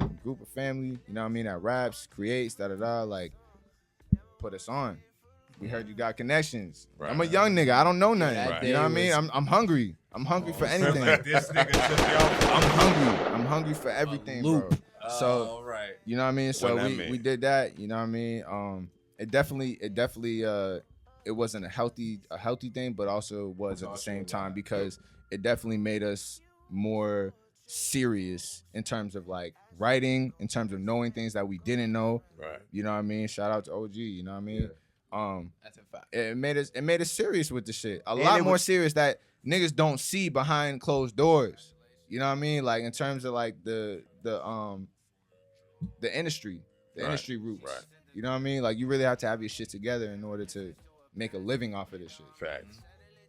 a group of family. You know what I mean? That raps, creates, Like, put us on. We heard you got connections. Right. I'm a young nigga. I don't know nothing. that You know what I day mean? I'm hungry. I'm hungry for anything. This nigga took y'all. I'm hungry. I'm hungry for everything, bro. So All right. you know what I mean? So What that we mean? did that, you know what I mean? It definitely it wasn't a healthy thing, but also was at the same time because it definitely made us more serious in terms of like writing, in terms of knowing things that we didn't know. Right. You know what I mean? Shout out to OG, you know what I mean? That's a fact. It made us serious with the shit. A And lot it more was- serious that niggas don't see behind closed doors. You know what I mean? Like in terms of like the industry, the Right, industry roots. right. You know what I mean? Like you really have to have your shit together in order to make a living off of this shit. Facts.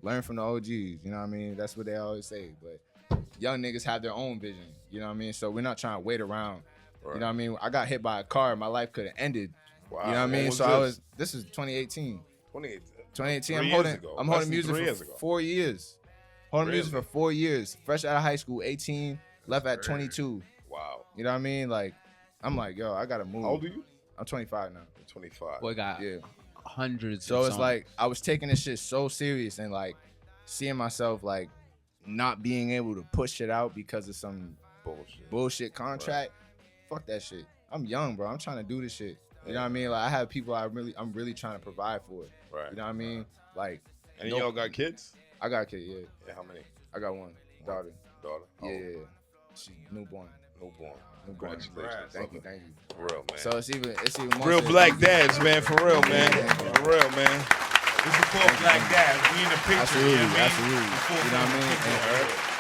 Learn from the OGs. You know what I mean? That's what they always say. But young niggas have their own vision. You know what I mean? So we're not trying to wait around You know what I mean? I got hit by a car. My life could have ended. Wow. You know what I mean? What So was this is 2018. 2018. 2018. I'm holding music Less than 3 for years ago. 4 years. Holding music Really? for 4 years. Fresh out of high school, 18, left at 22. Wow. You know what I mean? Like, I'm like, yo, I gotta move. How old are you? I'm 25 now. 25. Boy got Yeah. hundreds. So of it's songs. like I was taking this shit so serious and like seeing myself like not being able to push it out because of some bullshit contract. Fuck that shit. I'm young, bro. I'm trying to do this shit. You know what I mean? Like I have people I'm really trying to provide for. Right. You know what I mean? Like, And y'all got kids? I got a kid, yeah. Yeah, how many? I got one daughter. Daughter? Yeah, Oh, yeah. She newborn. Newborn. Newborn. Congratulations. Thank you, thank you. For real, man. So it's even more Real shit. black dads, man. For real, man. For real, man. We support black dads. We in the picture. Absolutely, you know what I mean? absolutely. Before You know what I mean? we And,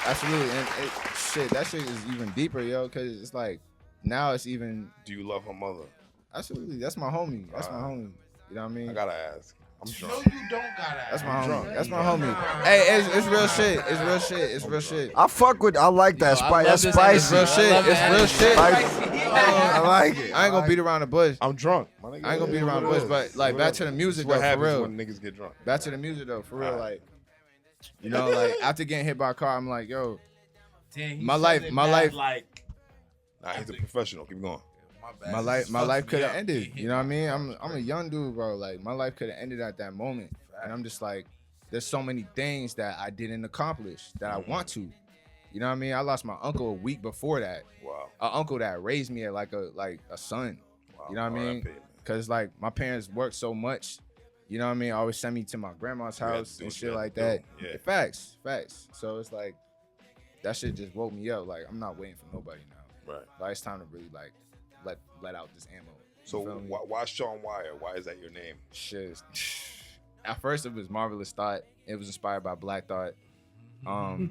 absolutely. And shit, that shit is even deeper, yo, because it's like now it's even Do you love her mother? absolutely. That's my homie. That's my homie. You know what I mean? I gotta ask. I'm No, drunk. you don't gotta. That's my ask. homie. That's my homie. Hey, it's real shit. It's real shit. It's real shit. I like that spice. That's It's spicy. real shit. It's real shit. Spicy. I like it. I ain't gonna beat around the bush. I'm drunk. My nigga. I ain't gonna beat around the bush, but like back to the music What though, for happens real. when niggas get drunk? Back to the music though, for real. Like, you know, like after getting hit by a car, I'm like, yo, Damn, he My said life- it my bad, life- Like, Nah, he's a professional. Keep going. my life could have Yeah. ended. You know what I mean? I'm a young dude, bro. Like my life could have ended at that moment, and I'm just like, there's so many things that I didn't accomplish that I want to. You know what I mean? I lost my uncle a week before that. Wow. An uncle that raised me like a son. Wow. You know what I mean? R.I.P., man. Cause like my parents worked so much. You know what I mean? Always send me to my grandma's You had to house do and what you shit had like to that. do. Yeah. Facts. So it's like that shit just woke me up. Like I'm not waiting for nobody now. Right. Like it's time to really like let out this ammo. So You feel me? why Sean Wire? Why is that your name? Shit. At first it was Marvelous Thought. It was inspired by Black Thought. we always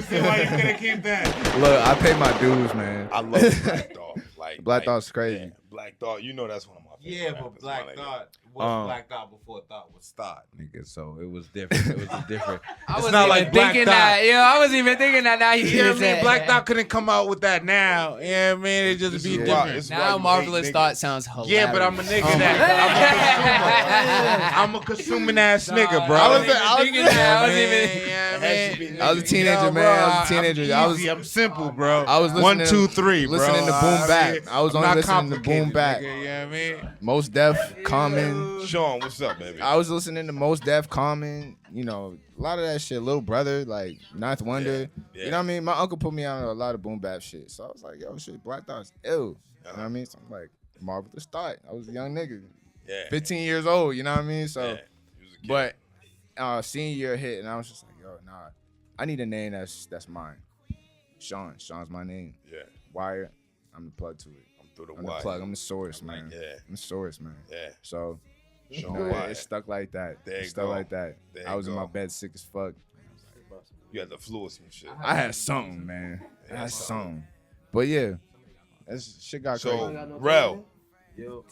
see why you couldn't keep that. Look, I pay my dues, man. I love Black Thought. Black Thought's crazy. Yeah, Black Thought. You know that's one of my favorite Yeah, rappers, but Black my nigga. Thought was Black Thought before Thought was Thought, nigga. So it was different. It was a different. I It's wasn't not even like Black thinking Thought. that. Yo, I wasn't even thinking that. Now you You know what I said mean? Black Thought couldn't come out with that now. You know what I mean? It just This be is why- different. this is why Now you Marvelous hate Thought niggas. sounds hilarious. Yeah, but I'm a nigga that I'm a consuming ass nigga, bro. I wasn't thinking that. I wasn't even. I was a teenager, man. I was a teenager. I'm simple, bro. I was listening 1, 2, 3, bro. listening to boom bap. I was I'm only not listening to boom complicated, bap. nigga, you know what I mean? Mos-Def, Common. Sean, what's up, baby? I was listening to Mos-Def, Common. You know, a lot of that shit. Little Brother, like Ninth Wonder. Yeah. You know what I mean? My uncle put me on a lot of boom bap shit. So I was like, yo, shit, Black Thought's ill. You know what I mean? So I'm like, Marvelous Thought. I was a young nigga. Yeah. 15 years old, you know what I mean? So, Yeah. He was a kid. but senior year hit, and I was just like, yo, nah, I need a name that's mine. Sean's my name. Yeah. Wire, I'm the plug to it. I'm through the I'm the wire. plug. I'm the source, I'm man. like, yeah. I'm the source, man. Yeah. So, Sean you know, Wire. it stuck like that. There It you stuck go. like that. There I you was in go. my bed sick as fuck. You had the flu or some shit. I had something, man. I had something. But yeah, that shit got So, crazy. Rel, Yo.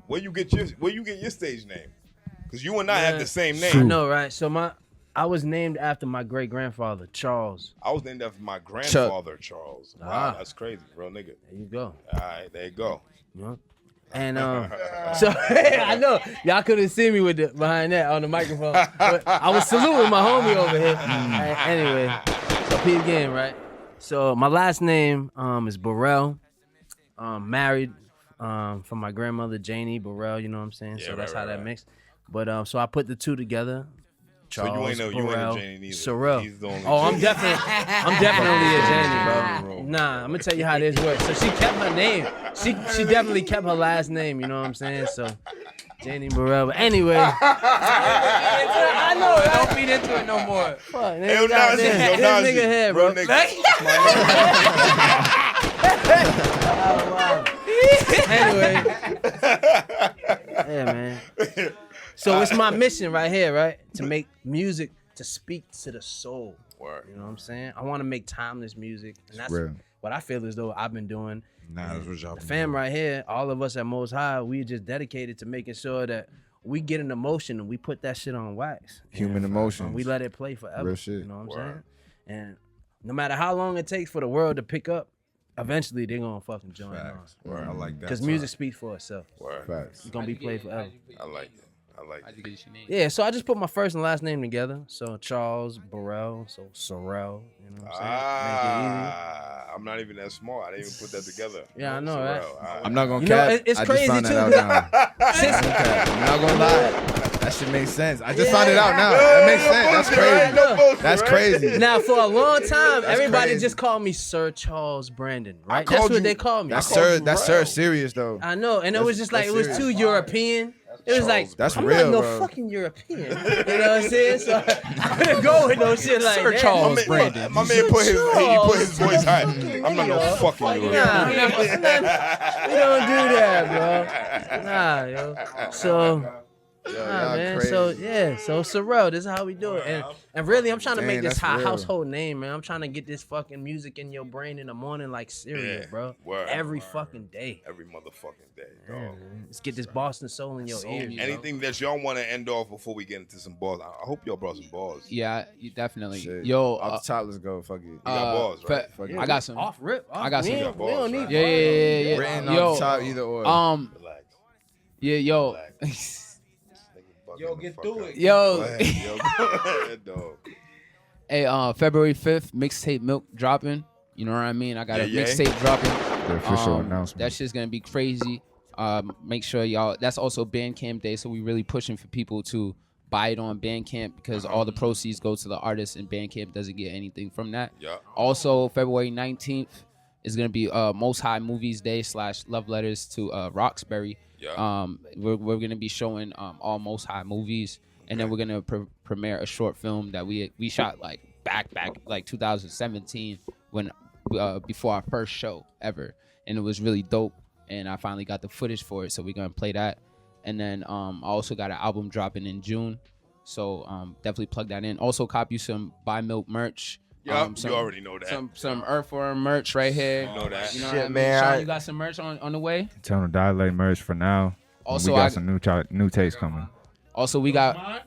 where you get your stage name? Because you and I have the same I name. know, right? So I was named after my great grandfather, Charles. I was named after my grandfather, Charles. Wow, Ah. that's crazy. Real nigga. There you go. All right, there you go. You know? And so I know y'all couldn't see me with behind that on the microphone, but I was saluting my homie over here. Anyway, so peep again, right? So my last name is Burrell. Married from my grandmother Janey Burrell. You know what I'm saying? Yeah, So that's right, how that right. mixed. But so I put the two together. Charles, So you ain't no Burrell, Janey neither. CuRRell. He's the only Oh, I'm Janey. definitely a Janey, bro. Nah, I'm gonna tell you how this works. So she kept her name. She definitely kept her last name. You know what I'm saying? So Janey Burrell. But anyway, I know. Right? Don't feed into it no more. Fuck, nigga, Hey, yo, goddamn, Najee, this yo, Najee, nigga here, real bro. nigga. Anyway, yeah, man. So it's my mission right here, right? To make music to speak to the soul. Word. You know what I'm saying? I want to make timeless music, and that's real. what I feel as though I've been doing. Nah, that's what y'all The been fam doing. right here, all of us at Most High, we just dedicated to making sure that we get an emotion and we put that shit on wax. Human emotions. And we let it play forever. Real shit. You know what I'm Word. saying? And no matter how long it takes for the world to pick up, eventually they're gonna fucking join on. Facts. Word, I like that. Because music speaks for itself. Word. Facts. It's gonna be played forever. I like it. I like How'd it. you get your name? Yeah, so I just put my first and last name together. So Charles Burrell, so CuRRell. You know what I'm saying? Make it easy. I'm not even that smart. I didn't even put that together. Yeah, I know, right? CuRRell. I'm not gonna You know, cap. it's I crazy, just found too. that out now. I'm not gonna lie. That shit makes sense. I just found it out now. That makes sense. That's crazy. That's crazy. Now, for a long time, That's everybody crazy. just called me Sir Charles Brandon, right? called That's what you- they called me. That's called Sir. you That's Rel. Sir serious though. I know, and it was just like it was serious. too European. It was like That's I'm real, not no bro. fucking European. You know what I'm saying? So I couldn't go with no shit like Sir that. Charles My Brandon. man put his voice high. I'm not no fucking Nah, European. we don't do that, bro. Nah, yo. So. Yo, Nah, y'all man. crazy. So yeah, so CuRRell, this is how we do it. And really, I'm trying to Dang, make this that's real. household name, man. I'm trying to get this fucking music in your brain in the morning like cereal, Yeah, bro. word, Every fucking day. Every motherfucking day, Yeah, dog. man. Let's get this Boston soul in your Soul ears. music. bro. Anything that y'all want to end off before we get into some balls? I hope y'all brought some balls. Yeah, you definitely. Shit. Yo, Off the top, let's go. Fuck it. You got balls, right? Fuck it. I got some. Off rip. I got some. We You don't, got we don't balls, need. right? Yeah. Written Yo, off the top, either or. Relax. yo. Yo, get through it. Go Yo. ahead, yo. Go ahead, dog. Hey, February 5th, mixtape Milk dropping. You know what I mean? I got a Yeah, yeah. mixtape dropping. The official That announcement. shit's gonna be crazy. Make sure y'all. That's also Bandcamp Day, so we really pushing for people to buy it on Bandcamp because all the proceeds go to the artist, and Bandcamp doesn't get anything from that. Yeah. Also, February 19th is gonna be Most High Movies Day / Love Letters to Roxbury. Yeah. We're gonna be showing all Most High movies, and then we're gonna premiere a short film that we shot like back like 2017 when before our first show ever, and it was really dope. And I finally got the footage for it, so we're gonna play that. And then I also got an album dropping in June, so definitely plug that in. Also, cop you some Buy Milk merch. Yeah, you already know that. Some Earthworm merch right here. You know that. You know Shit, what I mean? man, Sean, I- you got some merch on the way. Tell them to dilate merch for now. Also, we got I- some new takes coming. Also, we got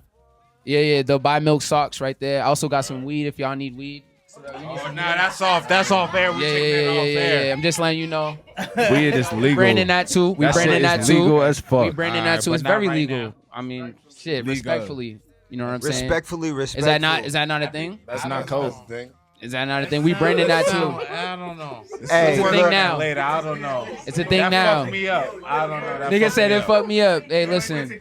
the Buy Milk socks right there. I also got some weed if y'all need weed. Oh, nah, that's off. That's off air. We taking that off air. Yeah. I'm just letting you know. Weed is legal. Branding that too. We That branding shit that is too. legal as fuck. We branding Alright, that too. but It's not very right legal. now. I mean, shit. Legal. Respectfully, you know what I'm saying? Respectfully. Is that not a thing? That's not cold. That's the thing. Is that not a thing? We branding that too. I don't know. Hey, It's a thing look, now. Later, I don't know. It's a thing That now. fucked me up. I don't know. That Nigga fucked said me it up. fucked me up. Hey, listen.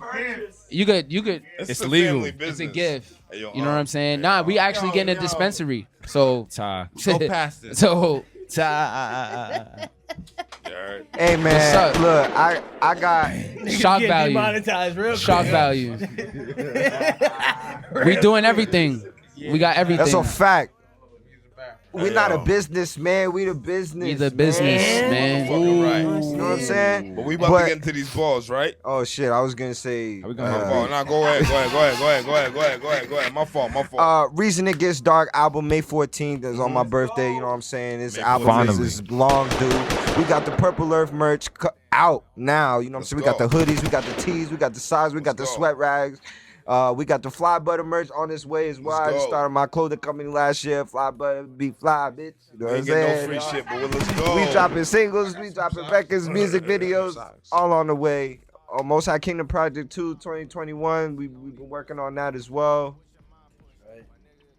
You could. It's legal. a family It's a business. gift. Hey, yo, You know what I'm saying? Nah, we actually getting a dispensary. So Ty. Go past it. So You heard? Hey What's man, up? look, I got shock value. Demonetized real Shock value. We doing everything. We got everything. that's a fact. We Hey, not yo. a business, man. We the business. We the business, man. Fucking right. You know what I'm saying? But we about But- to get into these balls, right? Oh shit, I was gonna say. we gonna My have fault. Nah, go ahead. My fault. Reason It Gets Dark album May 14th is on my birthday. You know what I'm saying? This May album 14th. is long due. We got the Purple Earth merch out now. You know what I'm saying? We got the hoodies, we got the tees, we got the socks, we got the Let's go. sweat rags. We got the Fly Butter merch on its way as well. I Let's go. started my clothing company last year. Fly Butter be fly, bitch. You know what We I'm ain't get no saying? free shit, but let's go. We dropping singles, we dropping records, music videos, all on the way. Most High Kingdom Project 2 2021. We've been working on that as well.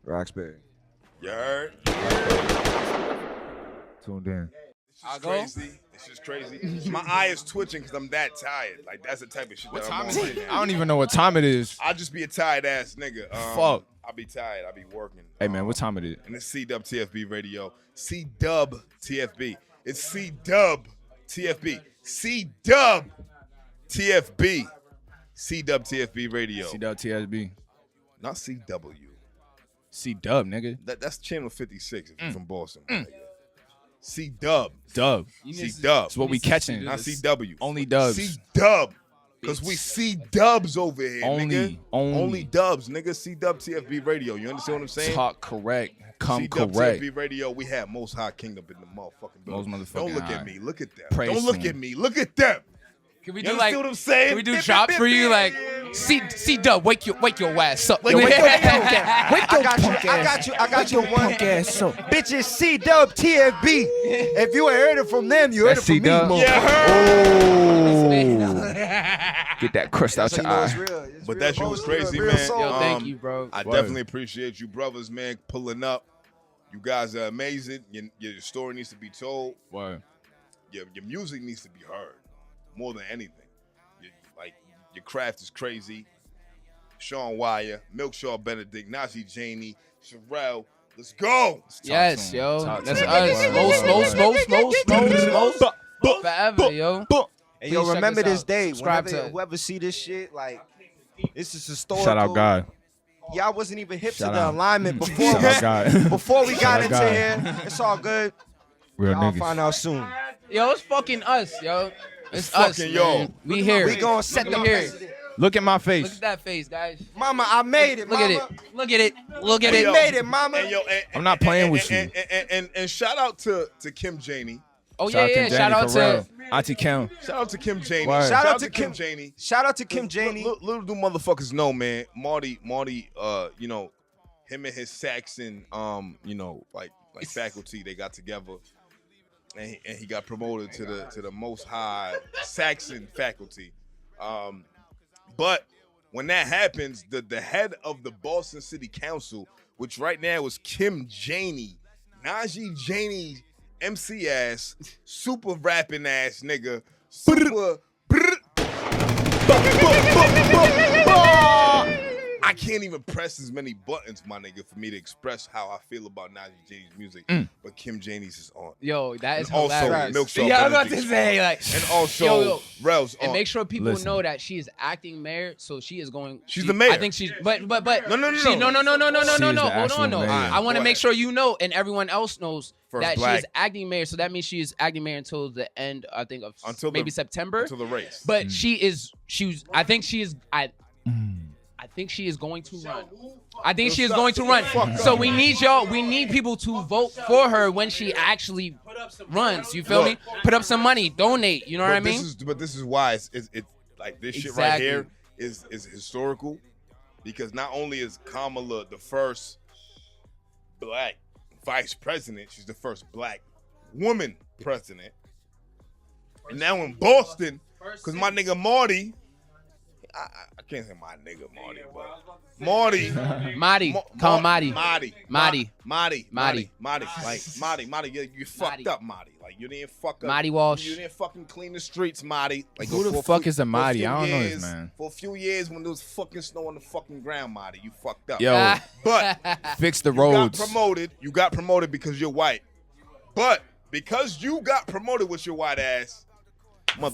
Roxbury. You heard? Tuned in. This is crazy. This is crazy. My eye is twitching because I'm that tired. Like, that's the type of shit that I'm on right now. I don't even know what time it is. I just be a tired ass nigga. Fuck. I be tired. I be working. Hey man, what time it is? And it's CWTFB radio. CWTFB. It's CWTFB. CWTFB. CWTFB radio. CWTSB. Not CW. C-Dub, nigga. That's channel 56 if you're from Boston. my nigga. C-Dub. Dub. C-Dub. It's what we catching. Not CW. Only dubs. C-Dub. Because we see dubs over here, nigga. Only. Only dubs, nigga. CWTFB radio. You understand what I'm saying? Talk correct. Come CWTFB correct. radio. We have Most High Kingdom in the motherfucking building. Most motherfucking Don't look high. at me. Look at them. Praise Don't look him. at me. Look at them. Can we You do understand like? what I'm saying? Can we do drops for you? Like, C-Dub, wake your ass up. Wake your I got you one. ass up. Bitches CWTFB. If you ain't heard it from them, you heard it from me. C-Dub? Get that crust out So your you know eye. it's real. It's But real that shit was post, crazy, real man. song. Yo, thank you, bro. I Word. definitely appreciate you brothers, man, pulling up. You guys are amazing. Your story needs to be told. Word. Your music needs to be heard more than anything. Your craft is crazy. Sean Wire, Milkshaw Benedict, Najee Janey, CuRRell. Let's go. Yes, yo. Talk to That's him. us. Most. Forever, yo. And yo, Please check remember us this out. day. Subscribe Whenever to- whoever see this shit, like, this is historical. Shout out God. Y'all wasn't even hip Shout to the out. alignment before Shout out God. before we got Shout out into God. here. It's all good. Real Y'all find niggas. out soon. Yo, it's fucking us, yo. It's fucking us, man. yo. We here. We gonna set We the here. precedent. Look at my Look face. at that face, guys. Mama, I made it. Look mama. at it. Look at it. Look at We it. made it, mama. I'm not playing with you. And shout out to Kim Janey. Oh Shout yeah, out yeah. to Shout out CuRRell. to Auntie Kim. Shout out to Kim Janey. Word. Shout out to Kim Janey. Shout out to Kim Janey. Little do motherfuckers know, man. Marty, you know, him and his Saxon, you know, like faculty, they got together, and he got promoted to the most high Saxon faculty. But when that happens, the head of the Boston City Council, which right now is Kim Janey, Najee Janey, MC ass, super rapping ass nigga, super. I can't even press as many buttons, my nigga, for me to express how I feel about Najee Janey's music. But Kim Janey's is on. Yo, that is And also hilarious. Milkshaw Yeah, I'm about to Benedict's say on. like, And also yo. Rel's on. And make sure people Listen. know that she is acting mayor, so she is going. She's the mayor. I think she's, but No. she, no. She is Hold the actual on, no. mayor. I want Go to make ahead. sure you know, and everyone else knows First that she black. is acting mayor. So that means she is acting mayor until the end. I think of Until maybe September. Until the race. But she was. I think she is. I think she is going to run. I think she is going to run. So we need y'all. We need people to vote for her when she actually runs. You feel me? Put up some money, donate. You know what I mean? But this is why it's like this shit right Exactly. here is historical, because not only is Kamala the first black vice president, she's the first black woman president. And now in Boston, because my nigga Marty, I can't say my nigga Marty, but Marty. Marty, call him Marty. Marty. Marty. Like, Marty, you fucked Marty. up, Marty. Like, you didn't fuck up. Marty Walsh. You didn't fucking clean the streets, Marty. Like, Who the for fuck few- is a for Marty? few I don't know this years- man. For a few years when there was fucking snow on the fucking ground, Marty, you fucked up. Yo, But fix the you got roads. promoted. You got promoted because you're white. But because you got promoted with your white ass,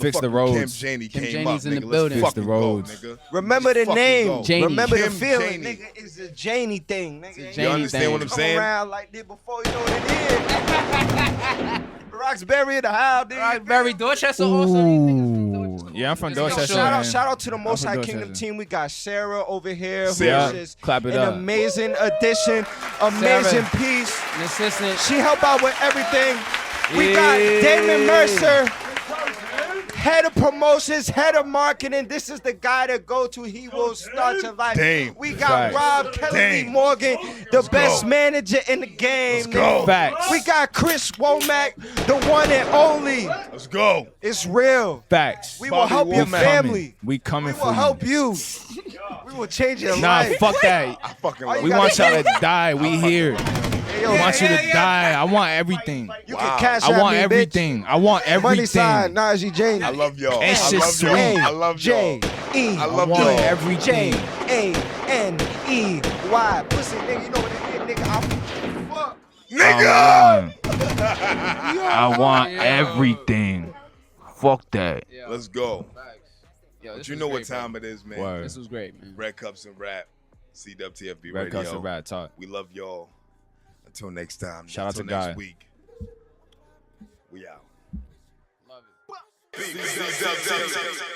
Fix the motherfucking roads. Kim Janey Kim came Janey's up, in nigga. the Let's building. Fix the fucking roads. go, nigga. Remember the Let's fucking name. go. Janey. Remember the Kim feeling. Janey. Nigga, it's a Janey thing. Nigga. It's a You Janey understand thing. what I'm Come saying? around like this before you know what it is. Roxbury in the house, dude. Roxbury, Dorchester also. Ooh. Yeah, I'm from Let's go. Dorchester. Shout man. out, shout out to the I'm Most from High Dorchester. Kingdom team. We got Sarah over here, Sarah. who is Clap it an up. amazing addition, amazing Sarah. piece. An assistant. She helped out with everything. We got Damon Mercer, head of promotions, head of marketing. This is the guy to go to. He will start your life. Dame. We got Facts. Rob Kelly Dame. Morgan, the best go. manager in the game. Let's go. Facts. We got Chris Womack, the one and only. Let's go. It's real. Facts. We will Bobby help your Womack. family. We coming We for will you. help you. We will change your Nah, life. fuck that. I fucking All love you We it. want y'all to die. We here. Hey, yo, I want you to die. I want everything. You Wow. can cash I out want me, everything. I want bitch. Money sign, everything. Najee Janey. I love y'all. And I shit love sweet. y'all. I love y'all. J-E. I I love want y'all. everything. Janey. Pussy, nigga, you know what it is, nigga. I'm fuck. I want everything. Fuck that. Yeah. Let's go. Facts. Yo, But this you was know what great, bro. time it is, man. Word. This was great, man. Red Cups and Rap, CWTFB Red Radio. Cups and Rat Talk. We love y'all. Until next time. Shout out Until to next Guy. week. We out. Love it.